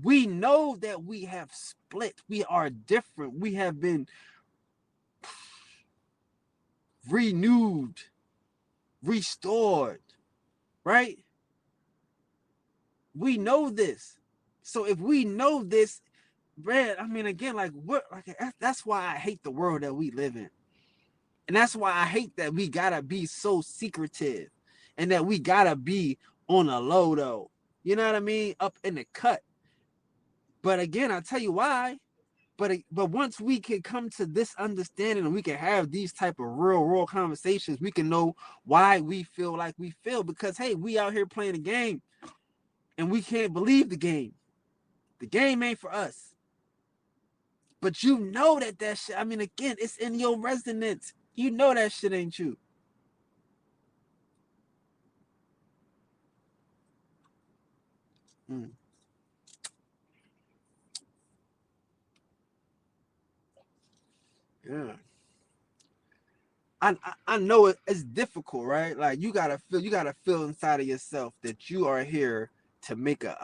We know that we have split. We are different. We have been renewed, restored, right? We know this. So if we know this, man, I mean, again, like what? Like that's why I hate the world that we live in, and that's why I hate that we gotta be so secretive, and that we gotta be on a low though. You know what I mean? Up in the cut. But again, I'll tell you why. But once we can come to this understanding and we can have these type of real raw conversations, we can know why we feel like we feel. Because hey, we out here playing a game, and we can't believe the game. The game ain't for us. But you know that shit. I mean, again, it's in your resonance. You know that shit ain't you. Mm. Yeah. I know it's difficult, right? Like you gotta feel inside of yourself that you are here to make a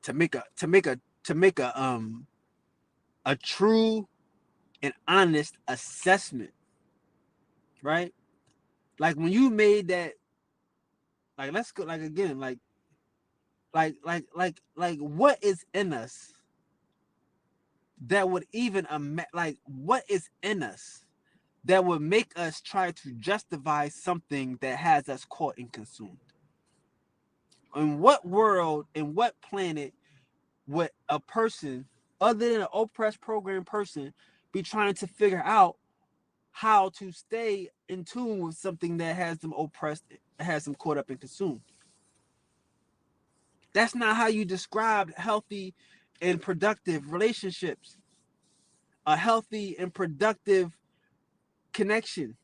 to make a to make a to make a true and honest assessment, right? Like when you made that, like let's go like again, like what is in us that would even like what is in us that would make us try to justify something that has us caught and consumed? In what world, in what planet would a person other than an oppressed program person be trying to figure out how to stay in tune with something that has them oppressed, has them caught up and consumed? That's not how you describe healthy and productive relationships, a healthy and productive connection.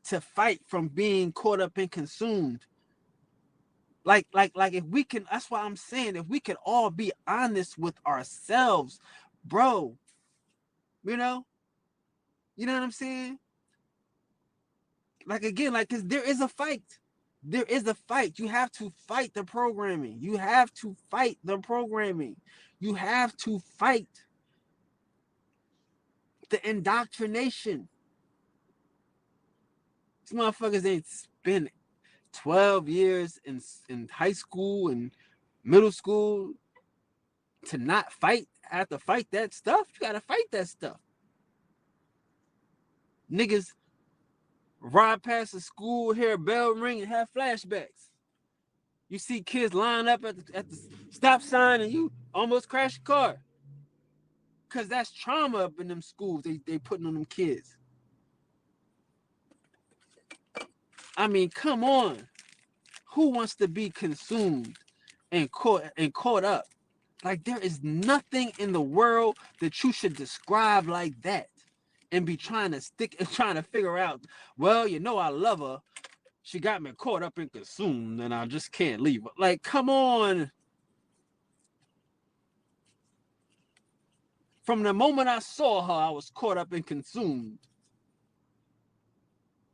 To fight from being caught up and consumed. Like if we can, that's why I'm saying if we can all be honest with ourselves, bro, you know, you know what I'm saying? Like again, like cause there is a fight. There is a fight. You have to fight the programming. You have to fight the programming. You have to fight the indoctrination. These motherfuckers ain't spent 12 years in high school and middle school to not fight, have to fight that stuff. You gotta fight that stuff. Niggas ride past the school, hear a bell ring, and have flashbacks. You see kids line up at the stop sign and you almost crash your car. Cause that's trauma up in them schools they putting on them kids. I mean, come on. Who wants to be consumed and caught up? Like there is nothing in the world that you should describe like that and be trying to stick and trying to figure out, well, you know I love her. She got me caught up and consumed and I just can't leave her. Like, come on. From the moment I saw her, I was caught up and consumed.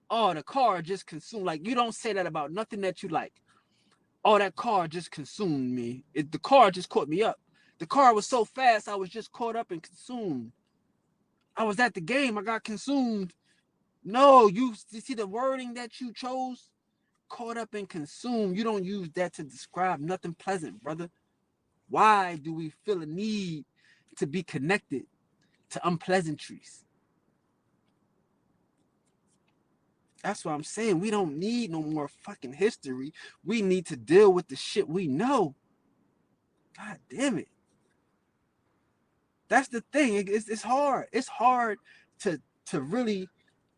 Oh, the car just consumed. Like, you don't say that about nothing that you like. Oh, that car just consumed me. The car just caught me up. The car was so fast, I was just caught up and consumed. I was at the game, I got consumed. No, you see the wording that you chose? Caught up and consumed. You don't use that to describe nothing pleasant, brother. Why do we feel a need to be connected to unpleasantries? That's what I'm saying. We don't need no more fucking history. We need to deal with the shit we know. God damn it. That's the thing. It's hard. It's hard to really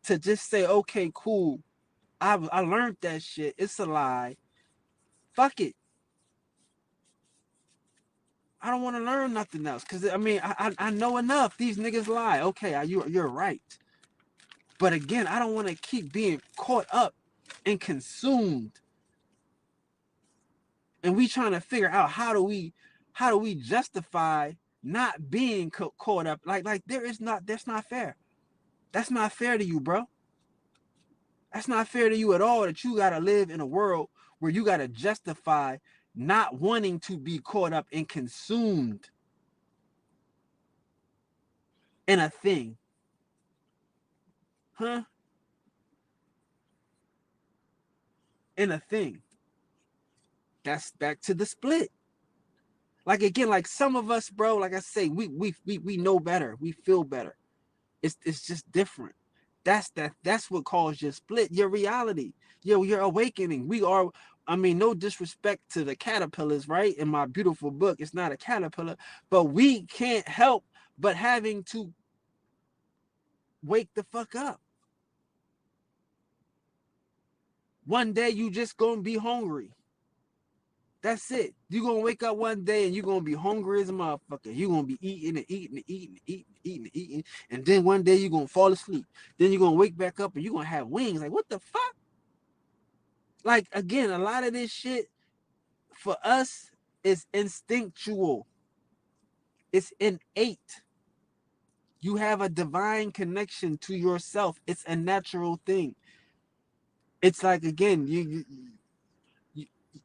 to just say, okay, cool. I learned that shit. It's a lie. Fuck it. I don't want to learn nothing else. Cause I mean, I know enough. These niggas lie. Okay, you're right. But again, I don't want to keep being caught up and consumed. And we trying to figure out how do we justify not being caught up? Like there is not that's not fair. That's not fair to you, bro. That's not fair to you at all. That you gotta live in a world where you gotta justify not wanting to be caught up and consumed in a thing, huh? In a thing. That's back to the split. Like again, like some of us, bro. Like I say, we know better. We feel better. It's just different. That's what caused your split, your reality, your awakening. We are, I mean, no disrespect to the caterpillars, right? In my beautiful book, it's not a caterpillar, but we can't help but having to wake the fuck up. One day you just gonna be hungry. That's it. You're gonna wake up one day and you're gonna be hungry as a motherfucker. You're gonna be eating and eating and eating and eating and eating and eating. And then one day you're gonna fall asleep. Then you're gonna wake back up and you're gonna have wings. Like, what the fuck? Like, again, a lot of this shit for us is instinctual, it's innate. You have a divine connection to yourself. It's a natural thing. It's like, again, you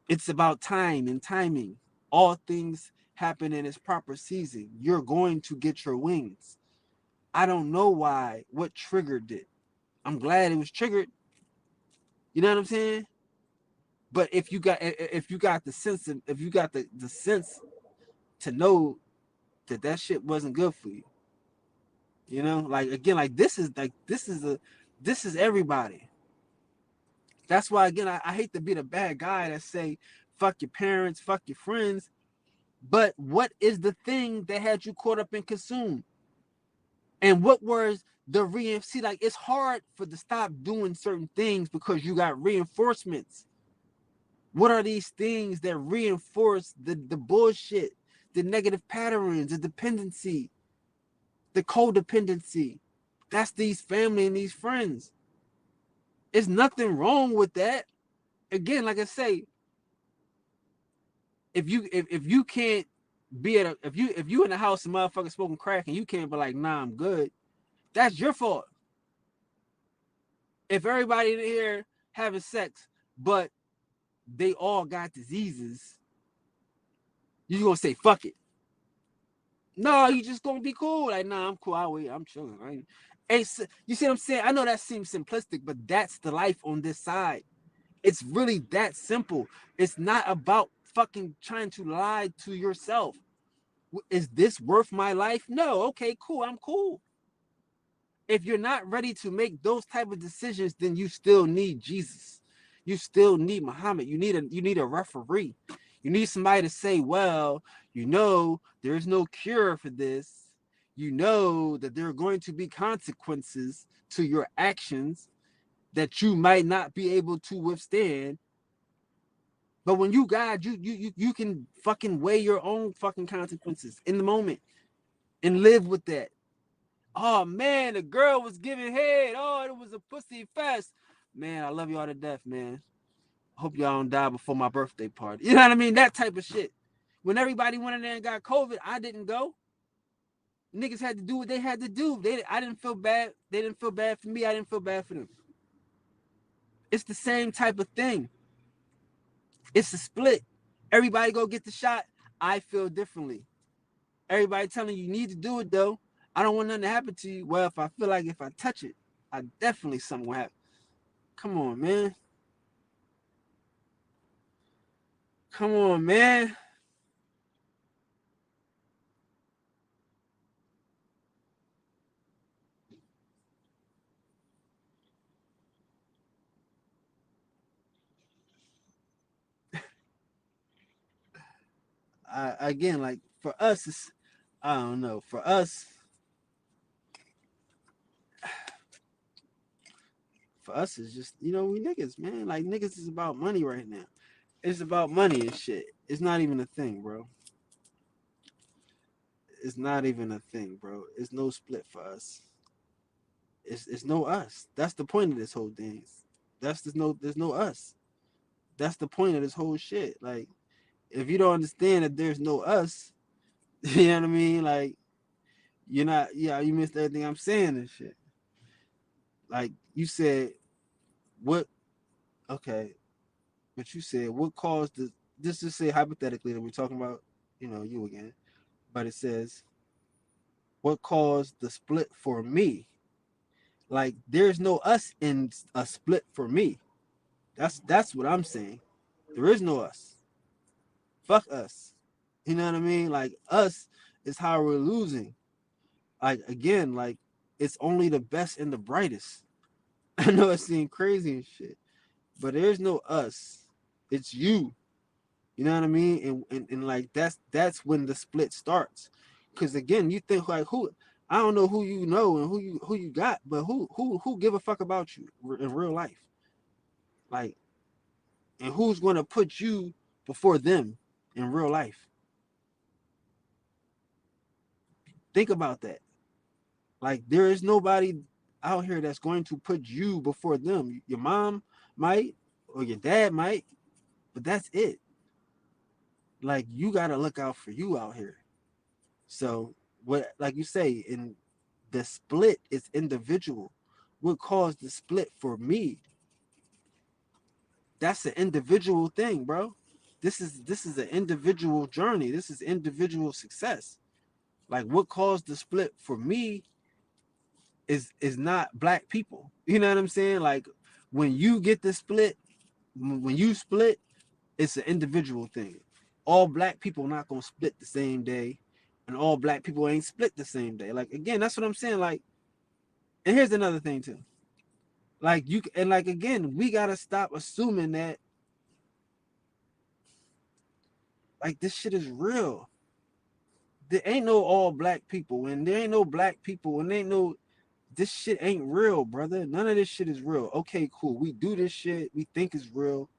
it's about time and timing. All things happen in its proper season. You're going to get your wings. I don't know why, what triggered it. I'm glad it was triggered. You know what I'm saying? But if you got the sense of, if you got the sense to know that shit wasn't good for you, you know, like again, like this is everybody. That's why again, I hate to be the bad guy that say fuck your parents, fuck your friends. But what is the thing that had you caught up and consumed? And what was the see, like it's hard for to stop doing certain things because you got reinforcements. What are these things that reinforce the bullshit, the negative patterns, the dependency, the codependency? That's these family and these friends. There's nothing wrong with that. Again, like I say, if you can't be at a, if you in the house and motherfucker smoking crack and you can't be like, nah, I'm good, that's your fault. If everybody in here having sex, but they all got diseases, you gonna say fuck it. No, you just gonna be cool. Like, nah, I'm cool. I'm chilling. You see what I'm saying? I know that seems simplistic, but that's the life on this side. It's really that simple. It's not about fucking trying to lie to yourself. Is this worth my life? No. Okay, cool. I'm cool. If you're not ready to make those type of decisions, then you still need Jesus. You still need Muhammad. You need a referee. You need somebody to say, well, you know, there's no cure for this. You know that there are going to be consequences to your actions that you might not be able to withstand. But when you God, you can fucking weigh your own fucking consequences in the moment and live with that. Oh man, the girl was giving head. Oh, it was a pussy fest. Man, I love y'all to death, man. I hope y'all don't die before my birthday party. You know what I mean? That type of shit. When everybody went in there and got COVID, I didn't go. Niggas had to do what they had to do. I didn't feel bad. They didn't feel bad for me. I didn't feel bad for them. It's the same type of thing. It's a split. Everybody go get the shot. I feel differently. Everybody telling you need to do it though. I don't want nothing to happen to you. Well, if I feel like if I touch it, I definitely something will happen. Come on, man. Come on, man. again, like for us, it's, I don't know. For us, it's just, we niggas, man. Like niggas is about money right now. It's about money and shit. It's not even a thing, bro. It's not even a thing, bro. It's no split for us. It's no us. That's the point of this whole thing. There's no us. That's the point of this whole shit. Like, if you don't understand that there's no us, you know what I mean? Like, you're not, yeah, you missed everything I'm saying and shit. Like you said, what? Okay, but you said what caused the? Just say hypothetically that we're talking about, you again. But it says what caused the split for me. Like, there's no us in a split for me. That's what I'm saying. There is no us. Fuck us. You know what I mean? Like, us is how we're losing. Like, again, like, it's only the best and the brightest. I know it seems crazy and shit, but there's no us. It's you. You know what I mean? And like, that's when the split starts. Because again, you think like, who, I don't know who you know and who you got, but who give a fuck about you in real life? Like, and who's going to put you before them in real life? Think about that. Like, there is nobody out here that's going to put you before them. Your mom might, or your dad might, but that's it. Like, you got to look out for you out here. So, what, like you say, in the split is individual. What caused the split for me? That's an individual thing, bro. This is an individual journey. This is individual success. Like, what caused the split for me is not black people. You know what I'm saying? Like, when you get the split, when you split, it's an individual thing. All black people not gonna split the same day, and all black people ain't split the same day. Like, again, that's what I'm saying. Like, and here's another thing too. Like, you, and like, again, we gotta stop assuming that like this shit is real. There ain't no all black people, and there ain't no black people, and there ain't no, this shit ain't real, brother. None of this shit is real. Okay, cool. We do this shit, we think it's real,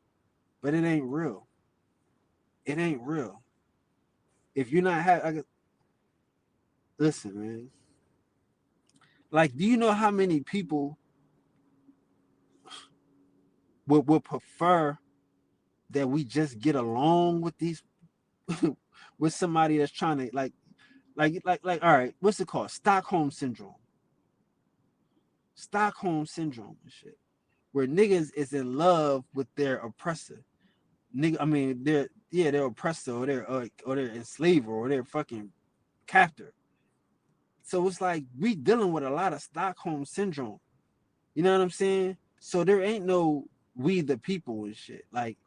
but it ain't real. It ain't real. If you're not having, listen, man. Like, do you know how many people would prefer that we just get along with these with somebody that's trying to like all right, what's it called? Stockholm syndrome. Stockholm syndrome and shit. Where niggas is in love with their oppressor. Nigga, I mean, they're oppressor, or they're enslaver, or they're fucking captor. So it's like we dealing with a lot of Stockholm syndrome. You know what I'm saying? So there ain't no we the people and shit. Like,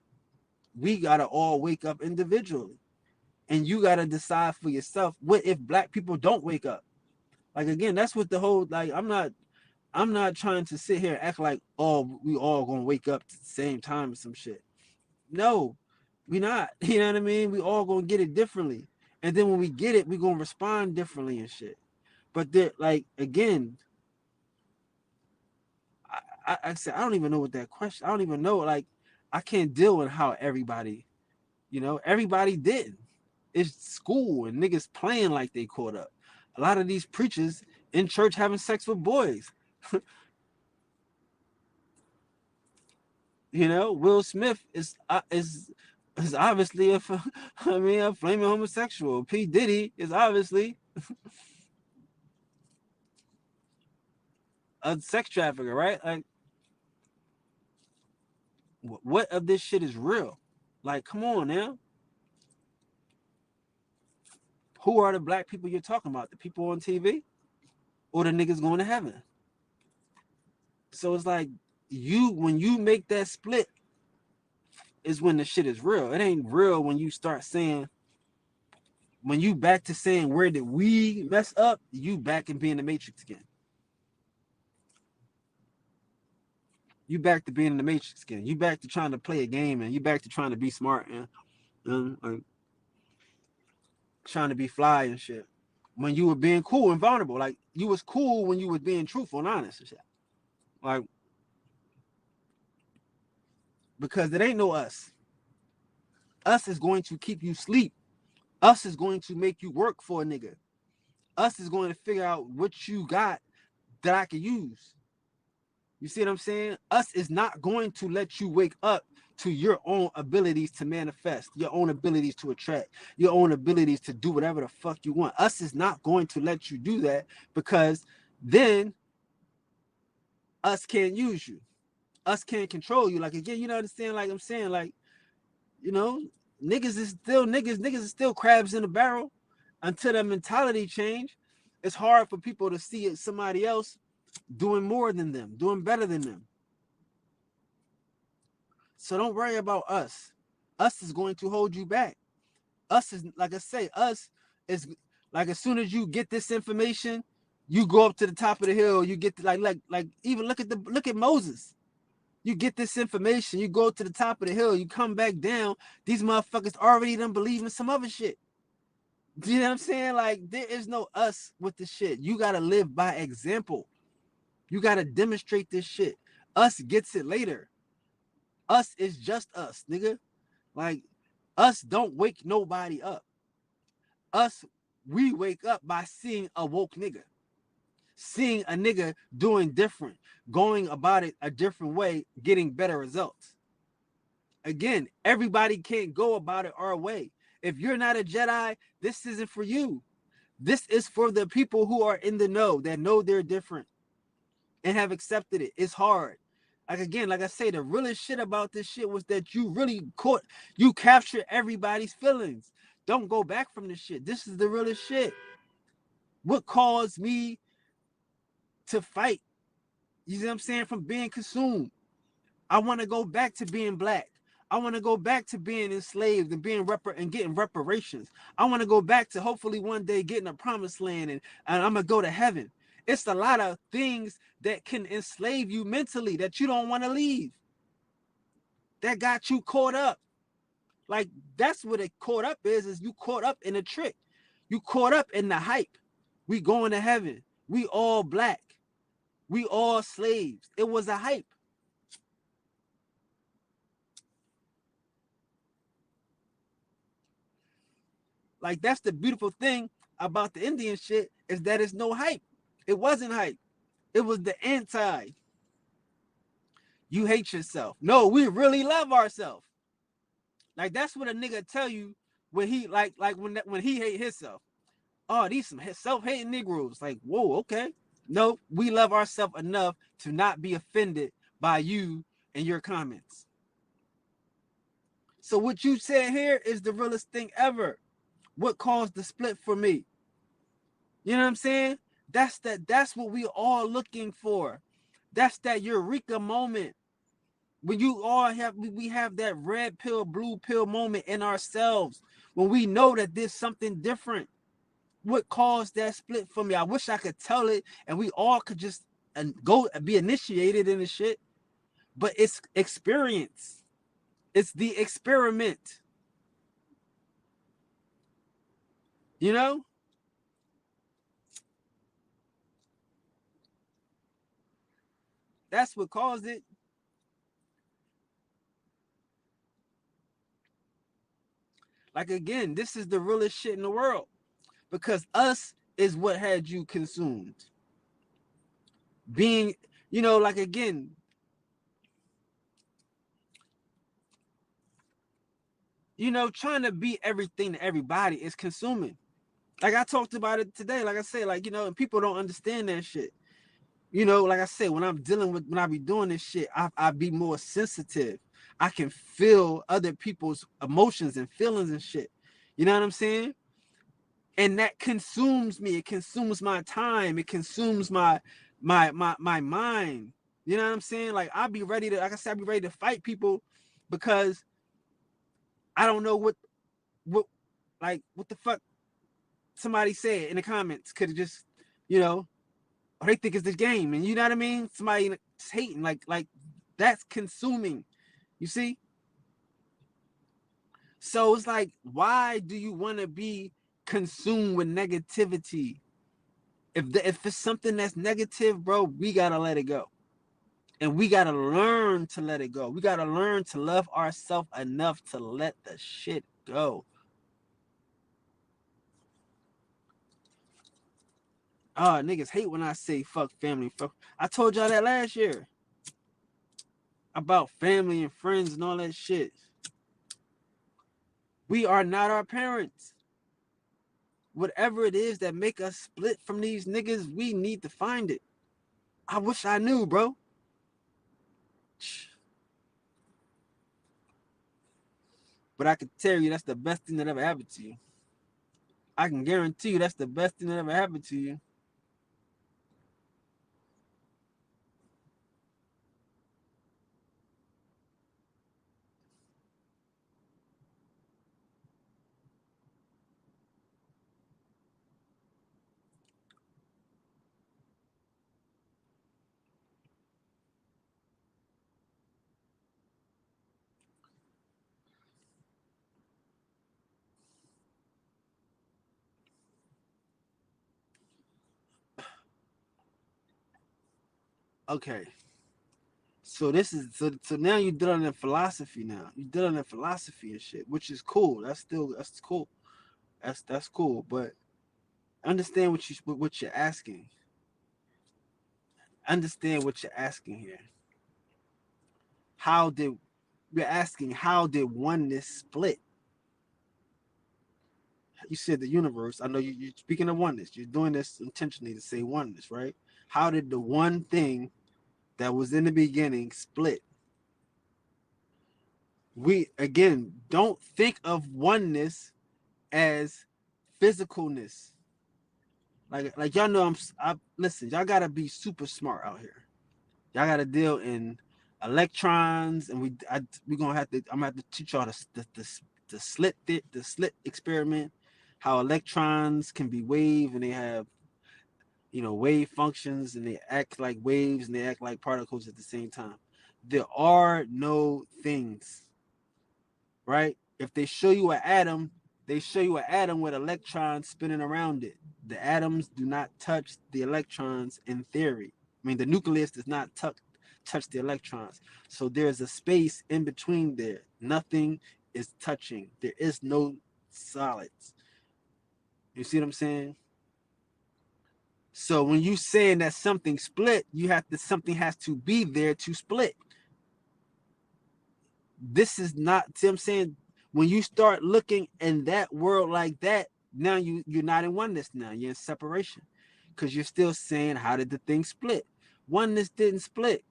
we gotta all wake up individually. And you gotta decide for yourself what if black people don't wake up. Like, again, that's what the whole, like, I'm not trying to sit here and act like, oh, we all gonna wake up at the same time or some shit. No, we not. You know what I mean? We all gonna get it differently. And then when we get it, we gonna respond differently and shit. But there, like, again, I said, I don't even know what that question. I don't even know. Like, I can't deal with how everybody, everybody didn't. It's school and niggas playing like they caught up. A lot of these preachers in church having sex with boys. Will Smith is obviously a flaming homosexual. P Diddy is obviously a sex trafficker, right? Like, what of this shit is real? Like, come on now. Who are the black people you're talking about? The people on TV or the niggas going to heaven? So it's like, when you make that split is when the shit is real. It ain't real when you start saying, when you back to saying where did we mess up, you back and being the matrix again. You back to being in the matrix again. You back to trying to play a game, and you back to trying to be smart, and like, trying to be fly and shit. When you were being cool and vulnerable, like you was cool when you was being truthful and honest and shit. Like, because it ain't no us. Us is going to keep you sleep. Us is going to make you work for a nigga. Us is going to figure out what you got that I can use. You see what I'm saying? Us is not going to let you wake up to your own abilities to manifest, your own abilities to attract, your own abilities to do whatever the fuck you want. Us is not going to let you do that, because then us can't use you. Us can't control you. Like, again, you know what I'm saying? Like I'm saying, like, you know, niggas is still niggas. Niggas is still crabs in the barrel until the mentality change. It's hard for people to see it, somebody else doing more than them, doing better than them. So don't worry about us. Us is going to hold you back. Us is, like I say, us is like, as soon as you get this information, you go up to the top of the hill. You get to, like even look at Moses. You get this information, you go to the top of the hill, you come back down. These motherfuckers already done believe in some other shit. Do you know what I'm saying? Like, there is no us with this shit. You gotta live by example. You gotta demonstrate this shit. Us gets it later. Us is just us, nigga. Like, us don't wake nobody up. Us, we wake up by seeing a woke nigga. Seeing a nigga doing different, going about it a different way, getting better results. Again, everybody can't go about it our way. If you're not a Jedi, this isn't for you. This is for the people who are in the know, that know they're different and have accepted it. It's hard. Like, again, like I say, the realest shit about this shit was that you capture everybody's feelings. Don't go back from this shit. This is the realest shit. What caused me to fight? You see what I'm saying? From being consumed. I want to go back to being black. I want to go back to being enslaved and being and getting reparations. I want to go back to hopefully one day getting a promised land, and I'm gonna go to heaven. It's a lot of things that can enslave you mentally that you don't want to leave. That got you caught up. Like, that's what it caught up is you caught up in a trick. You caught up in the hype. We going to heaven. We all black. We all slaves. It was a hype. Like, that's the beautiful thing about the Indian shit, is that it's no hype. It wasn't hype. It was the anti. You hate yourself. No, we really love ourselves. Like, that's what a nigga tell you when he when he hate himself. Oh, these some self-hating Negroes. Like, whoa, okay. No, we love ourselves enough to not be offended by you and your comments. So what you said here is the realest thing ever. What caused the split for me? You know what I'm saying? That's what we all looking for. That's that eureka moment. When you all have, we have that red pill, blue pill moment in ourselves, when we know that there's something different. What caused that split for me? I wish I could tell it and we all could just go be initiated in the shit. But it's experience. It's the experiment. You know? That's what caused it. Like, again, this is the realest shit in the world, because us is what had you consumed. Being, like, again, trying to be everything to everybody is consuming. Like, I talked about it today. Like I say, like, and people don't understand that shit. Like I said, when I be doing this shit, I be more sensitive. I can feel other people's emotions and feelings and shit. You know what I'm saying? And that consumes me. It consumes my time. It consumes my mind. You know what I'm saying? Like, I'll be ready to, like I said, I'll be ready to fight people because I don't know what the fuck somebody said in the comments. Could have just, or they think it's the game, and you know what I mean? Somebody hating, like that's consuming. You see? So it's like, why do you want to be consumed with negativity. If it's something that's negative, bro, we gotta let it go. And we gotta learn to let it go. We gotta learn to love ourselves enough to let the shit go. Oh, niggas hate when I say fuck family. Fuck. I told y'all that last year about family and friends and all that shit. We are not our parents. Whatever it is that make us split from these niggas, we need to find it. I wish I knew, bro. But I can tell you that's the best thing that ever happened to you. I can guarantee you that's the best thing that ever happened to you. Okay. So this is so now you're dealing in philosophy now. You're dealing in philosophy and shit, which is cool. That's cool. That's cool. But understand what you're asking. Understand what you're asking here. How did You're asking how did oneness split? You said the universe. I know you're speaking of oneness. You're doing this intentionally to say oneness, right? How did the one thing that was in the beginning split? We again don't think of oneness as physicalness. Like y'all know I listen, y'all gotta be super smart out here. Y'all gotta deal in electrons, and we gonna have to. I'm gonna have to teach y'all the slit experiment, how electrons can be wave and they have wave functions and they act like waves and they act like particles at the same time. There are no things, right? If they show you an atom, they show you an atom with electrons spinning around it. The atoms do not touch the electrons in theory. I mean, the nucleus does not touch the electrons. So there's a space in between there. Nothing is touching. There is no solids. You see what I'm saying? So when you saying that something split, something has to be there to split. This is not, see what I'm saying? When you start looking in that world like that, now you're not in oneness now. You're in separation. Because you're still saying, how did the thing split? Oneness didn't split.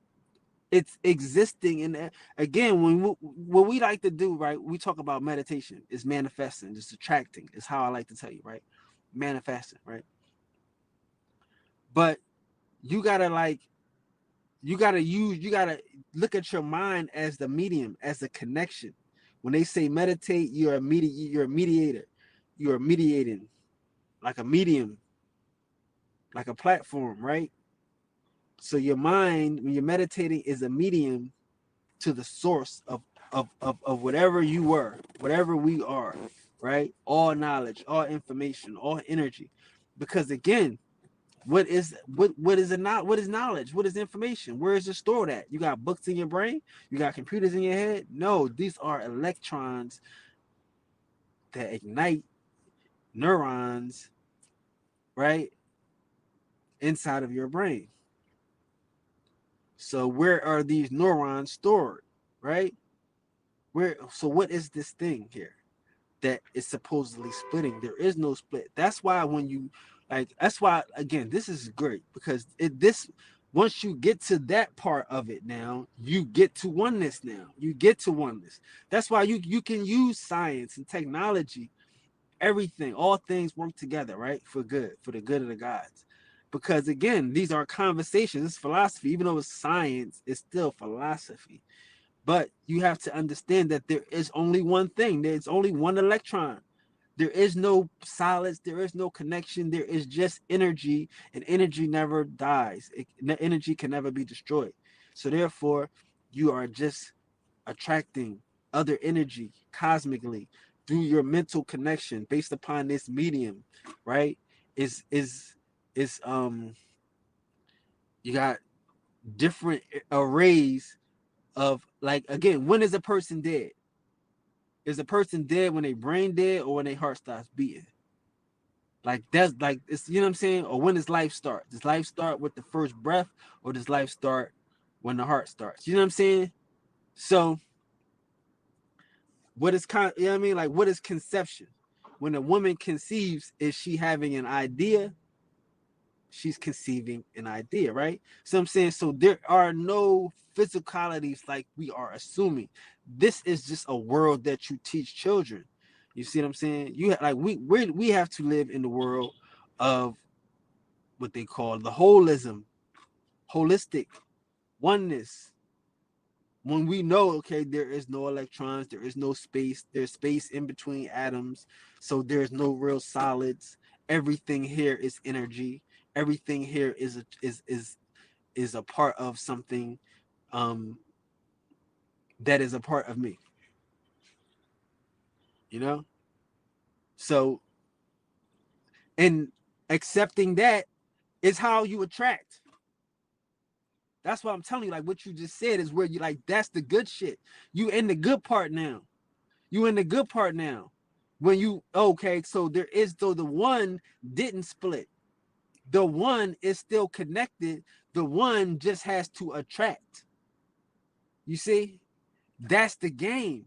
It's existing in there. Again, what we like to do, right? We talk about meditation. It's manifesting, just attracting. Is how I like to tell you, right? Manifesting, right? But you gotta you gotta look at your mind as the medium, as a connection. When they say meditate, you're a mediator. You're mediating like a medium, like a platform, right? So your mind, when you're meditating, is a medium to the source of whatever you were, whatever we are, right? All knowledge, all information, all energy. Because again, what is knowledge? What is information? Where is it stored at? You got books in your brain? You got computers in your head? No, these are electrons that ignite neurons, right? Inside of your brain. So where are these neurons stored? Right? So what is this thing here that is supposedly splitting? There is no split. That's why when you that's why again, this is great because this once you get to that part of it now, you get to oneness now. You get to oneness. That's why you can use science and technology, everything, all things work together, right? For good, for the good of the gods. Because again, these are conversations, it's philosophy, even though it's science, it's still philosophy. But you have to understand that there is only one thing. There's only one electron. There is no solids. There is no connection. There is just energy, and energy never dies. Energy can never be destroyed. So therefore, you are just attracting other energy cosmically through your mental connection based upon this medium, right? Is you got different arrays of, like, again, when is a person dead? Is a person dead when they brain dead or when their heart stops beating? Like that's like it's, you know what I'm saying? Or when does life start? Does life start with the first breath, or does life start when the heart starts? You know what I'm saying? So what is you know what I mean? Like, what is conception? When a woman conceives, is she having an idea? She's conceiving an idea, right? So I'm saying, so there are no physicalities like we are assuming. This is just a world that you teach children. You see what I'm saying? You like we have to live in the world of what they call the holism, holistic oneness. When we know, okay, there is no electrons, there is no space, there's space in between atoms, so there's no real solids. Everything here is energy. Everything here is a part of something um that is a part of me, you know? So, and accepting that is how you attract. That's what I'm telling you. Like what you just said is where you like, that's the good shit. You in the good part now. You in the good part now. When you, okay, so there is, though the one didn't split. The one is still connected. The one just has to attract. You see? That's the game.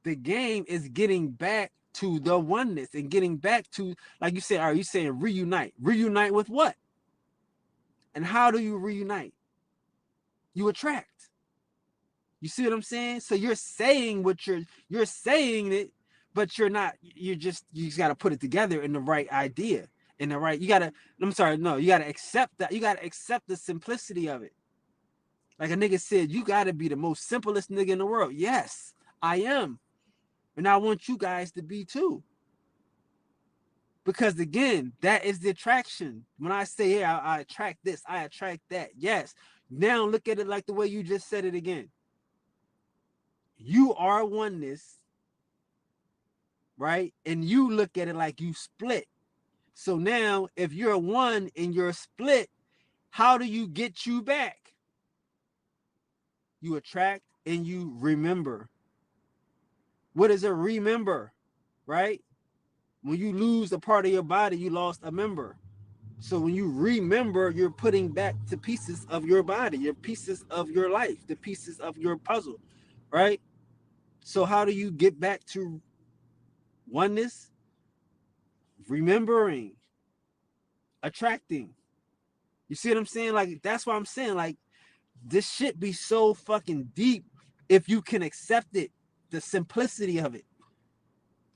The game is getting back to the oneness and getting back to, like you said, are you saying reunite? Reunite with what? And how do you reunite? You attract. You see what I'm saying? So you're saying what you're saying it, but you're not, you just gotta put it together in the right idea. In the right, you gotta, I'm sorry, no, you gotta accept that. You gotta accept the simplicity of it. Like a nigga said, you gotta be the most simplest nigga in the world. Yes, I am. And I want you guys to be too. Because again, that is the attraction. When I say, here, I attract this, I attract that. Yes. Now look at it like the way you just said it again. You are oneness, right? And you look at it like you split. So now, if you're one and you're split, how do you get you back? You attract and you remember. What is a remember, right? When you lose a part of your body, you lost a member. So when you remember, you're putting back the pieces of your body, your pieces of your life, the pieces of your puzzle, right? So how do you get back to oneness? Remembering, attracting. You see what I'm saying? Like, that's what I'm saying. Like, this shit be so fucking deep if you can accept it, the simplicity of it.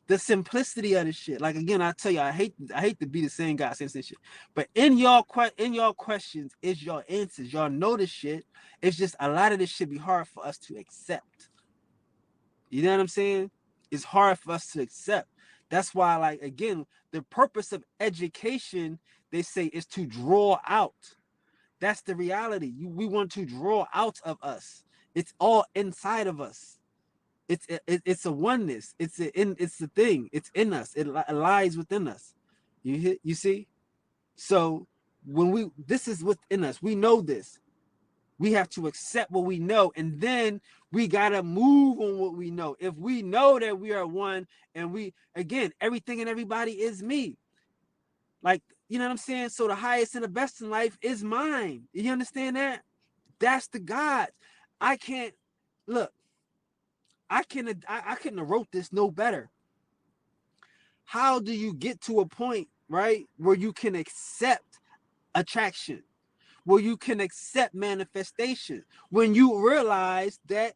The simplicity of this shit. Like again, I tell you, I hate to be the same guy saying this shit. But in y'all questions is your answers. Y'all know this shit. It's just a lot of this shit be hard for us to accept. You know what I'm saying? It's hard for us to accept. That's why, like, again, the purpose of education, they say, is to draw out. That's the reality. We want to draw out of us. It's all inside of us. It's a oneness. It's the thing. It's in us. It lies within us. You see? So when this is within us, we know this. We have to accept what we know, and then we gotta move on what we know. If we know that we are one, and we, again, everything and everybody is me. Like, you know what I'm saying? So the highest and the best in life is mine. You understand that? That's the God. I can't look. I couldn't have wrote this no better. How do you get to a point, right, where you can accept attraction, where you can accept manifestation, when you realize that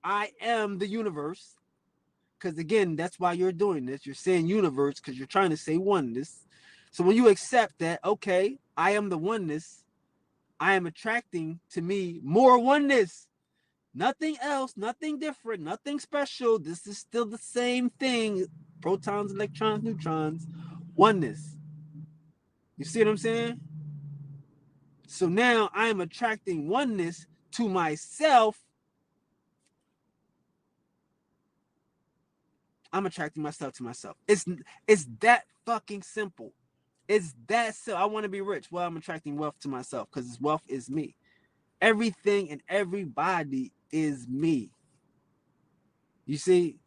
I am the universe? Because again, that's why you're doing this. You're saying universe because you're trying to say oneness. So when you accept that, okay, I am the oneness, I am attracting to me more oneness. Nothing else, nothing different, nothing special. This is still the same thing. Protons, electrons, neutrons, oneness. You see what I'm saying? So now I am attracting oneness to myself. I'm attracting myself to myself. It's that fucking simple. It's that simple. I want to be rich. Well, I'm attracting wealth to myself because wealth is me. Everything and everybody is me. You see?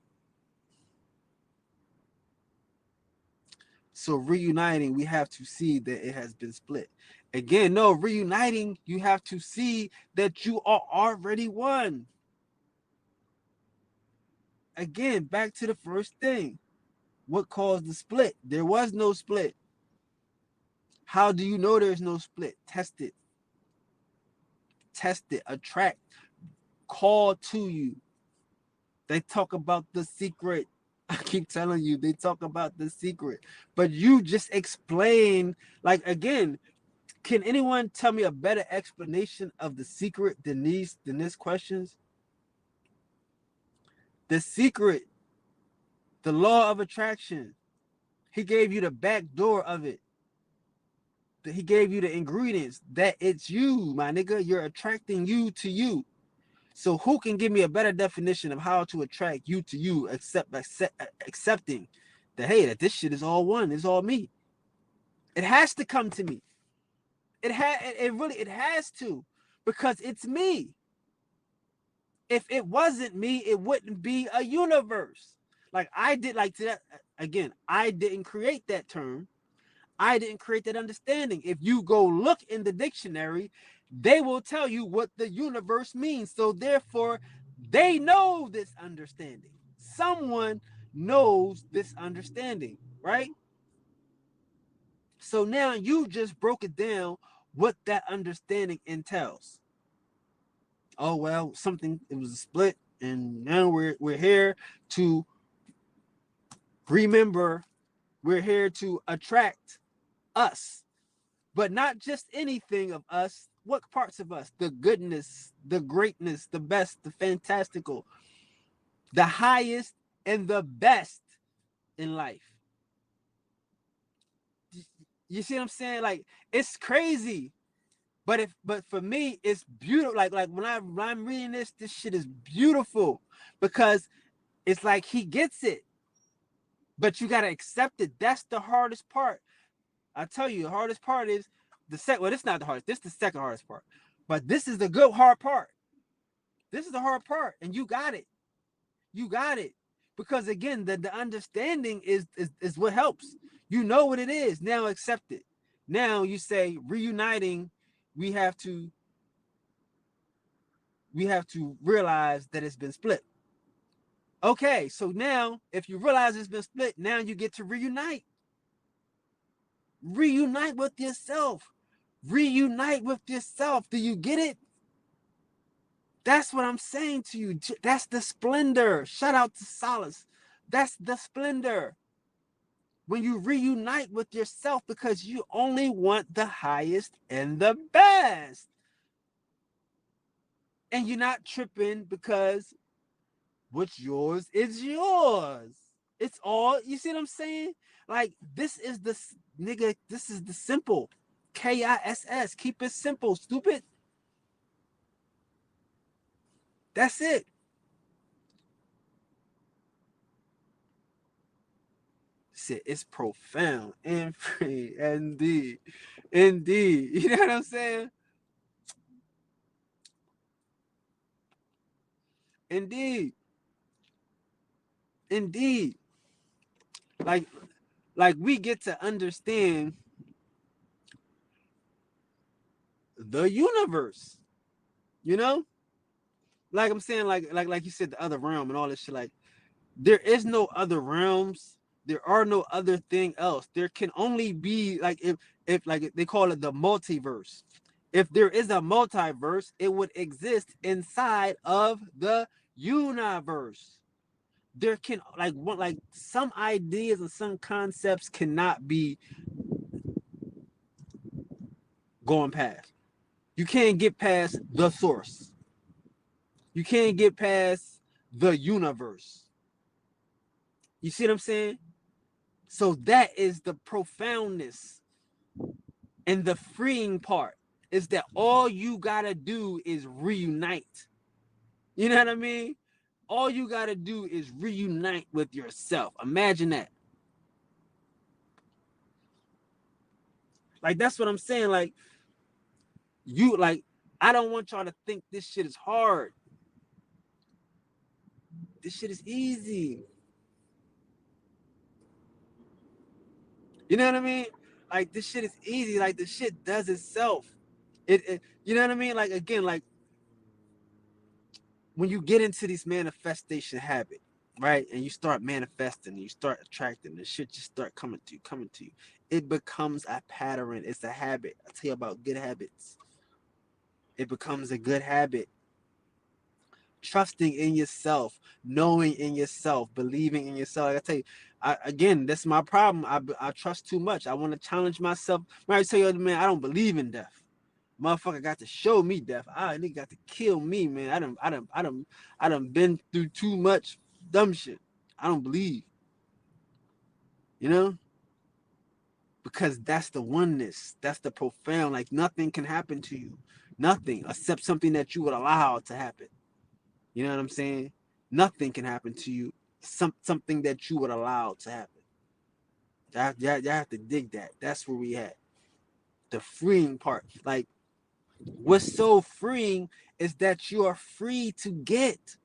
So reuniting, we have to see that it has been split. Again, no, reuniting, you have to see that you are already one. Again, back to the first thing. What caused the split? There was no split. How do you know there's no split? Test it. Test it. Attract. Call to you. They talk about the secret. I keep telling you, they talk about the secret. But you just explain, like, again, can anyone tell me a better explanation of the secret than this questions? The secret, the law of attraction. He gave you the back door of it. He gave you the ingredients that it's you, my nigga. You're attracting you to you. So who can give me a better definition of how to attract you to you, accepting that, hey, that this shit is all one, it's all me. It has to come to me. It has to, because it's me. If it wasn't me, it wouldn't be a universe. Like I did, like to that again, I didn't create that term. I didn't create that understanding. If you go look in the dictionary, they will tell you what the universe means. So therefore, they know this understanding. Someone knows this understanding, right? So now you just broke it down what that understanding entails. Oh well, something, it was a split, and now we're here to remember, we're here to attract us, but not just anything of us. What parts of us? The goodness, the greatness, the best, the fantastical, the highest, and the best in life. You see what I'm saying? Like, it's crazy. But for me, it's beautiful. Like when I'm reading this shit is beautiful, because it's like he gets it. But you gotta accept it. That's the hardest part. I tell you, the hardest part is the second. Well, this is not the hardest. This is the second hardest part. But this is the good hard part. This is the hard part, and you got it. You got it. Because again, the understanding is what helps. You know what it is. Now accept it. Now you say reuniting, we have to realize that it's been split. Okay, so now if you realize it's been split, now you get to reunite. Reunite with yourself. Reunite with yourself. Do you get it? That's what I'm saying to you. That's the splendor. Shout out to Solace. That's the splendor. When you reunite with yourself, because you only want the highest and the best. And you're not tripping because what's yours is yours. It's all, you see what I'm saying? Like, this is the, nigga, this is the simple. KISS. Keep it simple, stupid. That's it. It's profound and free. Indeed. Indeed. You know what I'm saying? Indeed. Indeed. Like, we get to understand the universe. You know? Like I'm saying, like you said, the other realm and all this shit. Like, there is no other realms. There are no other thing else. There can only be, like, if like they call it the multiverse. If there is a multiverse, it would exist inside of the universe. There can, like some ideas and some concepts cannot be going past. You can't get past the source. You can't get past the universe. You see what I'm saying? So that is the profoundness and the freeing part, is that all you gotta do is reunite. You know what I mean? All you gotta do is reunite with yourself. Imagine that. Like that's what I'm saying. Like you like I don't want y'all to think this shit is hard. This shit is easy. You know what I mean? Like this shit is easy. Like the shit does itself. It you know what I mean? Like again, like when you get into this manifestation habit, right? And you start manifesting, you start attracting, the shit just start coming to you, coming to you. It becomes a pattern. It's a habit. I tell you about good habits. It becomes a good habit. Trusting in yourself, knowing in yourself, believing in yourself. Like I tell you, again, that's my problem. I trust too much. I want to challenge myself. When I tell you, man, I don't believe in death. Motherfucker got to show me death. Nigga got to kill me, man. I done been through too much dumb shit. I don't believe, you know, because that's the oneness. That's the profound. Like nothing can happen to you, nothing except something that you would allow to happen. You know what I'm saying? Nothing can happen to you. Something that you would allow to happen. You have to dig that. That's where we at. The freeing part. Like what's so freeing is that you are free to get.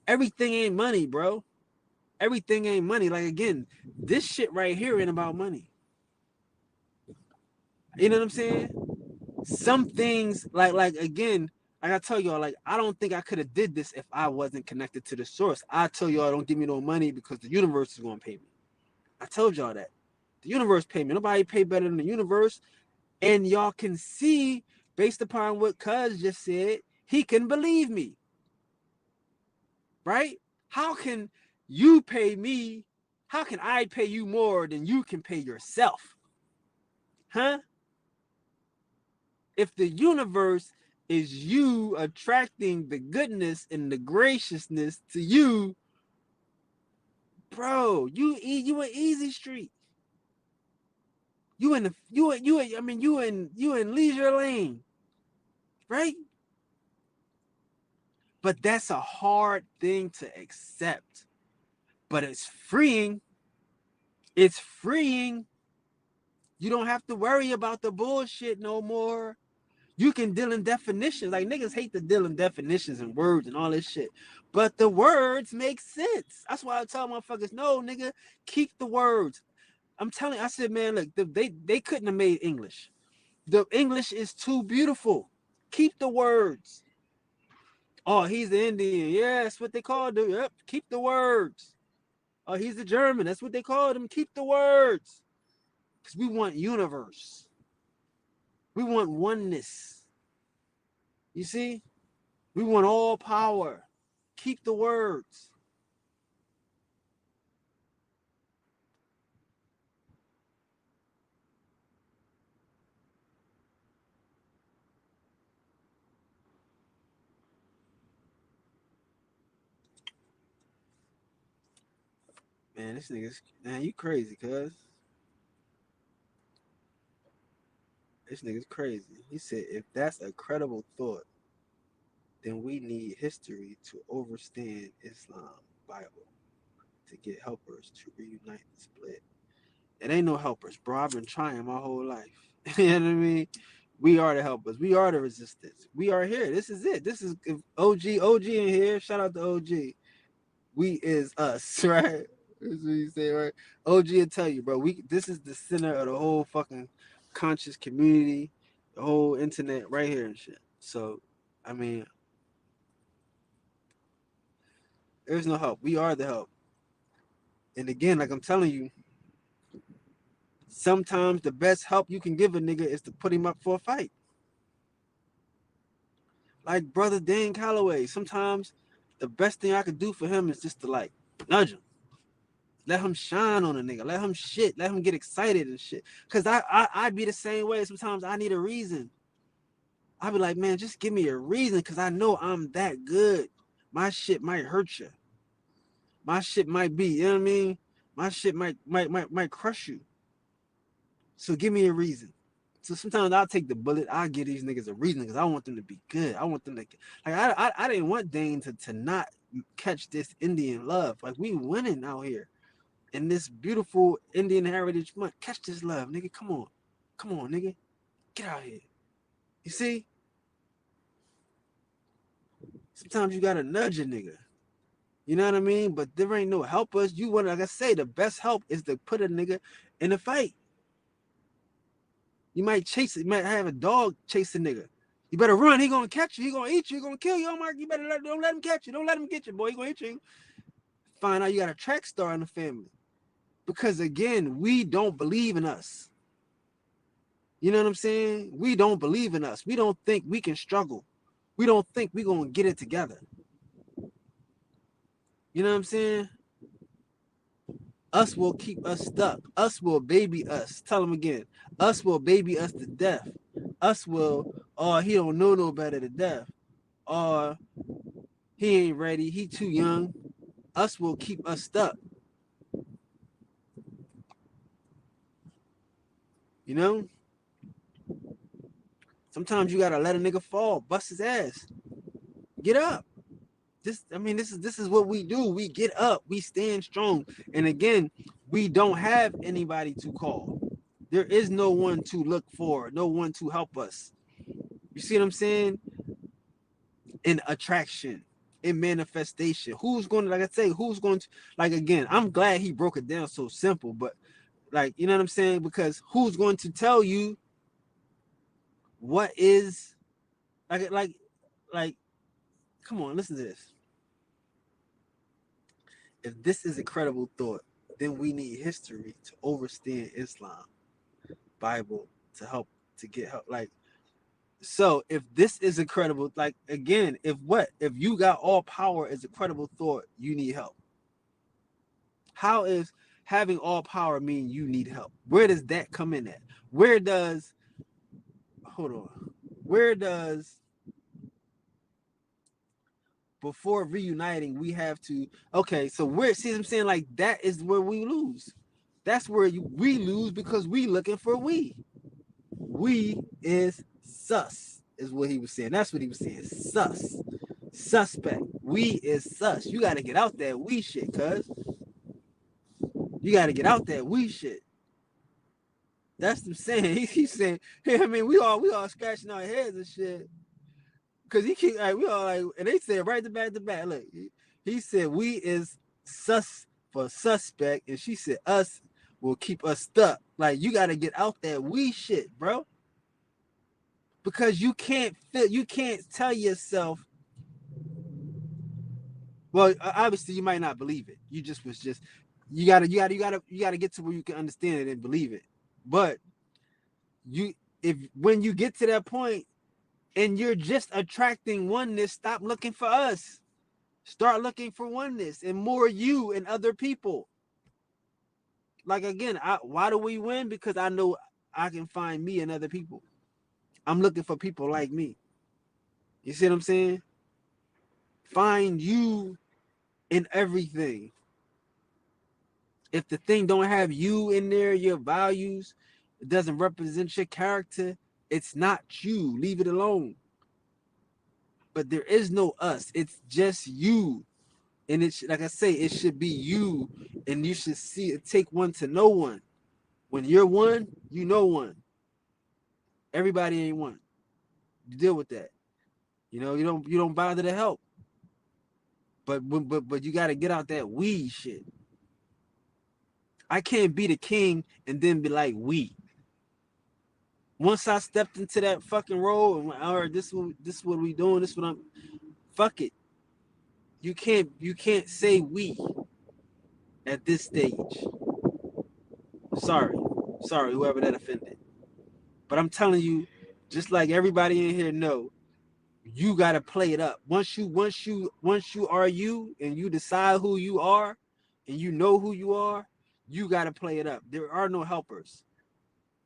Everything ain't money, bro. Everything ain't money. Like again, this shit right here ain't about money. You know what I'm saying? Some things like again, like I tell y'all, like I don't think I could have did this if I wasn't connected to the source. I tell y'all don't give me no money because the universe is gonna pay me. I told y'all that. The universe pay me. Nobody pay better than the universe. And y'all can see, based upon what Cuz just said, he can believe me. Right? How can you pay me? How can I pay you more than you can pay yourself? Huh? If the universe is you attracting the goodness and the graciousness to you, bro, you in easy street. You in the you in leisure lane, right? But that's a hard thing to accept. But it's freeing. It's freeing. You don't have to worry about the bullshit no more. You can deal in definitions. Like niggas hate to deal in definitions and words and all this shit. But the words make sense. That's why I tell motherfuckers, no, nigga, keep the words. I'm telling you, I said, man, look, they couldn't have made English. The English is too beautiful. Keep the words. Oh, he's the Indian. Yeah, that's what they called him. Yep, keep the words. Oh, he's the German. That's what they called him. Keep the words. Because we want universe. We want oneness. You see? We want all power. Keep the words. Man, this nigga's man, you crazy, cuz. This nigga's crazy. He said if that's a credible thought, then we need history to understand Islam Bible to get helpers to reunite the split. It ain't no helpers, bro. I've been trying my whole life. You know what I mean? We are the helpers. We are the resistance. We are here. This is it. This is OG in here. Shout out to OG. We is us, right? That's what you say, right? OG will tell you, bro. This is the center of the whole fucking conscious community, the whole internet right here and shit. So, I mean, there's no help. We are the help. And again, like I'm telling you, sometimes the best help you can give a nigga is to put him up for a fight. Like brother Dan Calloway, sometimes the best thing I could do for him is just to like nudge him. Let him shine on a nigga. Let him shit. Let him get excited and shit. Cause I'd be the same way. Sometimes I need a reason. I'd be like, man, just give me a reason, cause I know I'm that good. My shit might hurt you. My shit might be, you know what I mean? My shit might crush you. So give me a reason. So sometimes I'll take the bullet. I'll give these niggas a reason because I want them to be good. I want them to like I didn't want Dane to not catch this Indian love. Like we winning out here in this beautiful Indian Heritage Month. Catch this love, nigga. Come on. Come on, nigga. Get out here. You see? Sometimes you gotta nudge a nigga. You know what I mean? But there ain't no helpers. You want, like I say, the best help is to put a nigga in a fight. You might chase it. You might have a dog chase a nigga. You better run. He gonna catch you. He gonna eat you. He gonna kill you. Oh, Mark, you better don't let him catch you. Don't let him get you, boy. He gonna hit you. Find out you got a track star in the family. Because again, we don't believe in us. You know what I'm saying? We don't believe in us. We don't think we can struggle. We don't think we gonna get it together. You know what I'm saying? Us will keep us stuck. Us will baby us. Tell them again. Us will baby us to death. Us will, oh, he don't know no better to death. Or he ain't ready. He too young. Us will keep us stuck. You know? Sometimes you gotta let a nigga fall, bust his ass. Get up. This is what we do. We get up, we stand strong. And again, we don't have anybody to call. There is no one to look for, no one to help us. You see what I'm saying? In attraction, in manifestation. Who's going to, like I say, who's going to, like, again, I'm glad he broke it down so simple, but like, you know what I'm saying? Because who's going to tell you what is, like, come on, listen to this. If this is a credible thought, then we need history to understand Islam, Bible to help, to get help. Like, so if this is a credible, like, again, if you got all power is a credible thought, you need help. How is having all power mean you need help? Where does that come in at? Where does before reuniting we have to, okay, so where, see what I'm saying? Like, that is where we lose. That's where we lose, because we looking for we is sus, is what he was saying. That's what he was saying. Sus, suspect. We is sus. You got to get out that we shit, cuz you got to get out that we shit. That's what I'm saying. He's saying, hey, I mean, we all scratching our heads and shit, because he keep, like, we all like, and they said right to back. Look, he said we is sus for suspect, and she said us will keep us stuck. Like, you got to get out that we shit, bro. Because you can't tell yourself, well, obviously you might not believe it. You gotta get to where you can understand it and believe it. But when you get to that point and you're just attracting oneness, stop looking for us. Start looking for oneness and more you and other people. Like, again, why do we win? Because I know I can find me and other people. I'm looking for people like me. You see what I'm saying? Find you in everything. If the thing don't have you in there, your values, it doesn't represent your character, it's not you. Leave it alone. But there is no us. It's just you. And it's, like I say, it should be you. And you should see it, take one to know one. When you're one, you know one. Everybody ain't one. You deal with that. You know, you don't bother to help. But you got to get out that we shit. I can't be the king and then be like we. Once I stepped into that fucking role and went, all right, this is what we doing. This is what I'm. Fuck it. You can't say we at this stage. Sorry, whoever that offended. But I'm telling you, just like everybody in here know, you gotta play it up. Once you are you and you decide who you are and you know who you are, you gotta play it up. There are no helpers.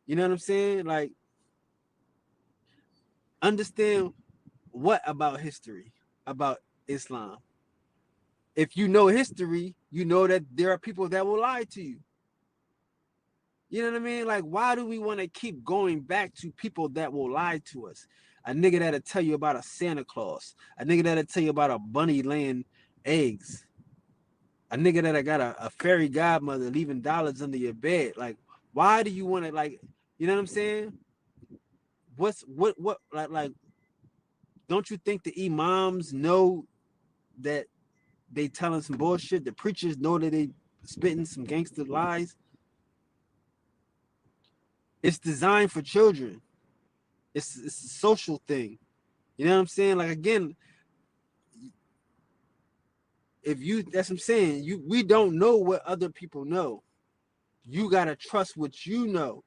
You know what I'm saying? Like, understand what about history, about Islam. If you know history, you know that there are people that will lie to you. You know what I mean? Like, why do we want to keep going back to people that will lie to us? A nigga that'll tell you about a Santa Claus, a nigga that'll tell you about a bunny laying eggs, a nigga that got a fairy godmother leaving dollars under your bed. Like, why do you want to, like, you know what I'm saying? What like don't you think the imams know that they telling some bullshit? The preachers know that they spitting some gangster lies. It's designed for children. It's a social thing. You know what I'm saying? Like, again, if you, that's what I'm saying. We don't know what other people know. You gotta trust what you know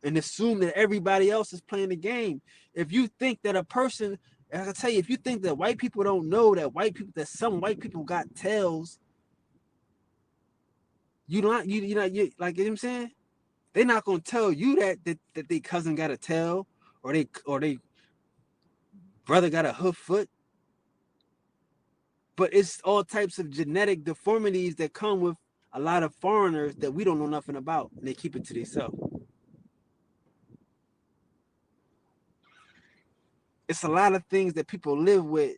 and assume that everybody else is playing the game. If you think that a person, I tell you, if you think that white people don't know that that some white people got tails, you like, you know what I'm saying? They're not gonna tell you that they cousin got a tail, or they brother got a hoof foot. But it's all types of genetic deformities that come with a lot of foreigners that we don't know nothing about, and they keep it to themselves. It's a lot of things that people live with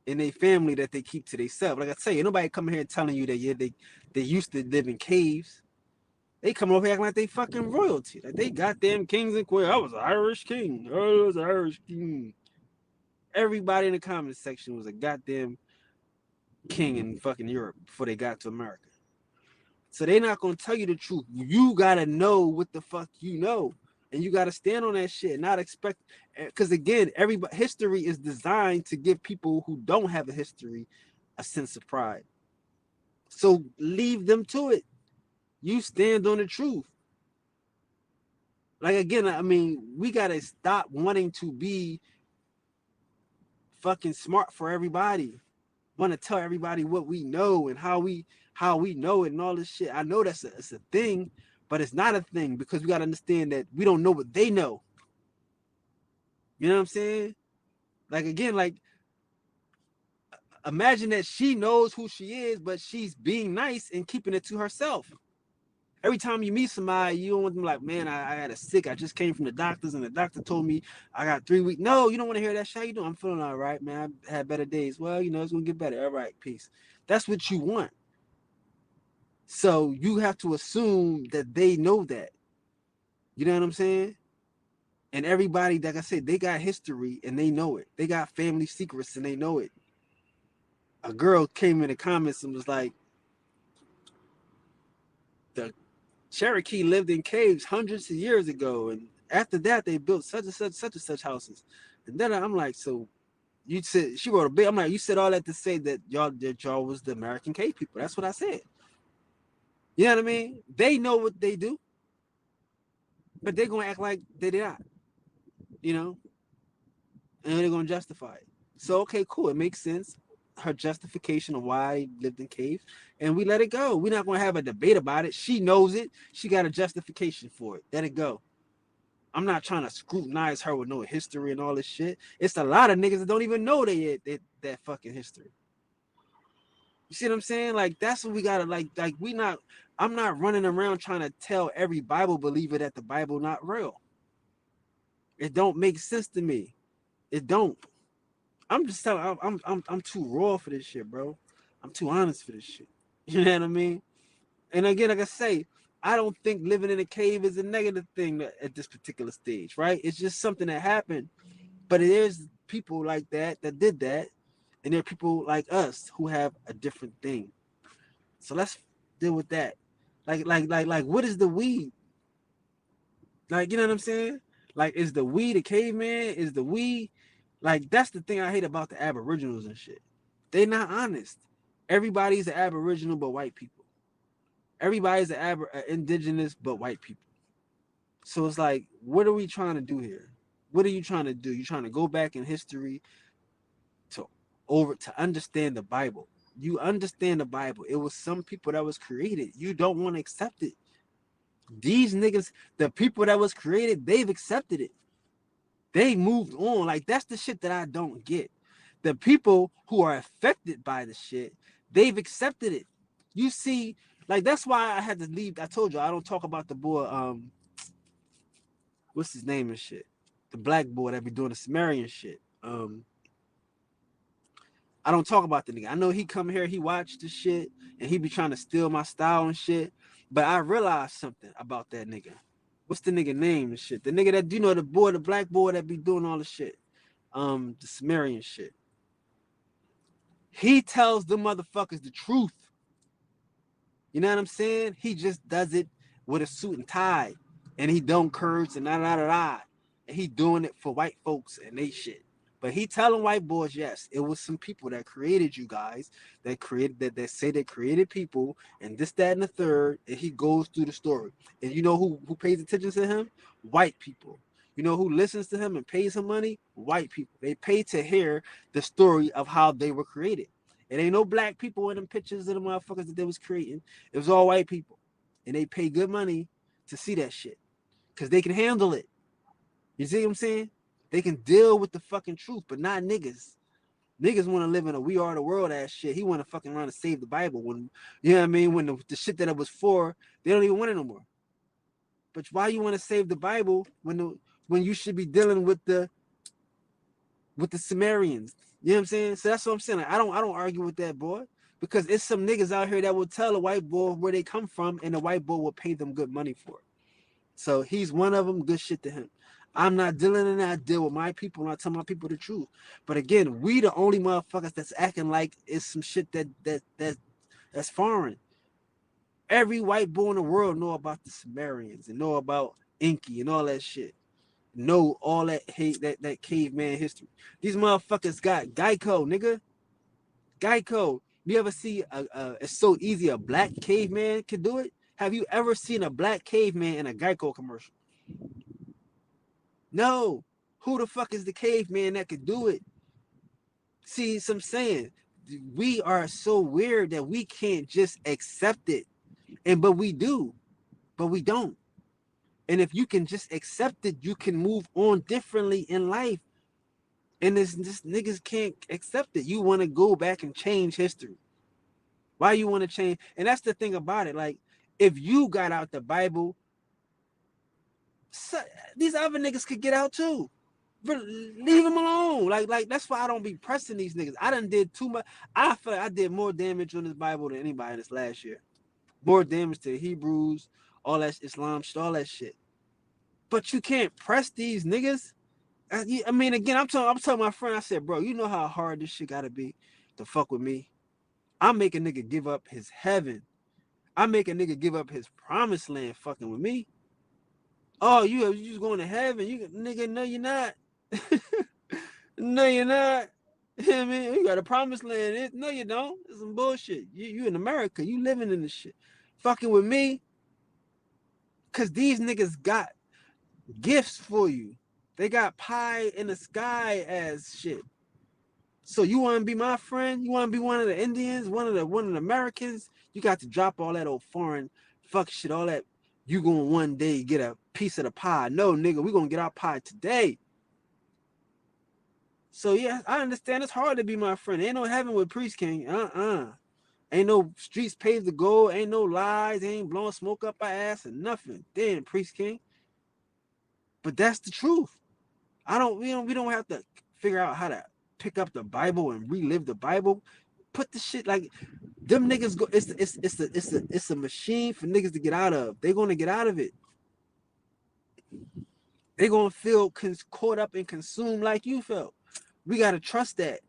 in their family that they keep to themselves. Like I tell you, nobody coming here telling you that, yeah, they used to live in caves. They come over here acting like they fucking royalty, like they goddamn kings and queens. I was an Irish king. I was an Irish king. Everybody in the comment section was a goddamn king in fucking Europe before they got to America. So they're not gonna tell you the truth. You gotta know what the fuck you know, and you gotta stand on that shit. Not expect, because again, everybody history is designed to give people who don't have a history a sense of pride. So leave them to it. You stand on the truth. Like, again, I mean, we gotta stop wanting to be fucking smart for everybody. Want to tell everybody what we know and how we know it and all this shit. I know it's a thing, but it's not a thing, because we got to understand that we don't know what they know. You know what I'm saying? Like, again, like, imagine that she knows who she is, but she's being nice and keeping it to herself. Every time you meet somebody, you don't want them like, man, I had a sick. I just came from the doctors, and the doctor told me I got 3 weeks. No, you don't want to hear that shit. How you doing? I'm feeling all right, man. I had better days. Well, it's gonna get better. All right, peace. That's what you want. So you have to assume that they know that. You know what I'm saying? And everybody, like I said, they got history and they know it. They got family secrets and they know it. A girl came in the comments and was like, the Cherokee lived in caves hundreds of years ago, and after that they built such and such houses. And then I'm like, so you said, she wrote a bit. I'm like, you said all that to say that y'all was the American cave people. That's what I said. You know what I mean? They know what they do, but they're gonna act like they did not. You know, and they're gonna justify it. So, okay, cool. It makes sense. Her justification of why he lived in caves, and we let it go. We're not gonna have a debate about it. She knows it. She got a justification for it. Let it go. I'm not trying to scrutinize her with no history and all this shit. It's a lot of niggas that don't even know that fucking history. You see what I'm saying? Like, that's what we gotta, like we not. I'm not running around trying to tell every Bible believer that the Bible not real. It don't make sense to me. It don't. I'm just telling. I'm too raw for this shit, bro. I'm too honest for this shit. You know what I mean? And again, like I say, I don't think living in a cave is a negative thing at this particular stage, right? It's just something that happened. But it is people like that did that, and there are people like us who have a different thing. So let's deal with that. Like, what is the weed? Like, you know what I'm saying? Like, is the weed a caveman? Is the weed, like, that's the thing I hate about the Aboriginals and shit. They not honest. Everybody's an Aboriginal but white people. Everybody's an indigenous but white people. So it's like, what are we trying to do here? What are you trying to do? You trying to go back in history to understand the Bible. You understand the Bible. It was some people that was created. You don't want to accept it. These niggas, the people that was created, they've accepted it. They moved on. Like, that's the shit that I don't get. The people who are affected by the shit, they've accepted it. You see, Like that's why I had to leave. I told you I don't talk about the boy. What's his name and shit? The black boy that be doing the Sumerian shit. I don't talk about the nigga. I know he come here, he watch the shit, and he be trying to steal my style and shit. But I realized something about that nigga. What's the nigga name and shit? The nigga that the boy, the black boy that be doing all the shit. The Sumerian shit. He tells the motherfuckers the truth. You know what I'm saying? He just does it with a suit and tie, and he don't curse and da da da da. And he doing it for white folks and they shit. But he telling white boys, yes, it was some people that created you guys, that created that say they created people, and this, that, and the third. And he goes through the story. And you know who pays attention to him? White people. You know who listens to him and pays him money? White people. They pay to hear the story of how they were created. It ain't no black people in them pictures of the motherfuckers that they was creating. It was all white people. And they pay good money to see that shit. Because they can handle it. You see what I'm saying? They can deal with the fucking truth, but not niggas. Niggas want to live in a we are the world ass shit. He want to fucking run to save the Bible when, you know what I mean? When the shit that it was for, they don't even want it no more. But why you want to save the Bible when you should be dealing with the Sumerians? You know what I'm saying? So that's what I'm saying. Like, I don't argue with that boy, because it's some niggas out here that will tell a white boy where they come from, and the white boy will pay them good money for it. So he's one of them. Good shit to him. I'm not dealing in that. I deal with my people, and I tell my people the truth. But again, we the only motherfuckers that's acting like it's some shit that's foreign. Every white boy in the world know about the Sumerians and know about Inky and all that shit. Know all that hate, that caveman history. These motherfuckers got Geico, nigga. Geico. You ever see it's so easy a black caveman can do it? Have you ever seen a black caveman in a Geico commercial? No. Who the fuck is the caveman that could do it? See, so I'm saying we are so weird that we can't just accept it. But we do, but we don't. And if you can just accept it, you can move on differently in life. And this niggas can't accept it. You want to go back and change history. Why you want to change? And that's the thing about it. Like, if you got out the Bible, so, these other niggas could get out too. But leave them alone. Like that's why I don't be pressing these niggas. I done did too much. I feel like I did more damage on this Bible than anybody this last year. More damage to Hebrews, all that Islam shit, all that shit. But you can't press these niggas. I mean, again, I'm telling my friend. I said, bro, you know how hard this shit gotta be to fuck with me. I make a nigga give up his heaven. I make a nigga give up his promised land fucking with me. Oh, you just going to heaven? You nigga, no, you're not. No, you're not. I mean, you got a promised land. No, you don't. It's some bullshit. You in America. You living in this shit. Fucking with me. Cause these niggas got gifts for you. They got pie in the sky as shit. So you want to be my friend? You want to be one of the Indians, one of the Americans? You got to drop all that old foreign fuck shit, all that. You gonna one day get a piece of the pie? No, nigga, we gonna get our pie today. So yeah, I understand it's hard to be my friend. Ain't no heaven with Priest King. Ain't no streets paved to gold. Ain't no lies. Ain't blowing smoke up our ass and nothing. Damn, Priest King. But that's the truth. We don't have to figure out how to pick up the Bible and relive the Bible. Put the shit like them niggas go. It's a machine for niggas to get out of. They're gonna get out of it. They're gonna feel caught up and consumed like you felt. We gotta trust that,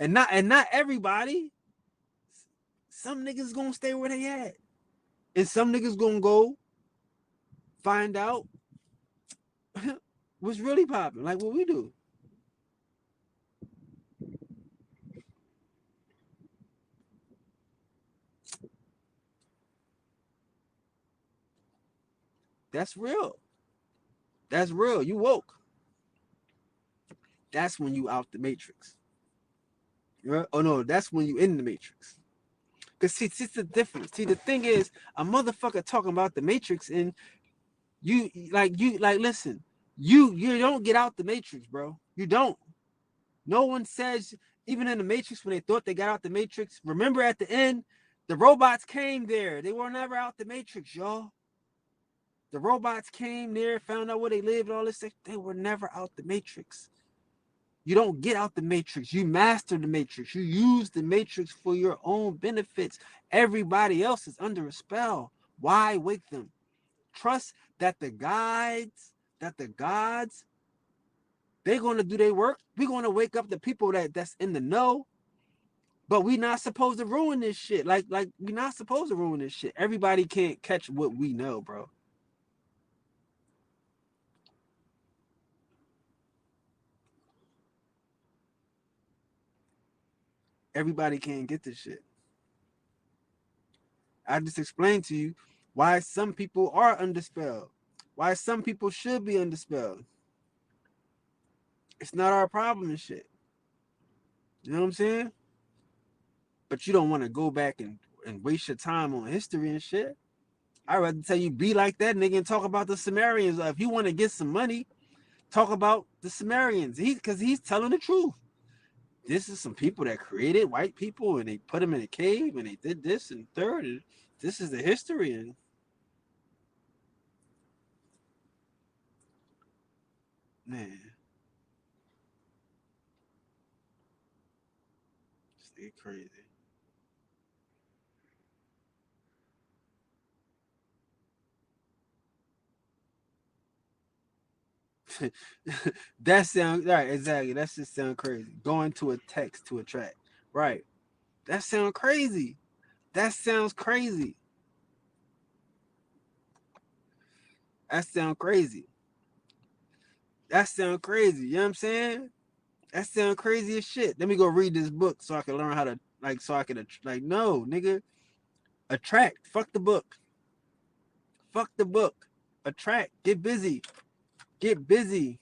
and not everybody. Some niggas gonna stay where they at, and some niggas gonna go find out what's really popping, like what we do. That's real. That's real. You woke. That's when you out the matrix. Right? Oh no, that's when you in the matrix. Cause see the difference. See, the thing is, a motherfucker talking about the matrix, and you listen, you don't get out the matrix, bro. You don't. No one says, even in the matrix when they thought they got out the matrix. Remember at the end, The robots came there. They were never out the matrix, y'all. The robots came there, found out where they lived, all this stuff. They were never out the matrix. You don't get out the matrix. You master the matrix. You use the matrix for your own benefits. Everybody else is under a spell. Why wake them? Trust that the gods, they're going to do their work. We're going to wake up the people that's in the know. But we not supposed to ruin this shit. Like we not supposed to ruin this shit. Everybody can't catch what we know, bro. Everybody can't get this shit. I just explained to you why some people are under spell. Why some people should be under spell. It's not our problem and shit. You know what I'm saying? But you don't want to go back and waste your time on history and shit. I'd rather tell you be like that nigga and talk about the Sumerians. If you want to get some money, talk about the Sumerians. Because he's telling the truth. This is some people that created white people and they put them in a cave and they did this and third. And this is the history. And man, stay crazy. That sounds right, exactly. That just sound crazy. Going to a text to attract. Right. That sounds crazy. That sounds crazy. That sounds crazy. That sounds crazy. You know what I'm saying? That sounds crazy as shit. Let me go read this book so I can learn how to so I can no, nigga. Attract. Fuck the book. Fuck the book. Attract. Get busy. Get busy.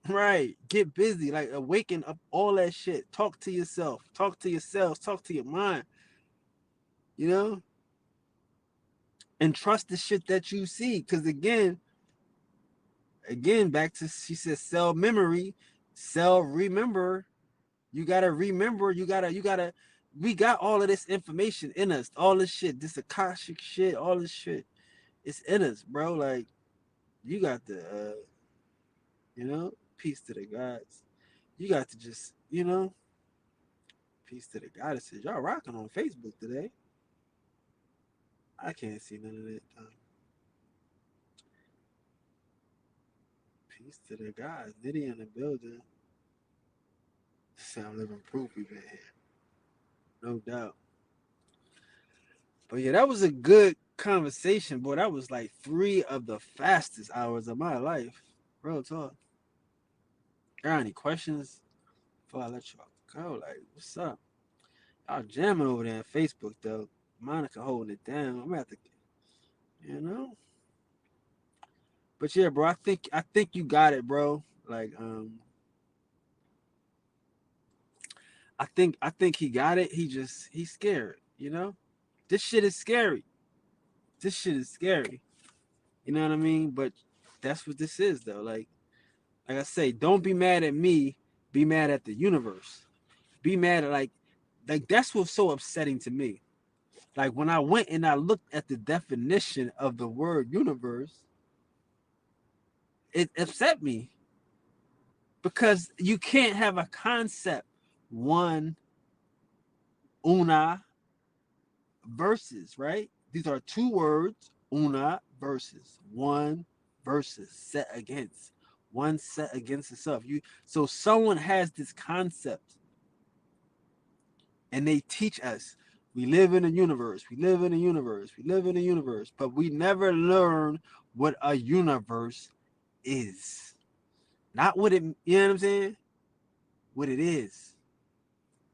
Right. Get busy. Like awaken up all that shit. Talk to yourself. Talk to yourselves. Talk to your mind. You know? And trust the shit that you see. Cause again, back to she says cell memory, cell remember. You gotta remember, you gotta we got all of this information in us, all this shit, this Akashic shit, all this shit. It's in us, bro. Like you got the you know, peace to the gods. You got to just, you know, peace to the goddesses. Y'all rocking on Facebook today. I can't see none of that. Peace to the gods. Nitty in the building. Sound living proof we've been here. No doubt. But yeah, that was a good conversation, boy. That was like 3 of the fastest hours of my life. Real talk. Got any questions before I let y'all go? Like, what's up? Y'all jamming over there on Facebook though. Monica holding it down. I'm gonna have to, you know. But yeah, bro, I think you got it, bro. Like, I think he got it. He's scared, you know? This shit is scary. This shit is scary. You know what I mean? But that's what this is though. Like I say, don't be mad at me, be mad at the universe. Be mad at like that's what's so upsetting to me. Like when I went and I looked at the definition of the word universe, it upset me because you can't have a concept one una versus, right? These are 2 words, una versus, one versus, set against, one set against itself. So someone has this concept and they teach us we live in a universe, we live in a universe, we live in a universe, but we never learn what a universe is. Not what it, you know what I'm saying? What it is.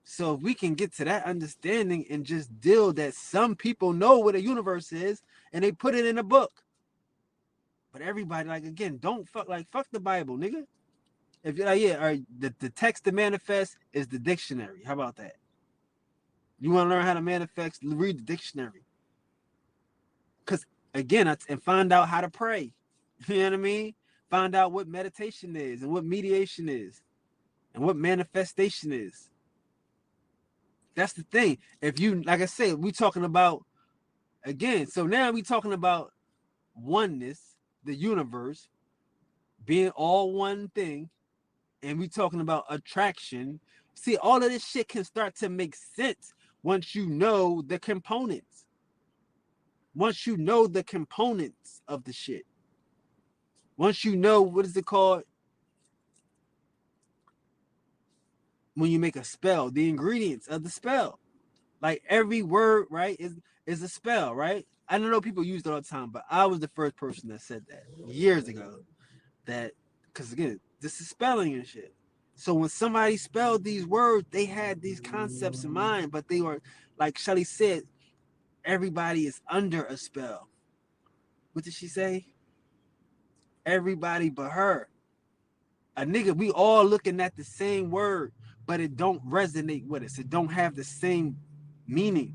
So if we can get to that understanding and just deal that some people know what a universe is and they put it in a book. But everybody, like again, don't fuck the Bible, nigga. If you're like, yeah, all right, the text to manifest is the dictionary. How about that? You want to learn how to manifest, read the dictionary. Because again, and find out how to pray. You know what I mean? Find out what meditation is and what mediation is and what manifestation is. That's the thing. If you, like I said, we talking about again. So now we talking about oneness, the universe being all one thing, and we talking about attraction. See, all of this shit can start to make sense once you know the components. Once you know the components of the shit. Once you know what is it called when you make a spell, the ingredients of the spell. Like every word, right, is a spell, right? I don't know people use it all the time, but I was the first person that said that years ago. That because again, this is spelling and shit. So when somebody spelled these words, they had these concepts in mind, but they were like Shelly said, everybody is under a spell. What did she say? Everybody but her. A nigga, we all looking at the same word, but it don't resonate with us. It don't have the same meaning.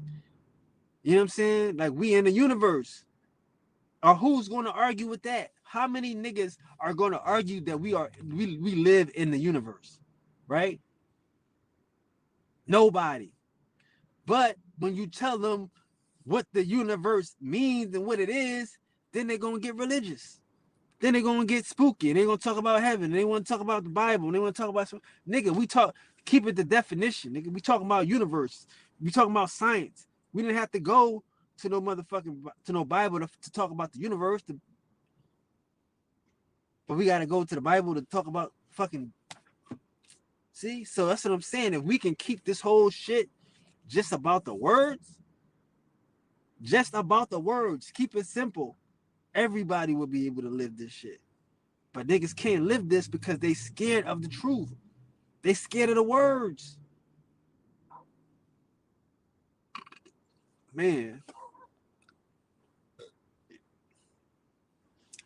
You know what I'm saying? Like we in the universe. Or who's gonna argue with that? How many niggas are gonna argue that we live in the universe? Right? Nobody. But when you tell them what the universe means and what it is, then they're gonna get religious. Then they're gonna get spooky. They're gonna talk about heaven. They want to talk about the Bible. They want to talk about some nigga. We talk keep it the definition. Nigga, we talking about universe. We talking about science. We didn't have to go to no motherfucking to no Bible to talk about the universe. But we gotta go to the Bible to talk about fucking. See, so that's what I'm saying. If we can keep this whole shit just about the words, just about the words, keep it simple, everybody will be able to live this shit. But niggas can't live this because they scared of the truth. They scared of the words. Man,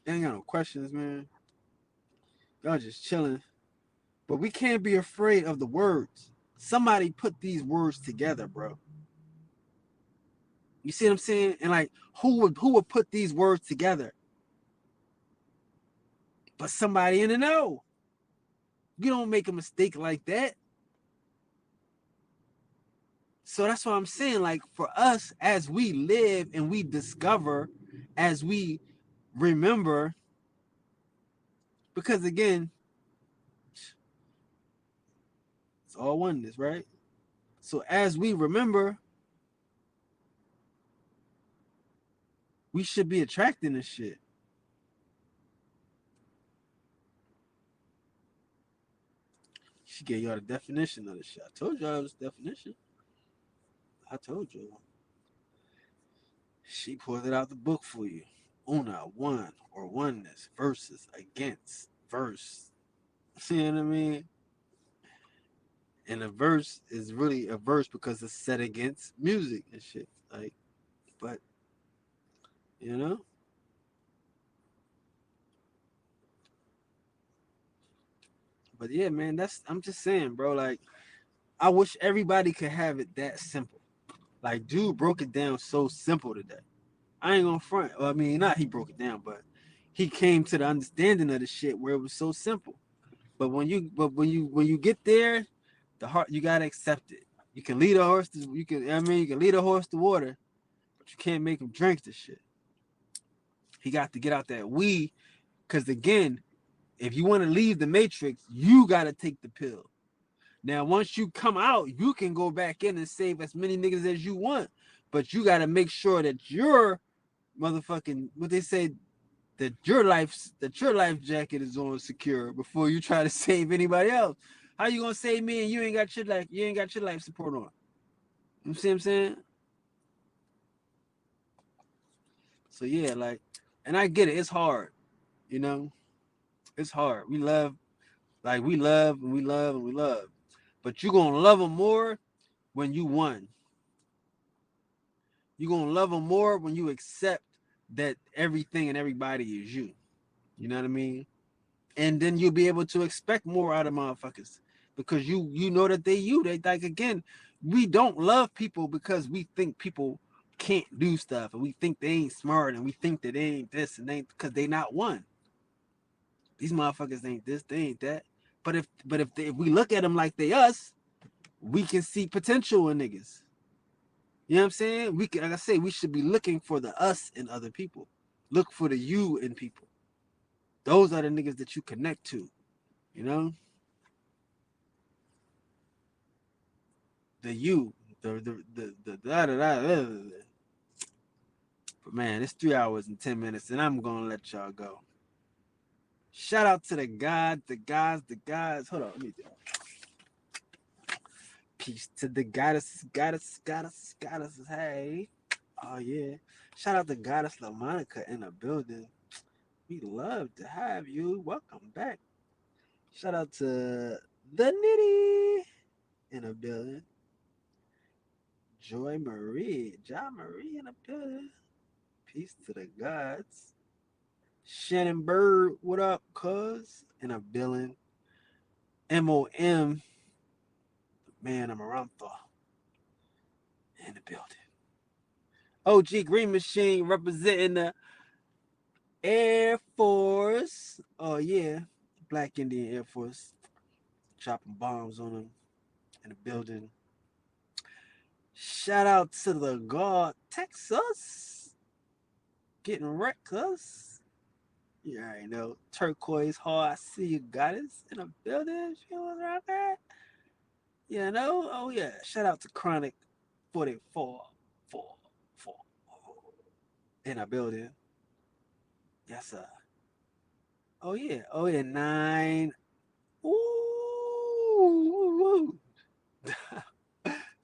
ain't got no questions, man. Y'all just chilling. But we can't be afraid of the words. Somebody put these words together, bro. You see what I'm saying? And like, who would put these words together? But somebody in the know. You don't make a mistake like that. So that's what I'm saying. Like for us, as we live and we discover, as we remember, because again, it's all oneness, right? So as we remember, we should be attracting this shit. She gave y'all the definition of the shit. I told y'all it was definition. I told you. She pulled it out the book for you. Una, one, or oneness, versus, against, verse. See what I mean? And a verse is really a verse because it's set against music and shit. Like, but, you know? But yeah, man, I'm just saying, bro. Like, I wish everybody could have it that simple. Like, dude broke it down so simple today. I ain't gonna front. Well, I mean, not he broke it down, but he came to the understanding of the shit where it was so simple. But when you get there, the heart you gotta accept it. You can lead a horse to you can lead a horse to water, but you can't make him drink the shit. He got to get out that weed, because again, if you want to leave the matrix, you gotta take the pill. Now, once you come out, you can go back in and save as many niggas as you want, but you gotta make sure that your motherfucking what they say that your life jacket is on secure before you try to save anybody else. How you gonna save me and you ain't got your life support on? You see what I'm saying? So yeah, like, and I get it. It's hard, you know. It's hard. We love and we love and we love, but you gonna love them more when you won. You gonna love them more when you accept that everything and everybody is you. You know what I mean? And then you'll be able to expect more out of motherfuckers because you know that they you. They like again, we don't love people because we think people can't do stuff and we think they ain't smart and we think that they ain't this and they because they not one. These motherfuckers ain't this, they ain't that. But if we look at them like they us, we can see potential in niggas. You know what I'm saying? We can, like I say, we should be looking for the us in other people. Look for the you in people. Those are the niggas that you connect to. You know, the you, the da da da. But man, it's 3 hours and 10 minutes, and I'm gonna let y'all go. Shout out to the gods, the guys, the guys. Hold on, let me do. Peace to the goddesses, goddesses. Hey, oh yeah. Shout out to goddess LaMonica in the building. We love to have you. Welcome back. Shout out to the Nitty in the building. Joy Marie, John Marie in the building. Peace to the gods. Shannon Bird, what up, cuz? In a building. MOM, man, Amaranth in the building. OG Green Machine representing the Air Force. Oh, yeah. Black Indian Air Force. Dropping bombs on them in the building. Shout out to the God, Texas. Getting reckless. You already know. Turquoise Heart. I see you goddess in the building. She was right there. You know? Oh, yeah. Shout out to Chronic 44. 4, 4. In a building. Yes, sir. Oh, yeah. Oh, yeah. 9. Ooh.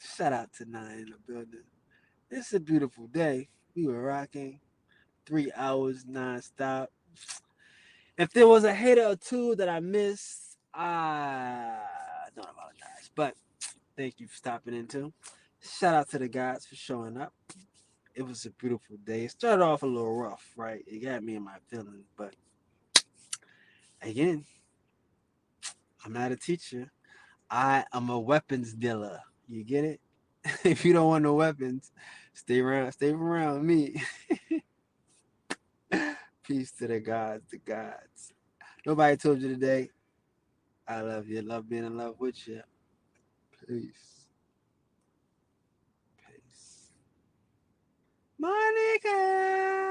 Shout out to 9 in the building. It's a beautiful day. We were rocking 3 hours nonstop. If there was a hater or two that I missed, I don't apologize. But thank you for stopping in too. Shout out to the guys for showing up. It was a beautiful day. It started off a little rough, right? It got me in my feelings. But again, I'm not a teacher. I am a weapons dealer. You get it? If you don't want no weapons, stay around me. Peace to the gods, the gods. Nobody told you today. I love you. Love being in love with you. Peace. Peace. Monica.